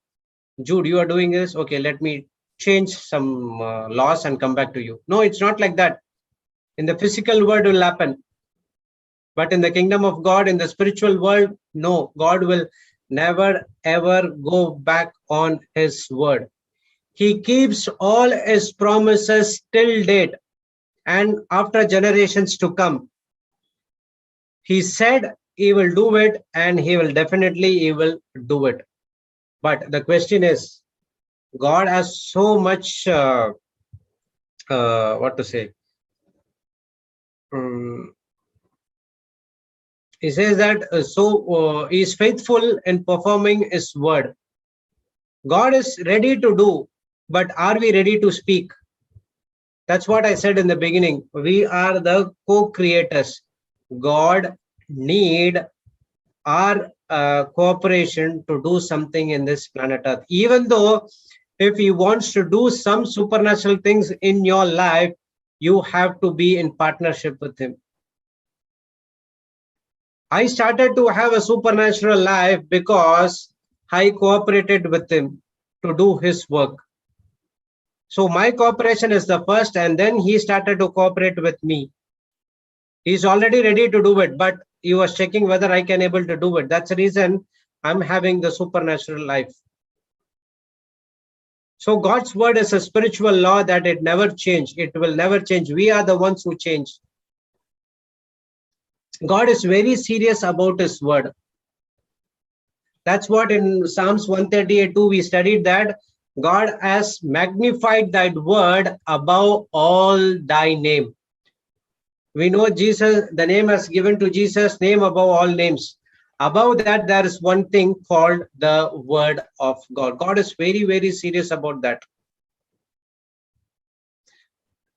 Jude, you are doing this. Okay, let me change some laws and come back to you. No, it's not like that. In the physical world will happen. But in the kingdom of God, in the spiritual world, no, God will never ever go back on his word. He keeps all his promises till date and after generations to come. He said he will do it, and he will do it. But the question is, God has so much, what to say? He says that he is faithful in performing his word. God is ready to do, but are we ready to speak? That's what I said in the beginning. We are the co-creators. God need our cooperation to do something in this planet Earth. Even though if he wants to do some supernatural things in your life, you have to be in partnership with him. I started to have a supernatural life because I cooperated with him to do his work. So my cooperation is the first, and then he started to cooperate with me. He's already ready to do it, but he was checking whether I can able to do it. That's the reason I'm having the supernatural life. So God's word is a spiritual law that it never change. It will never change. We are the ones who change. God is very serious about his word. That's what in Psalms 138:2 we studied, that God has magnified thy word above all thy name. We know Jesus, the name has given to Jesus, name above all names. Above that, there is one thing called the word of God. God is very, very serious about that.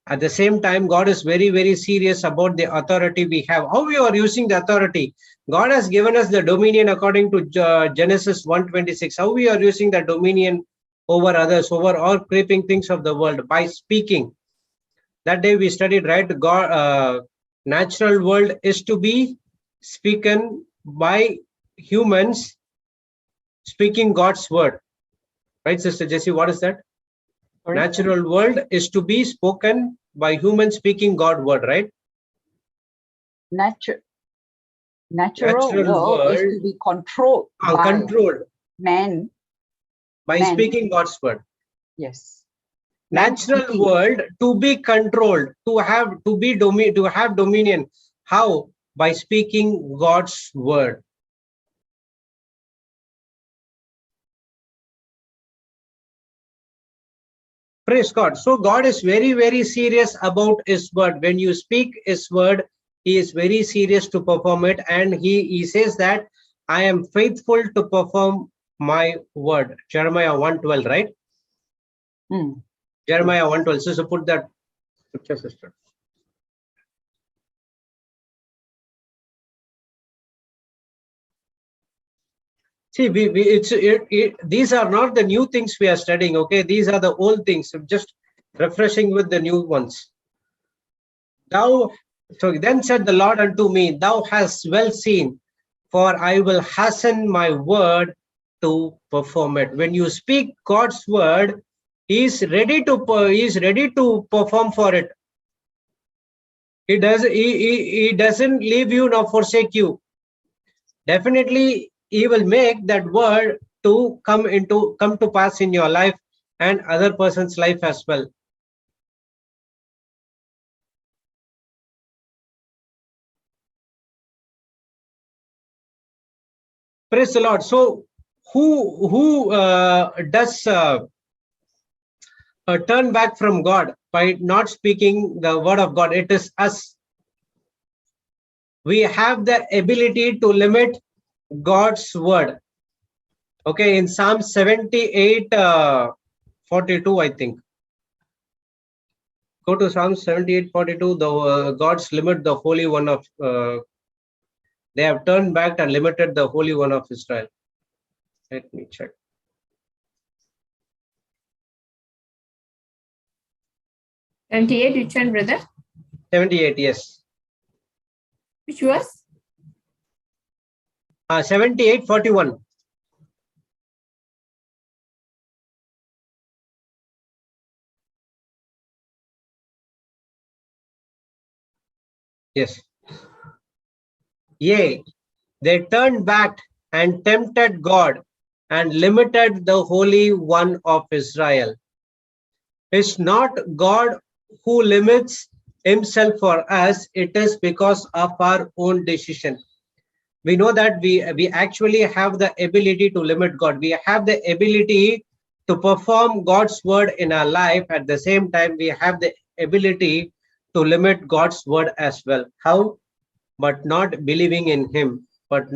At the same time, God is very, very serious about the authority we have. How we are using the authority. God has given us the dominion according to Genesis 1:26. How we are using the dominion over others, over all creeping things of the world, by speaking. That day we studied, right? God, natural world is to be spoken by humans speaking God's word. Right, Sister Jessie, what is that? Sorry? Natural world is to be spoken by humans speaking God's word, right? Natural world is to be controlled by man. By speaking God's word. Yes. Natural world to be controlled, to have dominion. How? By speaking God's word. Praise God. So God is very, very serious about his word. When you speak his word, he is very serious to perform it. And he says that I am faithful to perform my word. Jeremiah 1:12, right? Jeremiah 1:12. So put that picture, sister. See, these are not the new things we are studying, okay? These are the old things, just refreshing with the new ones. So then said the Lord unto me, thou hast well seen, for I will hasten my word to perform it. When you speak God's word, he is ready to perform for it. He doesn't leave you nor forsake you. Definitely he will make that word to come to pass in your life and other person's life as well. Praise the Lord. So who does turn back from God by not speaking the word of God? It is us. We have the ability to limit God's word. Okay, in Psalm 78:42, I think. Go to Psalm 78:42. The God's limit the Holy One of. They have turned back and limited the Holy One of Israel. Let me check. 28, which one, brother? 78, yes. Which was? 78, 41. Yes. Yea, they turned back and tempted God and limited the Holy One of Israel. It's not God who limits himself for us. It is because of our own decision. We know that we actually have the ability to limit God. We have the ability to perform God's word in our life. At the same time, we have the ability to limit God's word as well. How? But not believing in him, but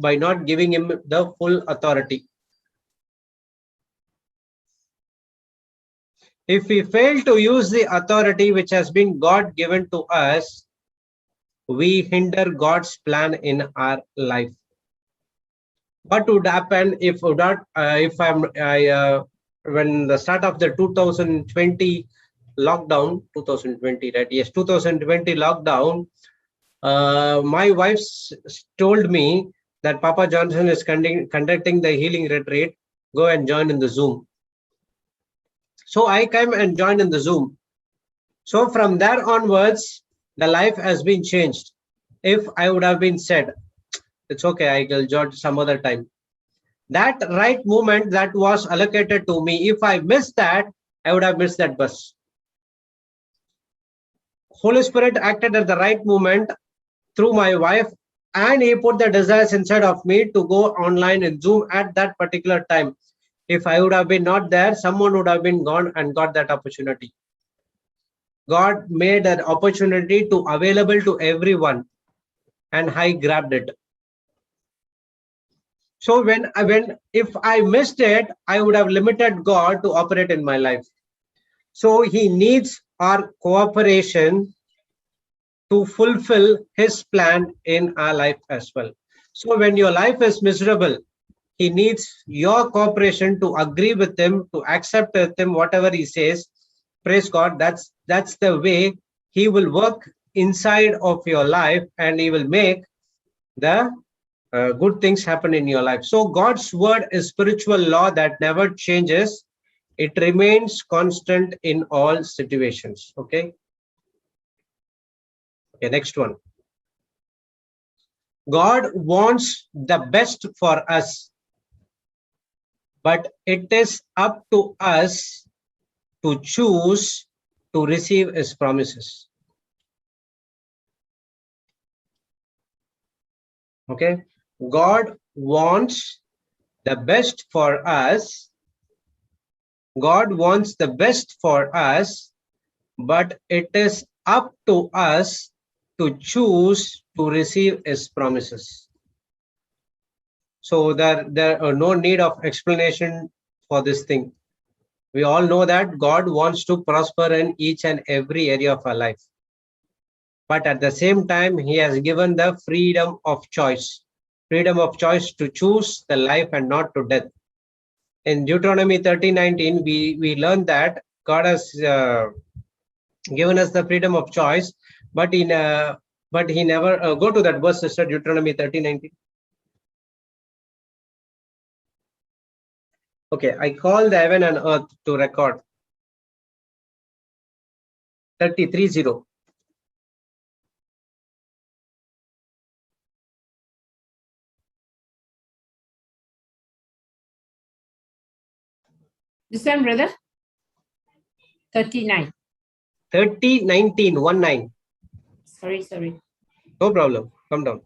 by not giving him the full authority. If we fail to use the authority which has been God given to us, we hinder God's plan in our life. What would happen if when the start of the 2020 lockdown, 2020, right? Yes, 2020 lockdown. My wife told me that Papa Johnson is conducting the healing retreat. Go and join in the Zoom. So I came and joined in the Zoom. So from there onwards, the life has been changed. If I would have been said, it's okay, I will join some other time. That right moment that was allocated to me, if I missed that, I would have missed that bus. Holy Spirit acted at the right moment through my wife, and he put the desires inside of me to go online in Zoom at that particular time. If I would have been not there, someone would have been gone and got that opportunity. God made an opportunity to available to everyone, and I grabbed it. So if I missed it, I would have limited God to operate in my life. So he needs our cooperation to fulfill his plan in our life as well. So when your life is miserable, he needs your cooperation to agree with him, to accept with him whatever he says. Praise God. That's the way he will work inside of your life, and he will make the good things happen in your life. So God's word is spiritual law that never changes. It remains constant in all situations. Okay. Okay, next one. God wants the best for us, but it is up to us to choose to receive his promises. Okay. God wants the best for us. God wants the best for us, but it is up to us to choose to receive his promises. So there are no need of explanation for this thing. We all know that God wants to prosper in each and every area of our life. But at the same time, he has given the freedom of choice. Freedom of choice to choose the life and not to death. In Deuteronomy 30:19, we learn that God has given us the freedom of choice, but he never go to that verse, sister. Deuteronomy 30:19. Okay, I call the heaven and earth to record. 30:30. This one, brother? 39. 30:19. Sorry. No problem. Come down.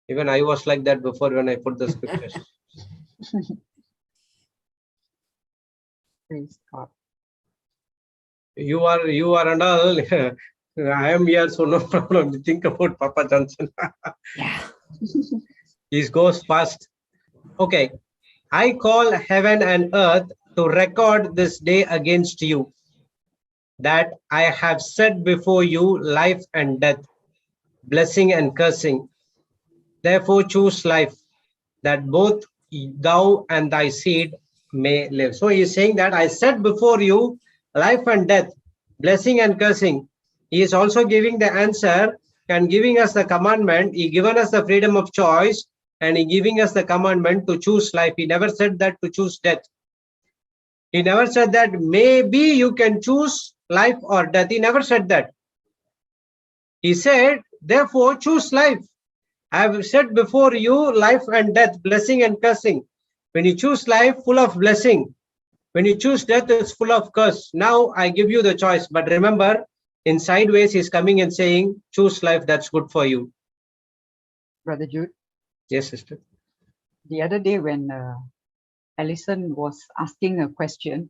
Even I was like that before when I put the scriptures. Praise God. You are and all. I am here, so no problem. Think about Papa Johnson. Yeah. He goes fast. Okay. I call heaven and earth to record this day against you, that I have set before you life and death, blessing and cursing. Therefore choose life, that both thou and thy seed may live. So he's saying that I set before you life and death, blessing and cursing. He is also giving the answer and giving us the commandment. He given us the freedom of choice and he giving us the commandment to choose life. He never said that to choose death. He never said that maybe you can choose life or death. He never said that. He said, therefore, choose life. I have said before you life and death, blessing and cursing. When you choose life, full of blessing. When you choose death, it's full of curse. Now I give you the choice. But remember, in sideways, he's coming and saying, choose life, that's good for you. Brother Jude, Yes, sister. the other day when Alison was asking a question,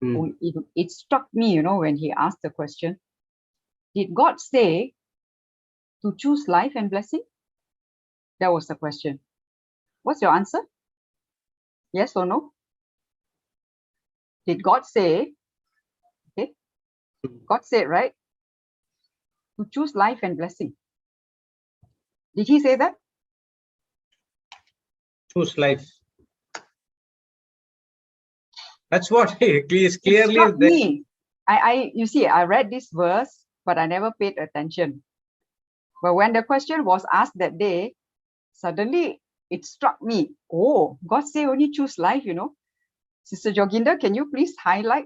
it struck me, when he asked the question, did God say to choose life and blessing? That was the question. What's your answer? Yes or no? Did God say, okay, God said, right, to choose life and blessing? Did he say that? Choose life. That's what is It clearly struck there. me. You see, I read this verse, but I never paid attention. But when the question was asked that day, suddenly it struck me. Oh, God say only choose life, Sister Joginda, can you please highlight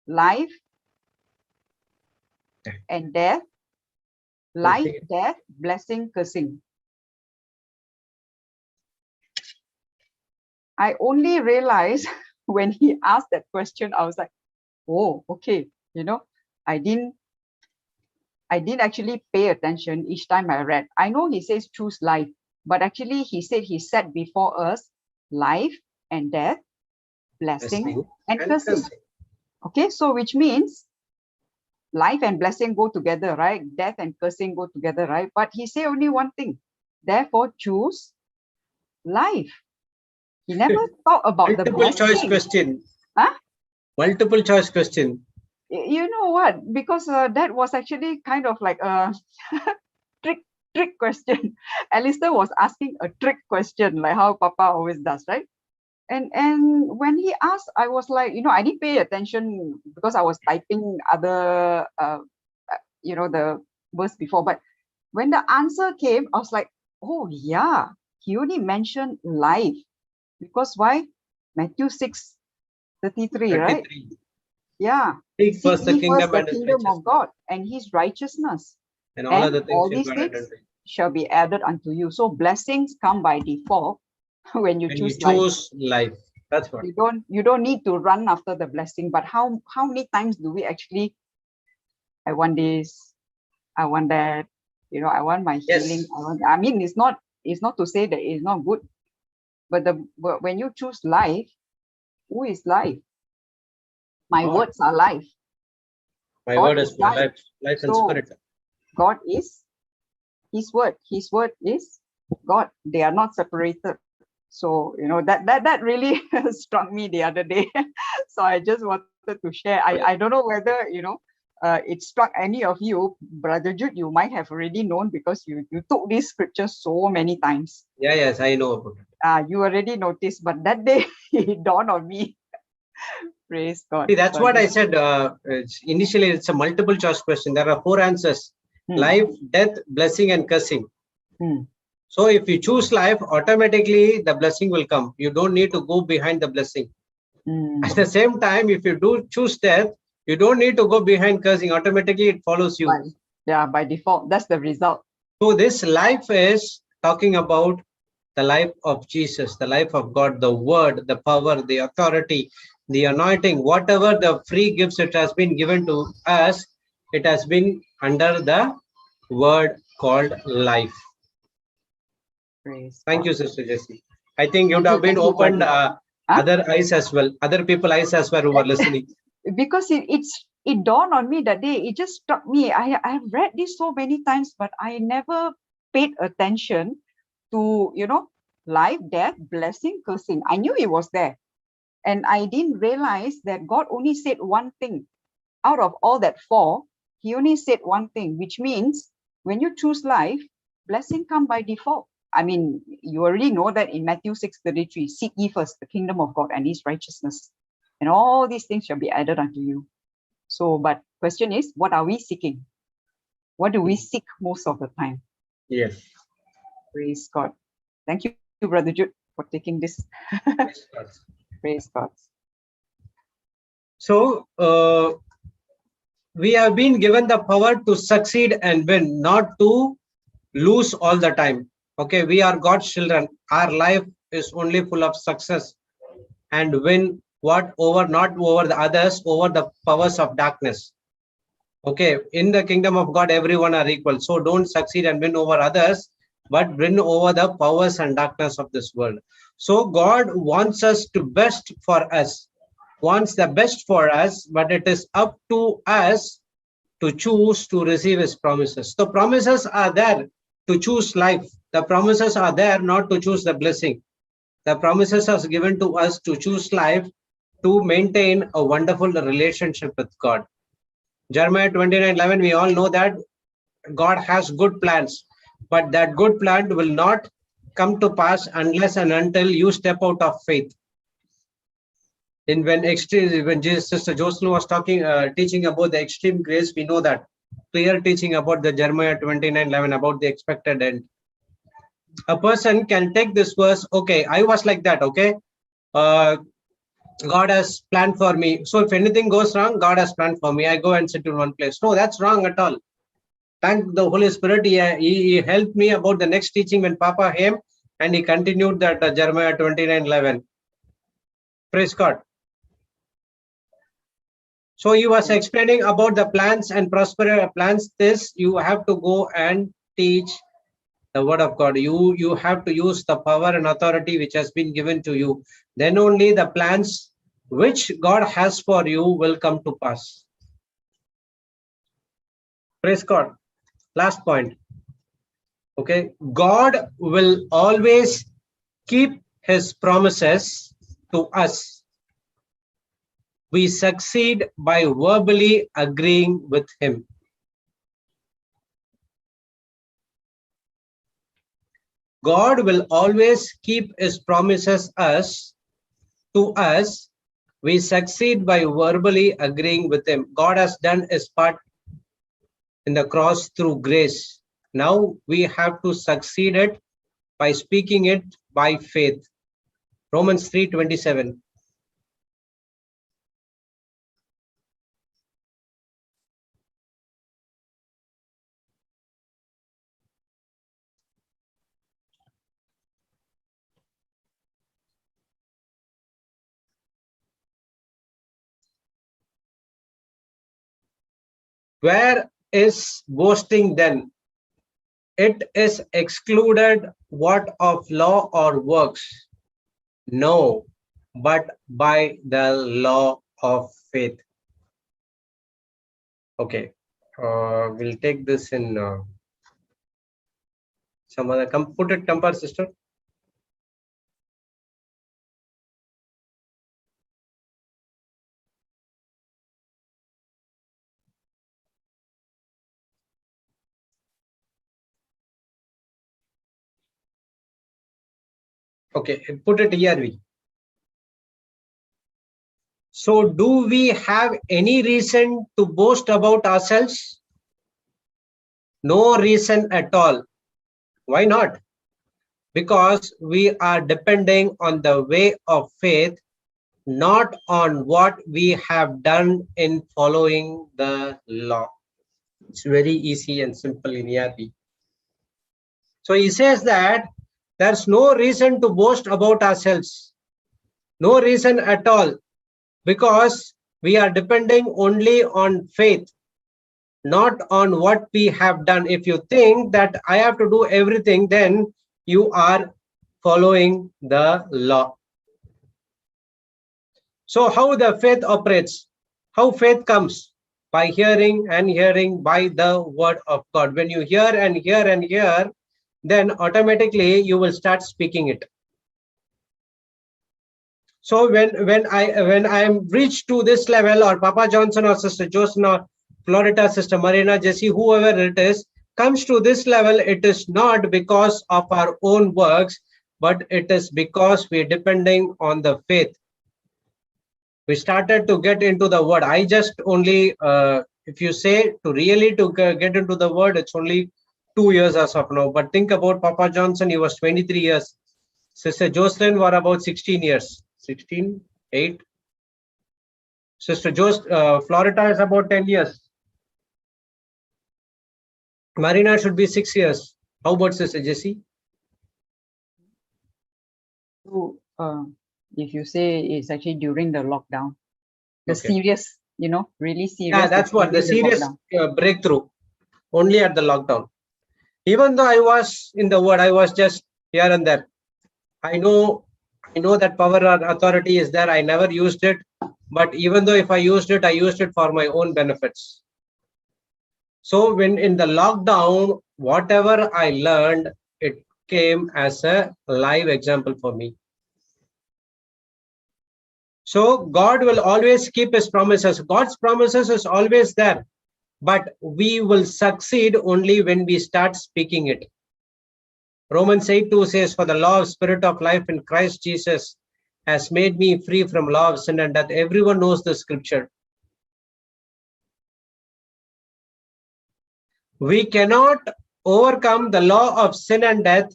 life and death? Life, death, blessing, cursing. I only realized when he asked that question, I was like, oh, okay. I didn't actually pay attention each time I read. I know he says choose life, but actually he said he set before us life and death, blessing and cursing. Okay, so which means life and blessing go together, right? Death and cursing go together, right? But he said only one thing. Therefore, choose life. He never thought about the Multiple choice blessing. question. Huh? Multiple choice question. You know what? Because that was actually kind of like a trick question. Alistair was asking a trick question, like how Papa always does, right? And when he asked, I was like, I didn't pay attention because I was typing other, the verse before. But when the answer came, I was like, oh yeah, he only mentioned life. Because why? Matthew 6:33, right? Yeah. Seek Seek first the ye first kingdom the and his kingdom of righteousness. God and his righteousness. And all other things all will these be added things unto you. shall be added unto you. So blessings come by default when you When choose you life. choose life. That's what. You don't need to run after the blessing. But how many times do we actually, I want this, I want that, I want my healing. I mean, it's not to say that it's not good, but when you choose life, who is life? My God. words are life. My God word is my life, life and So spirit. God is his word. His word is God. They are not separated. So, that really struck me the other day. So I just wanted to share. I don't know whether, it struck any of you, Brother Jude. You might have already known because you took this scripture so many times. Yeah, yes, I know about it. You already noticed, but that day it dawned on me. Praise God. See, that's what I said. Initially, it's a multiple choice question. There are 4 answers. Life, death, blessing, and cursing. So if you choose life, automatically the blessing will come. You don't need to go behind the blessing. At the same time, if you do choose death, you don't need to go behind cursing. Automatically, it follows you. By default, that's the result. So this life is talking about the life of Jesus, the life of God, the word, the power, the authority, the anointing, whatever the free gifts it has been given to us, it has been under the word called life. Thank you, Sister Jessie. I think you would have been opened other eyes as well, other people eyes as well who were listening. Because it dawned on me that day. It just struck me. I have read this so many times, but I never paid attention to, life, death, blessing, cursing. I knew it was there. And I didn't realize that God only said one thing. Out of all that 4, he only said one thing, which means when you choose life, blessing come by default. I mean, you already know that in Matthew 6:33, seek ye first the kingdom of God and his righteousness, and all these things shall be added unto you. So, but question is, what are we seeking? What do we seek most of the time? Yes. Praise God. Thank you, Brother Jude, for taking this. Praise God. Praise God. So, we have been given the power to succeed and win, not to lose all the time. Okay, we are God's children. Our life is only full of success and win what over, not over the others, over the powers of darkness. Okay, in the kingdom of God, everyone are equal. So don't succeed and win over others, but win over the powers and darkness of this world. So God wants us to best for us, wants the best for us, but it is up to us to choose to receive his promises. The promises are there to choose life. The promises are there not to choose the blessing. The promises are given to us to choose life, to maintain a wonderful relationship with God. Jeremiah 29:11, we all know that God has good plans, but that good plan will not come to pass unless and until you step out of faith. And when Jesus, Sister Jocelyn was teaching about the extreme grace, we know that clear teaching about the Jeremiah 29:11 about the expected end. A person can take this verse, okay, I was like that, okay, God has planned for me. So if anything goes wrong, God has planned for me. I go and sit in one place. No, that's wrong at all. Thank the Holy Spirit. He helped me about the next teaching when Papa came, and he continued that Jeremiah 29:11. Praise God. So he was explaining about the plans and prosperity plans. This you have to go and teach the word of God. You have to use the power and authority which has been given to you. Then only the plans which God has for you will come to pass. Praise God. Last point. Okay, God will always keep his promises to us. We succeed by verbally agreeing with him. God will always keep his promises to us. We succeed by verbally agreeing with him. God has done his part in the cross through grace. Now we have to succeed it by speaking it by faith. Romans 3:27. Where is boasting then? It is excluded what of law or works? No, but by the law of faith. Okay, we'll take this in some other. Put it, temper, sister. Okay, put it here. So do we have any reason to boast about ourselves? No reason at all. Why not? Because we are depending on the way of faith, not on what we have done in following the law. It's very easy and simple in ERP. So he says that there's no reason to boast about ourselves. No reason at all. Because we are depending only on faith, not on what we have done. If you think that I have to do everything, then you are following the law. So how the faith operates? How faith comes? By hearing and hearing by the word of God. When you hear and hear and hear, then automatically you will start speaking it. So when I am reached to this level, or Papa Johnson or Sister Johnson or Florida, Sister Marina, Jesse, whoever it is, comes to this level, it is not because of our own works, but it is because we are depending on the faith. We started to get into the word. I just only, if you say to really to get into the word, it's only 2 years as of now. But think about Papa Johnson, he was 23 years. Sister Jocelyn were about 16 years. 16, 8. Sister Florida is about 10 years. Marina should be 6 years. How about Sister Jessie? So, if you say it's actually during the lockdown, the Okay. serious, really serious. Yeah, that's what the during serious lockdown. breakthrough. Only at the lockdown. Even though I was in the word, I was just here and there. I know that power or authority is there. I never used it. But even though if I used it for my own benefits. So when in the lockdown, whatever I learned, it came as a live example for me. So God will always keep his promises. God's promises is always there, but we will succeed only when we start speaking it. Romans 8:2 says, for the law of spirit of life in Christ Jesus has made me free from law of sin and death. Everyone knows the scripture. We cannot overcome the law of sin and death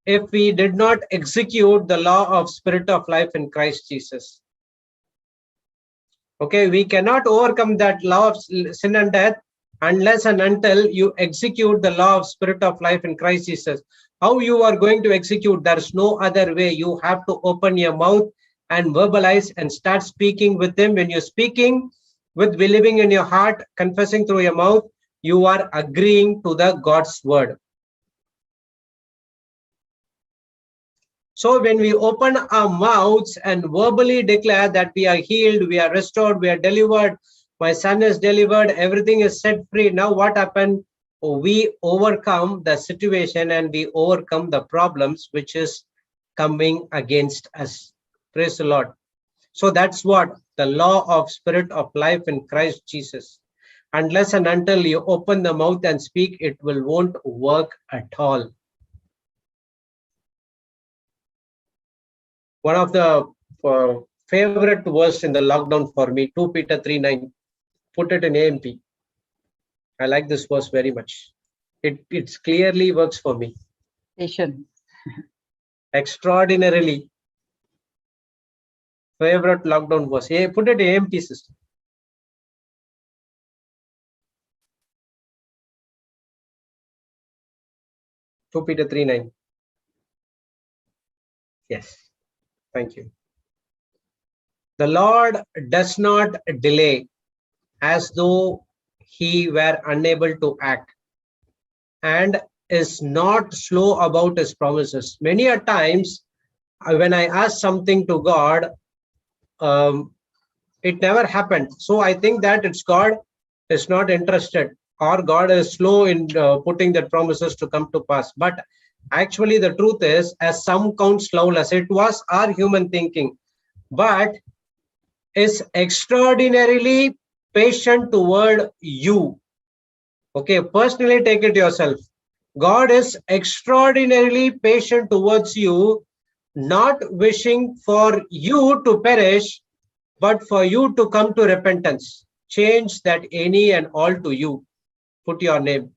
if we did not execute the law of spirit of life in Christ Jesus. Okay, we cannot overcome that law of sin and death unless and until you execute the law of spirit of life in Christ Jesus. How you are going to execute? There's no other way. You have to open your mouth and verbalize and start speaking with him. When you're speaking with believing in your heart, confessing through your mouth, you are agreeing to the God's word. So when we open our mouths and verbally declare that we are healed, we are restored, we are delivered, my son is delivered, everything is set free. Now what happened? We overcome the situation and we overcome the problems which is coming against us. Praise the Lord. So that's what the law of spirit of life in Christ Jesus. Unless and until you open the mouth and speak, it won't work at all. One of the favorite verse in the lockdown for me, 2 Peter 3:9. Put it in AMP. I like this verse very much. It clearly works for me. Patient. Extraordinarily. Favorite lockdown verse. Hey, put it in AMP system. Two Peter 3:9. Yes. Thank you. The Lord does not delay as though he were unable to act, and is not slow about his promises. Many a times when I ask something to God, it never happened. So I think that it's God is not interested, or God is slow in putting the promises to come to pass. But actually the truth is, as some count slowness, it was our human thinking, but is extraordinarily patient toward you. Okay, personally take it yourself. God is extraordinarily patient towards you, not wishing for you to perish, but for you to come to repentance. Change that any and all to you. Put your name.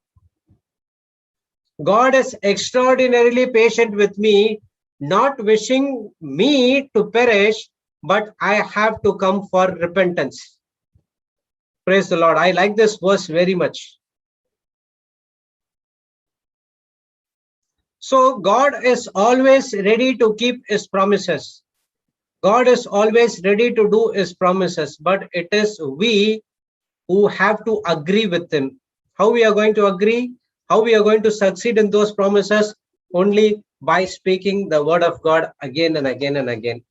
God is extraordinarily patient with me, not wishing me to perish, but I have to come for repentance. Praise the Lord. I like this verse very much. So God is always ready to keep his promises. God is always ready to do his promises, but it is we who have to agree with him. How we are going to agree? How we are going to succeed in those promises? Only by speaking the word of God again and again and again.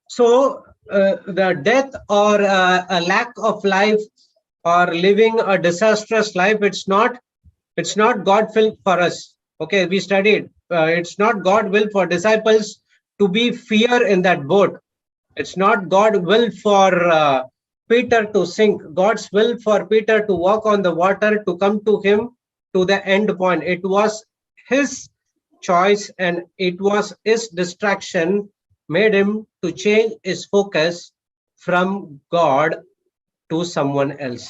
So the death or a lack of life or living a disastrous life, it's not God will for us. Okay, we studied. It's not God will for disciples to be fear in that boat. It's not God will for Peter to sink. God's will for Peter to walk on the water, to come to him to the end point. It was his choice and it was his distraction made him to change his focus from God to someone else.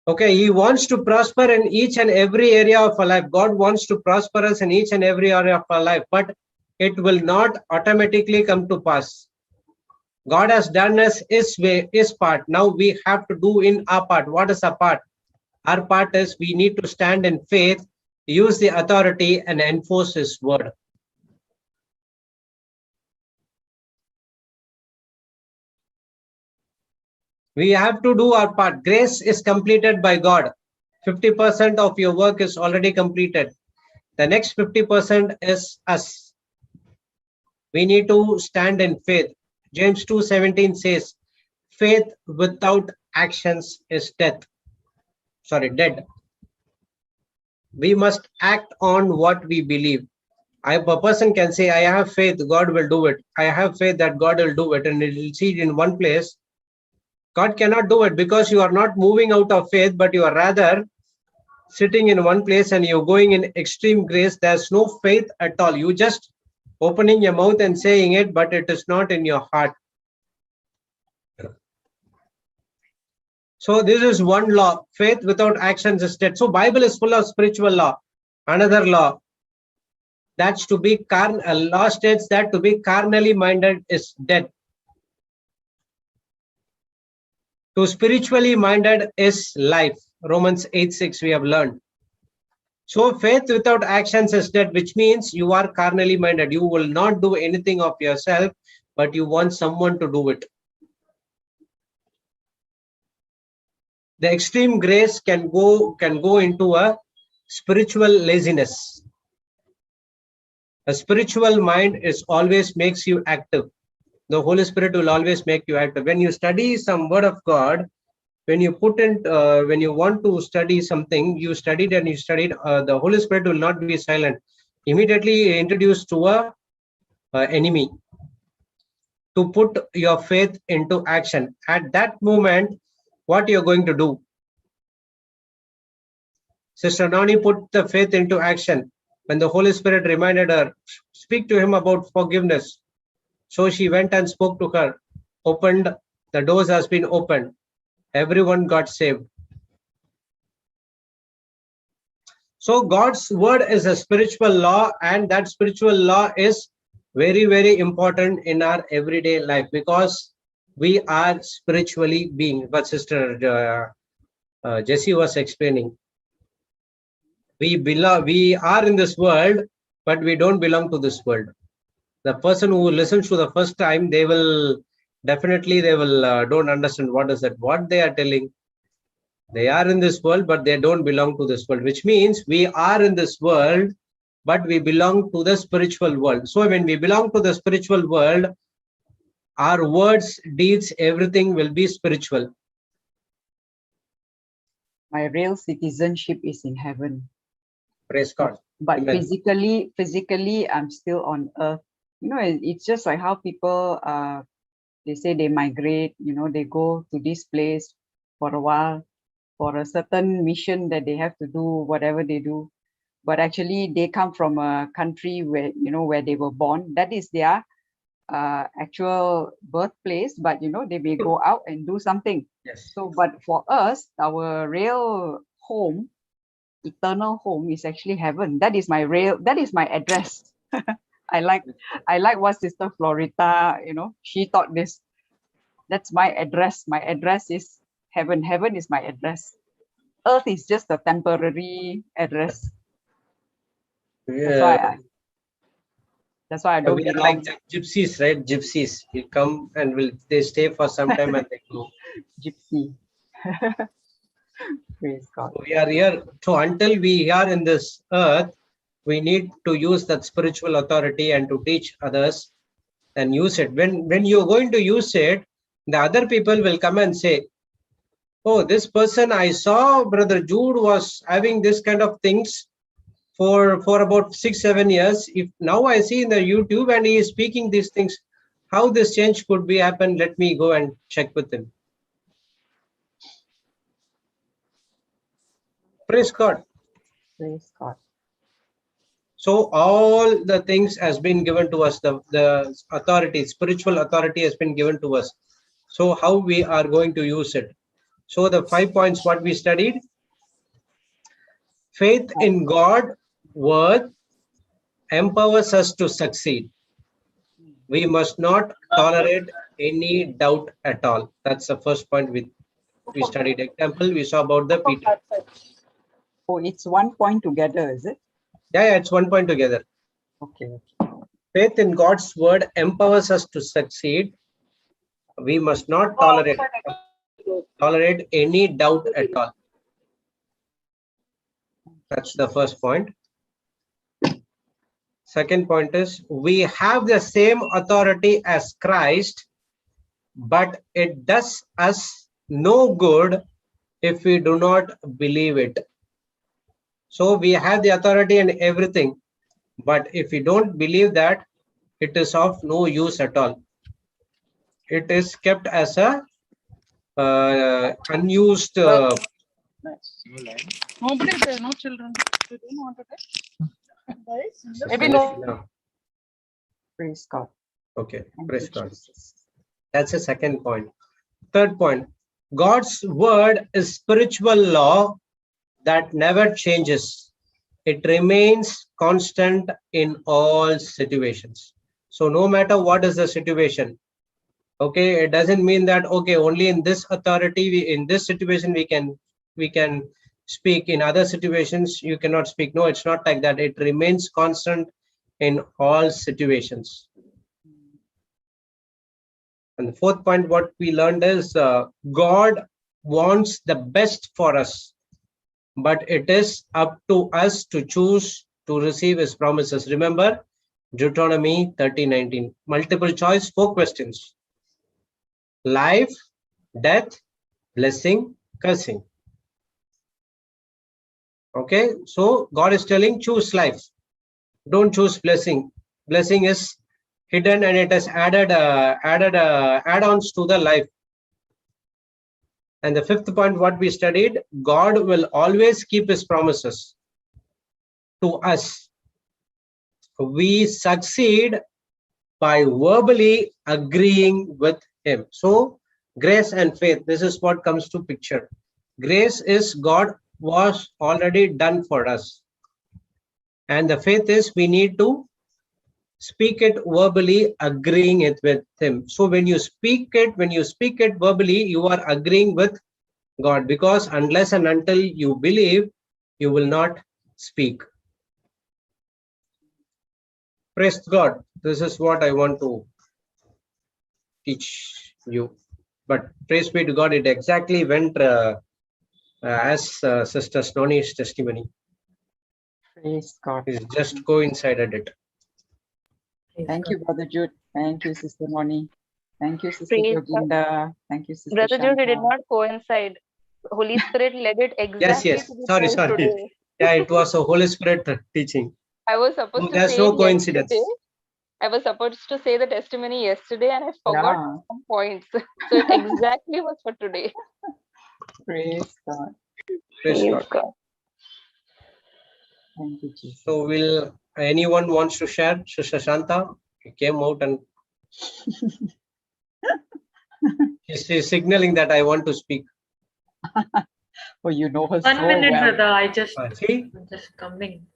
Okay, he wants to prosper in each and every area of our life. God wants to prosper us in each and every area of our life, but it will not automatically come to pass. God has done us his way, his part. Now we have to do in our part. What is our part? Our part is we need to stand in faith, use the authority, and enforce his word. We have to do our part. Grace is completed by God. 50% of your work is already completed. The next 50% is us. We need to stand in faith. James 2:17 says, faith without actions is dead. We must act on what we believe. A person can say, I have faith, God will do it. I have faith that God will do it, and it will see it in one place. God cannot do it because you are not moving out of faith, but you are rather sitting in one place and you're going in extreme grace. There's no faith at all. You just opening your mouth and saying it, but it is not in your heart. So this is one law. Faith without actions is dead. So Bible is full of spiritual law. Another law, that's to be law states that to be carnally minded is dead. To spiritually minded is life. Romans 8:6 we have learned. So faith without actions is dead, which means you are carnally minded. You will not do anything of yourself, but you want someone to do it. The extreme grace can go into a spiritual laziness. A spiritual mind is always makes you active. The Holy Spirit will always make you active. When you study some word of God, when you put in, when you want to study something, you studied, the Holy Spirit will not be silent. Immediately introduced to a enemy to put your faith into action. At that moment, what you're going to do? Sister Nani put the faith into action. When the Holy Spirit reminded her, speak to him about forgiveness. So she went and spoke to her, opened, the doors has been opened. Everyone got saved. So God's word is a spiritual law, and that spiritual law is very, very important in our everyday life because we are spiritually being. But Sister Jessie was explaining. We are in this world, but we don't belong to this world. The person who listens to the first time, they will don't understand what is that, what they are telling. They are in this world, but they don't belong to this world, which means we are in this world, but we belong to the spiritual world. So when we belong to the spiritual world, our words, deeds, everything will be spiritual. My real citizenship is in heaven. Praise God. But Amen. physically, I'm still on earth. You know, it's just like how people, they say they migrate, you know, they go to this place for a while, for a certain mission that they have to do, whatever they do. But actually they come from a country where, you know, where they were born. That is their actual birthplace, but, you know, they may go out and do something. Yes. So, but for us, our real home, eternal home is actually heaven. That is my address. I like what Sister Florita, you know, she taught this. That's my address. My address is heaven. Heaven is my address. Earth is just a temporary address. Yeah. That's why I don't We are belong. like gypsies, right? Gypsies. You come and they stay for some time and they go. Gypsy. Praise God. So we are here. So until we are in this earth, we need to use that spiritual authority and to teach others and use it. When you're going to use it, the other people will come and say, oh, this person I saw, Brother Jude was having this kind of things for about 6-7 years. If now I see in the YouTube and he is speaking these things, how this change could be happen? Let me go and check with him. Praise God. Praise God. So all the things has been given to us, the authority, spiritual authority has been given to us. So how we are going to use it? So the 5 points what we studied: faith in God word empowers us to succeed. We must not tolerate any doubt at all. That's the first point we studied. Example, we saw about the Peter. Oh, it's 1 point together, is it? Yeah, it's 1 point together. Okay. Faith in God's word empowers us to succeed. We must not tolerate any doubt at all. That's the first point. Second point is, we have the same authority as Christ, but it does us no good if we do not believe it. So we have the authority and everything, but if we don't believe that, it is of no use at all. It is kept as a unused. Nobody there, no children. They don't want to take. Maybe no. Praise God. Okay, Thank praise you, God. Jesus. That's the second point. Third point, God's word is spiritual law that never changes. It remains constant in all situations. So no matter what is the situation, okay, it doesn't mean that, okay, only in this authority, in this situation we can speak, in other situations you cannot speak. No, it's not like that. It remains constant in all situations. And the fourth point what we learned is God wants the best for us, but it is up to us to choose to receive his promises. Remember Deuteronomy 30:19. Multiple choice, 4 questions: life, death, blessing, cursing. Okay, so God is telling, choose life, don't choose blessing. Blessing is hidden and it has added add-ons to the life. And the fifth point what we studied, God will always keep his promises to us. We succeed by verbally agreeing with him. So grace and faith, this is what comes to picture. Grace is God was already done for us, and the faith is we need to speak it verbally, agreeing it with him. So when you speak it verbally, you are agreeing with God, because unless and until you believe, you will not speak. Praise God. This is what I want to teach you. But praise be to God, it exactly went as Sister Snoni's testimony. Praise God. It just coincided it. Thank you, Brother Jude. Thank you, Sister Moni. Thank you, Sister Praise God. Joginda. Thank you, Sister Brother Jude, it did Shanta. not coincide. Holy Spirit led it Yes, exactly yes. to be Sorry. told today. Yeah, it was a Holy Spirit teaching. I was supposed No, to there's say no it coincidence. yesterday. I was supposed to say the testimony yesterday and I forgot Yeah, some points. So it exactly was for today. praise God. Praise God. God. Thank you, Jesus. So will anyone wants to share? Sister Shanta came out and she's signaling that I want to speak. Oh, you know her 1 so minute, well. brother. I'm See? just coming.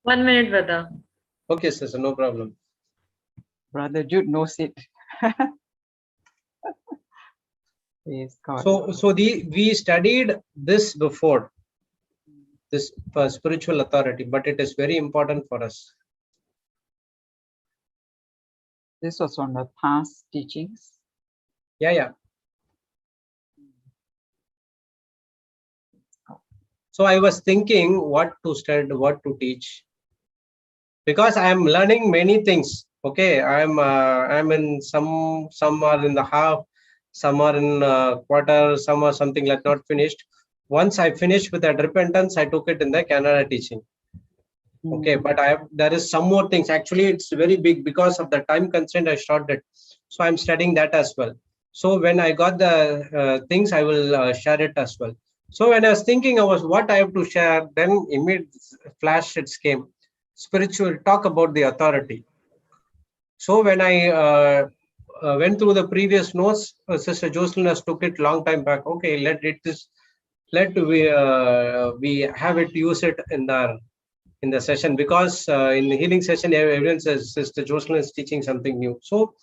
1 minute, brother. Okay, sister, no problem. Brother Jude knows it. Praise God. So we studied this before, this spiritual authority, but it is very important for us. This was on the past teachings. Yeah. So I was thinking what to study, what to teach, because I am learning many things. Okay, I'm in some are in the half, some are in quarter, some are something like not finished. Once I finished with that repentance, I took it in the Canada teaching. Okay, but there is some more things. Actually, it's very big because of the time constraint. I started, so I'm studying that as well. So when I got the things, I will share it as well. So when I was thinking I was what I have to share, then immediate flash it came. Spiritual, talk about the authority. So when I went through the previous notes, Sister Jocelyn has took it long time back. Okay, let we have it, use it in the session, because in the healing session everyone says Sister Jocelyn is teaching something new. So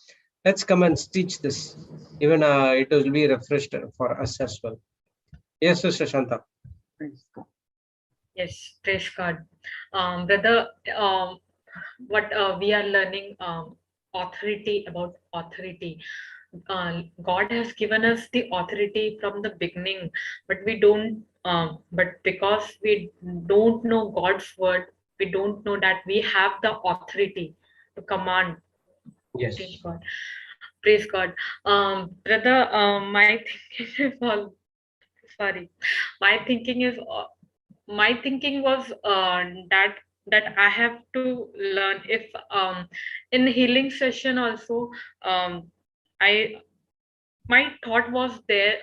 let's come and teach this. Even it will be refreshed for us as well. Yes, Sister Shanta. Praise God. Yes, praise God. Brother, what we are learning authority about authority. God has given us the authority from the beginning, but we don't. But because we don't know God's word, we don't know that we have the authority to command. Yes. Praise God. Praise God. Brother, my thinking is all. Sorry, my thinking is. My thinking was that I have to learn if in healing session also I my thought was there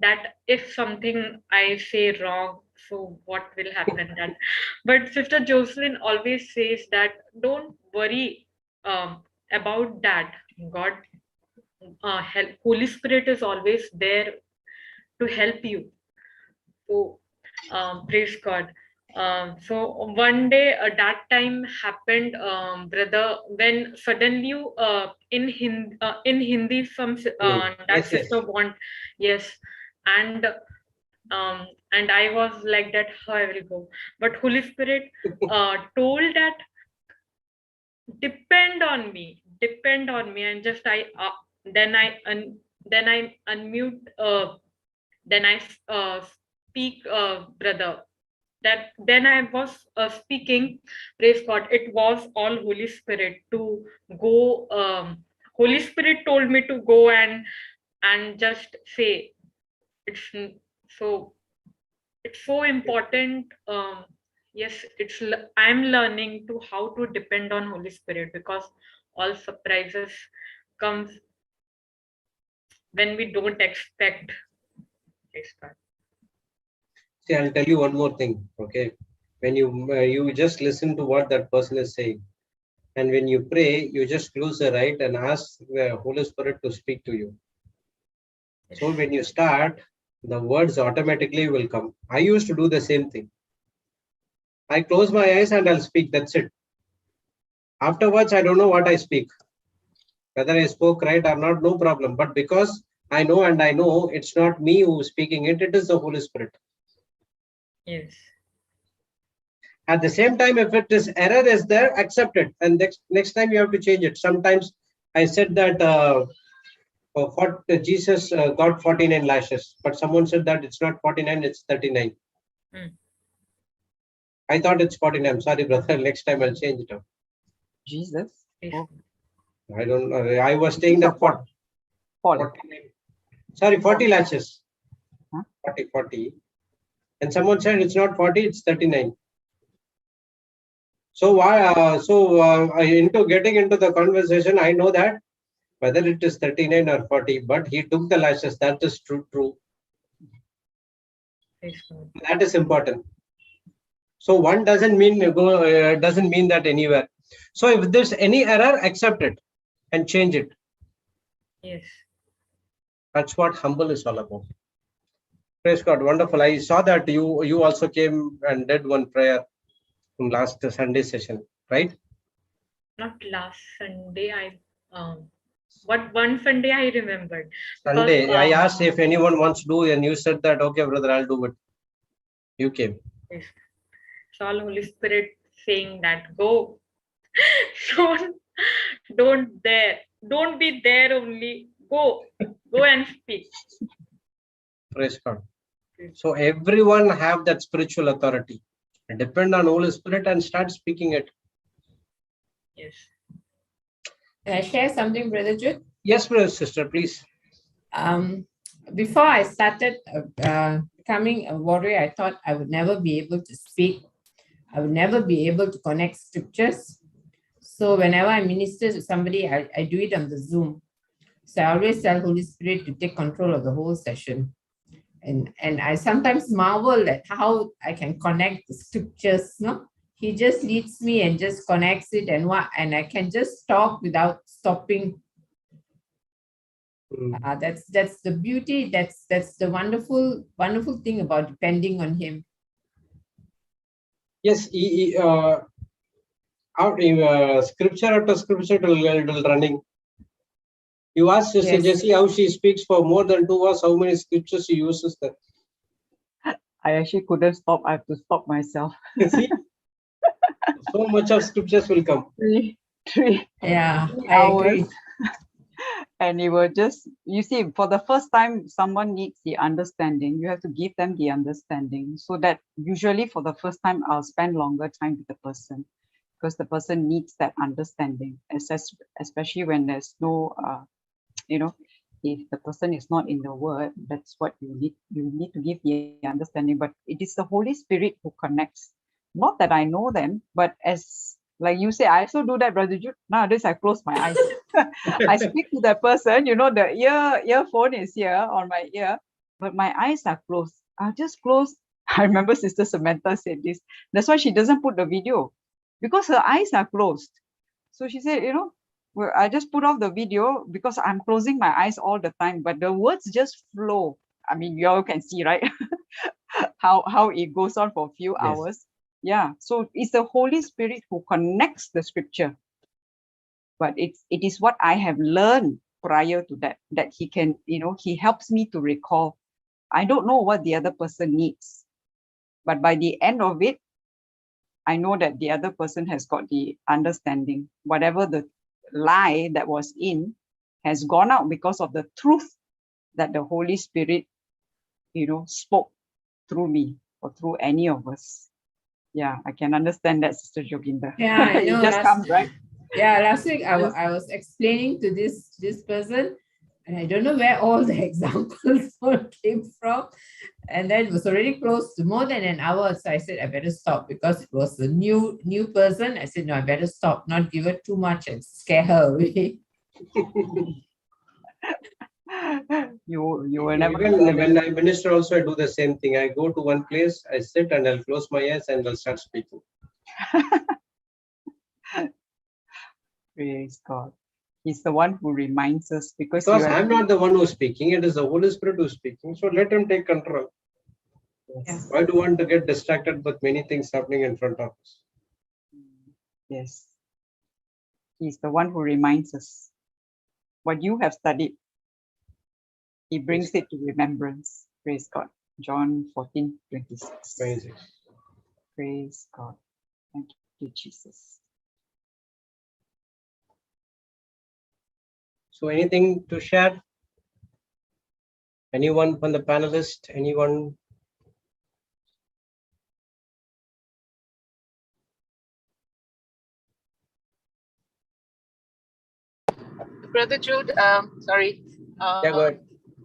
that if something I say wrong, so what will happen that. But Sister Jocelyn always says that don't worry about that. God help, Holy Spirit is always there to help you. So, praise God. So one day that time happened, brother, when suddenly you in Hindi that Yes, yes. sister want, yes, and and I was like that, how I will go. But Holy Spirit told that depend on me, and just I then I then I unmute then I speak, brother. That then I was speaking, praise God. It was all Holy Spirit to go. Holy Spirit told me to go and just say it's so it's so important. Yes, I'm learning to how to depend on Holy Spirit, because all surprises comes when we don't expect. Praise God. See, I'll tell you one more thing. Okay, when you just listen to what that person is saying, and when you pray, you just close the right and ask the Holy Spirit to speak to you. So when you start, the words automatically will come. I used to do the same thing. I close my eyes and I'll speak. That's it. Afterwards, I don't know what I speak. Whether I spoke right or not, no problem. But because I know and I know it's not me who's speaking it, it is the Holy Spirit. Yes. At the same time, if it is error is there, accept it. And next time you have to change it. Sometimes I said that Jesus got 49 lashes, but someone said that it's not 49, it's 39. I thought it's 49. Sorry, brother. Next time I'll change it up. Jesus. Oh, I don't know. I was saying that Paul. 49. Sorry, 40 lashes. Huh? 40. And someone said it's not 40, it's 39. So why? Into getting into the conversation, I know that whether it is 39 or 40, but he took the lashes. That is true. That is important. So one doesn't mean doesn't mean that anywhere. So if there's any error, accept it and change it. Yes. That's what humble is all about. Praise God, wonderful. I saw that you also came and did one prayer in last Sunday session, right? Not last Sunday. What one Sunday I remembered. Sunday, I asked if anyone wants to do, and you said that, okay, brother, I'll do it. You came. Yes. It's all Holy Spirit saying that go. Don't be there only. Go and speak. Praise God. So everyone have that spiritual authority. Depend on Holy Spirit and start speaking it. Yes. Can I share something, Brother Jude? Yes, brother, sister, please. Before I started becoming a warrior, I thought I would never be able to speak. I would never be able to connect scriptures. So whenever I minister to somebody, I do it on the Zoom. So I always tell Holy Spirit to take control of the whole session. And I sometimes marvel at how I can connect the scriptures, no? He just leads me and just connects it, and I can just talk without stopping. That's the beauty. That's the wonderful thing about depending on him. Yes, scripture after scripture it will running. You ask Sister Yes. Jessie how she speaks for more than 2 hours, how many scriptures she uses there. I actually couldn't stop. I have to stop myself. See? So much of scriptures will come. Three Yeah, I hours. agree. And it will just, you see, for the first time, someone needs the understanding. You have to give them the understanding. So that usually for the first time, I'll spend longer time with the person because the person needs that understanding, especially when there's no, if the person is not in the word, that's what you need to give the understanding. But it is the Holy Spirit who connects. Not that I know them, but as like you say, I also do that, Brother Jude. Nowadays I close my eyes. I speak to that person, the earphone is here on my ear, but my eyes are closed. I'll just close. I remember Sister Samantha said this. That's why she doesn't put the video, because her eyes are closed. So she said, well, I just put off the video because I'm closing my eyes all the time, but the words just flow. I mean, you all can see, right? how it goes on for a few hours. Yeah. So it's the Holy Spirit who connects the scripture. But it is what I have learned prior to that he can, he helps me to recall. I don't know what the other person needs, but by the end of it, I know that the other person has got the understanding. Whatever the lie that was in has gone out because of the truth that the Holy Spirit, spoke through me or through any of us. Yeah, I can understand that, Sister Joginda. Yeah, I know. It just comes, right? Yeah, last week I was explaining to this person, and I don't know where all the examples all came from. And then it was already close to more than an hour. So I said, I better stop because it was a new person. I said, no, I better stop, not give her too much and scare her away. You will never. Even when I minister also, I do the same thing. I go to one place, I sit and I'll close my eyes and I'll start speaking. Praise God. He's the one who reminds us because I'm not the one who's speaking, it is the Holy Spirit who's speaking. So let him take control. Yes. Why do you want to get distracted with many things happening in front of us? Yes. He's the one who reminds us what you have studied. He brings it to remembrance. Praise God. John 14:26. Amazing. Praise God. Thank you, Jesus. So anything to share? Anyone from the panelists? Anyone? Brother Jude, sorry. Yeah, go ahead.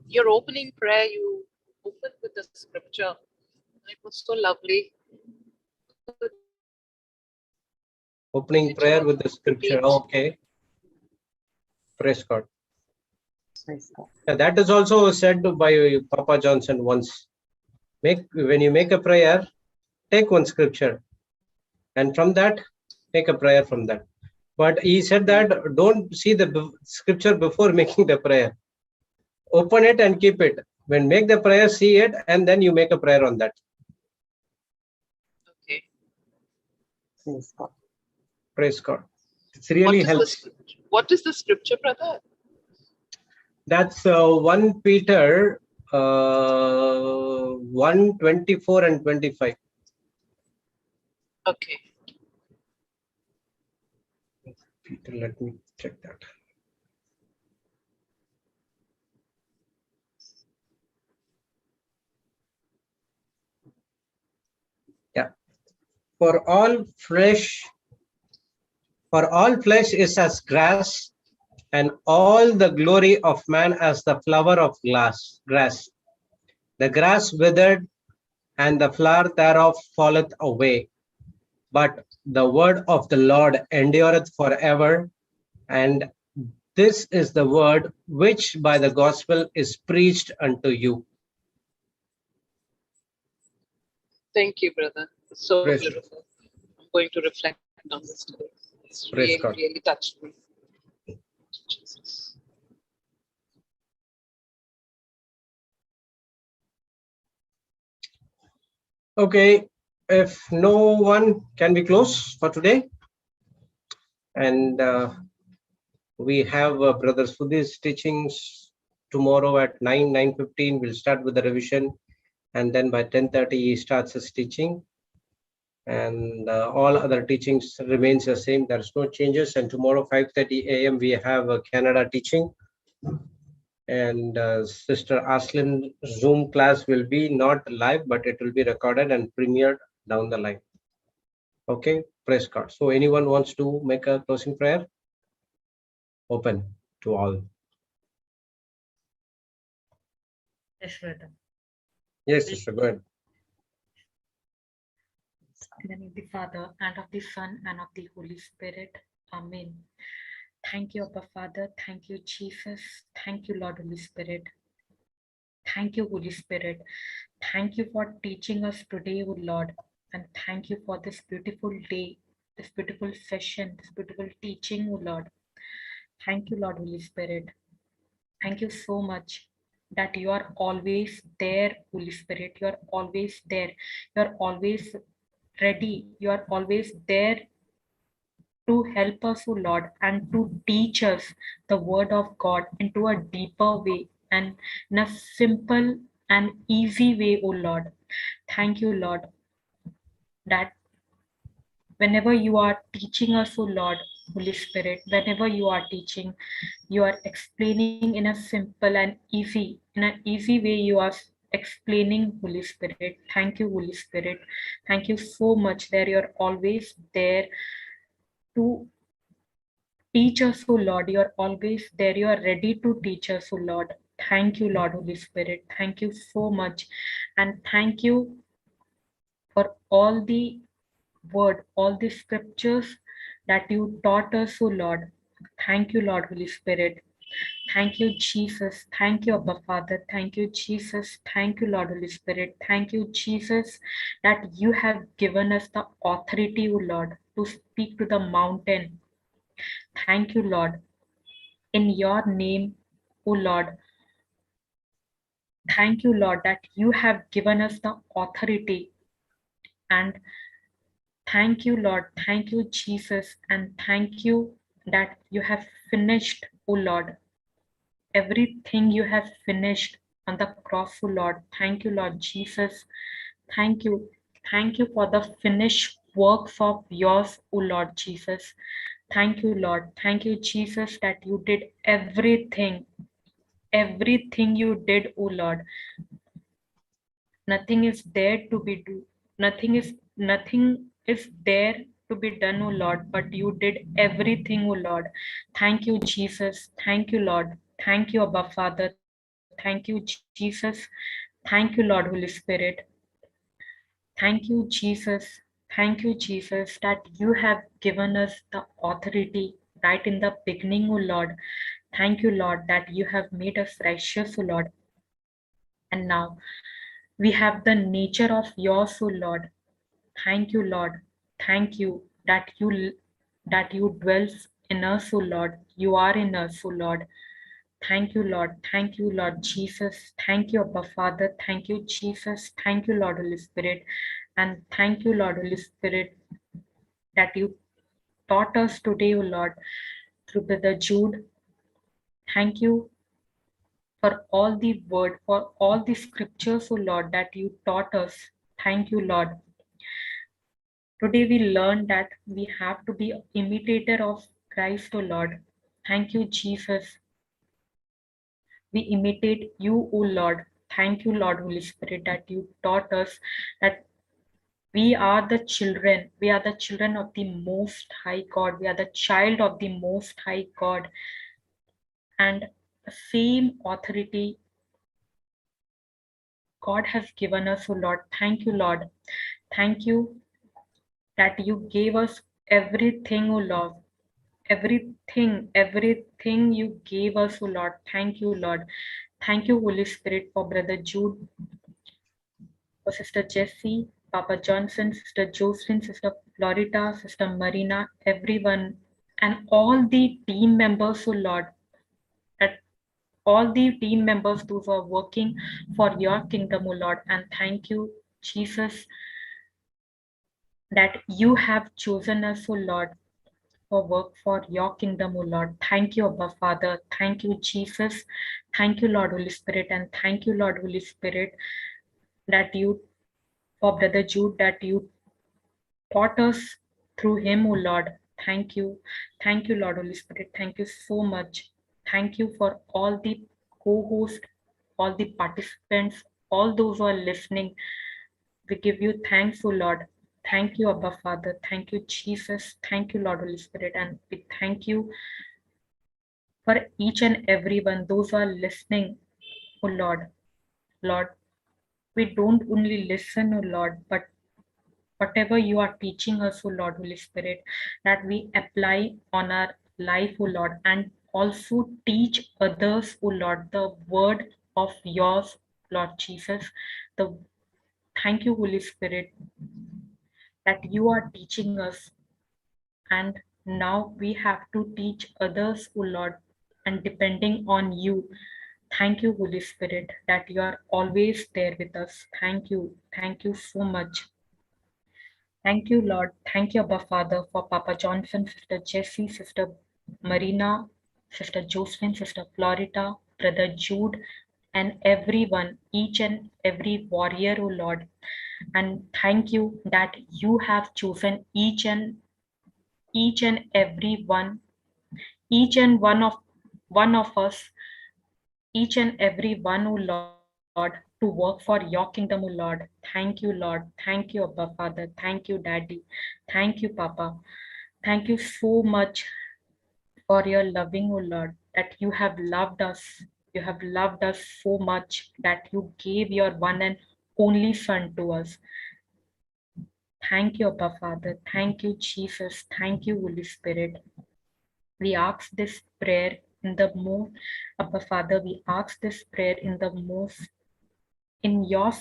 Your opening prayer, you opened with the scripture. It was so lovely. Opening prayer with the scripture. Okay. Praise God. Praise God. Yeah, that is also said by Papa Johnson once. When you make a prayer, take one scripture, and from that, make a prayer from that. But he said that don't see the scripture before making the prayer. Open it and keep it. When make the prayer, see it, and then you make a prayer on that. Okay. Praise God. Praise God. It's really helps. What is the scripture, brother? That's 1 Peter 1:24 and 25. Okay. Peter, let me check that. Yeah. For all flesh is as grass, and all the glory of man as the flower of grass. The grass withered, and the flower thereof falleth away. But the word of the Lord endureth forever. And this is the word which by the gospel is preached unto you. Thank you, brother. It's so Praise, beautiful. I'm going to reflect on this today. It's praise really, God. really touched me. Jesus. Okay, if no one, can we close for today? And we have Brother Sudhir's teachings tomorrow at 9:15. We'll start with the revision, and then by 10:30 he starts his teaching. And all other teachings remains the same. There's no changes. And tomorrow 5:30 a.m. we have a Canada teaching. And Sister Aslin Zoom class will be not live, but it will be recorded and premiered down the line. Okay, praise God. So anyone wants to make a closing prayer? Open to all. Yes, brother. Yes, sister, go ahead. In the name of the Father, and of the Son, and of the Holy Spirit. Amen. Thank you, Abba Father. Thank you, Jesus. Thank you, Lord Holy Spirit. Thank you, Holy Spirit. Thank you for teaching us today, O Lord. And thank you for this beautiful day, this beautiful session, this beautiful teaching, O Lord. Thank you, Lord Holy Spirit. Thank you so much that you are always there, Holy Spirit. You are always there. You are always ready. You are always there to help us, O Lord, and to teach us the word of God into a deeper way and in a simple and easy way, O Lord. Thank you, Lord, that whenever you are teaching us, O Lord, Holy Spirit, whenever you are teaching, you are explaining in a simple and in an easy way, you are explaining, Holy Spirit. Thank you, Holy Spirit. Thank you so much that you're always there to teach us, O Lord. You're always there. You are ready to teach us, O Lord. Thank you, Lord, Holy Spirit. Thank you so much. And thank you for all the word, all the scriptures that you taught us, O Lord. Thank you, Lord, Holy Spirit. Thank you, Jesus. Thank you, Abba Father. Thank you, Jesus. Thank you, Lord, Holy Spirit. Thank you, Jesus, that you have given us the authority, O Lord, to speak to the mountain. Thank you, Lord. In your name, O Lord. Thank you, Lord, that you have given us the authority. And thank you, Lord. Thank you, Jesus. And thank you that you have finished, O Lord. Everything you have finished on the cross, O Lord. Thank you, Lord Jesus. Thank you. Thank you for the finished works of yours, O Lord Jesus. Thank you, Lord. Thank you, Jesus, that you did everything. Everything you did, O Lord. Nothing is there to be do. Nothing is there to be done, O Lord, but you did everything, O Lord. Thank you, Jesus. Thank you, Lord. Thank you, Abba Father. Thank you, Jesus. Thank you, Lord Holy Spirit. Thank you, Jesus. Thank you, Jesus, that you have given us the authority right in the beginning, O Lord. Thank you, Lord, that you have made us righteous, O Lord. And now we have the nature of yours, O Lord. Thank you, Lord. Thank you that you dwells in us, O Lord. You are in us, O Lord. Thank you, Lord. Thank you, Lord Jesus. Thank you, Abba Father. Thank you, Jesus. Thank you, Lord Holy Spirit. And thank you, Lord Holy Spirit, that you taught us today, O Lord, through Brother Jude. Thank you for all the word, for all the scriptures, O Lord, that you taught us. Thank you, Lord. Today we learned that we have to be an imitator of Christ, O Lord. Thank you, Jesus. We imitate you, O Lord. Thank you, Lord Holy Spirit, that you taught us that we are the children. We are the children of the Most High God. We are the child of the Most High God. And the same authority God has given us, O Lord. Thank you, Lord. Thank you that you gave us everything, O Lord. Everything you gave us, O Lord. Thank you, Lord. Thank you, Holy Spirit, for Brother Jude, for Sister Jessie, Papa Johnson, Sister Josephine, Sister Florida, Sister Marina, everyone, and all the team members, oh Lord, that all the team members, those who are working for your kingdom, oh Lord. And thank you, Jesus, that you have chosen us, oh Lord, for work for your kingdom, O Lord. Thank you, Abba Father. Thank you, Jesus. Thank you, Lord Holy Spirit. And thank you, Lord Holy Spirit, that you, for Brother Jude, that you taught us through him, O Lord. Thank you. Thank you, Lord Holy Spirit. Thank you so much. Thank you for all the co-hosts, all the participants, all those who are listening. We give you thanks, O Lord. Thank you, Abba Father. Thank you, Jesus. Thank you, Lord Holy Spirit. And we thank you for each and every one, those who are listening, oh Lord. Lord, we don't only listen, oh Lord, but whatever you are teaching us, oh Lord, Holy Spirit, that we apply on our life, oh Lord, and also teach others, oh Lord, the word of yours, Lord Jesus. Thank you, Holy Spirit, that you are teaching us, and now we have to teach others, oh Lord, and depending on you. Thank you, Holy Spirit, that you are always there with us. Thank you. Thank you so much. Thank you, Lord. Thank you, Abba Father, for Papa Johnson, Sister Jessie, Sister Marina, Sister Josephine, Sister Florida, Brother Jude, and everyone, each and every warrior, oh Lord. And thank you that you have chosen each and every one, each and one of us, each and every one, O Lord, to work for your kingdom, O Lord. Thank you, Lord. Thank you, Abba Father. Thank you, Daddy. Thank you, Papa. Thank you so much for your loving, O Lord, that you have loved us. You have loved us so much that you gave your one and only Son to us. Thank you, Abba Father. Thank you, Jesus. Thank you, Holy Spirit. We ask this prayer in the most, Abba Father, we ask this prayer in the most, in your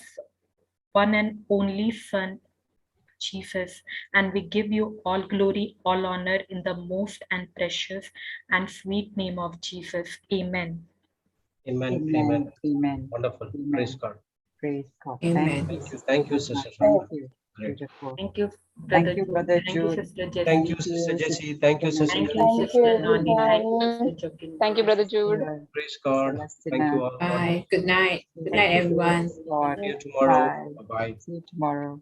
one and only Son, Jesus, and we give you all glory, all honor in the most and precious and sweet name of Jesus. Amen. Amen. Amen. Amen. Amen. Wonderful. Amen. Praise God. Praise God. Amen. Thank you. Thank you, so much. Sister Thank Shraddha. you. Great. Beautiful. Thank you, Thank Brother you, Jude. Brother Thank you, Jude. Sister Jessie. Thank you, Sister Jessie. Thank you, Sister Thank you, Marina. Sister Nani. Thank you, Sister Joaquin. Thank you, Brother Jude. Praise God. Thank you all. God bless. Bye. Good night. Good Thank night, you. everyone. God. See you tomorrow. Bye. Bye-bye. See you tomorrow.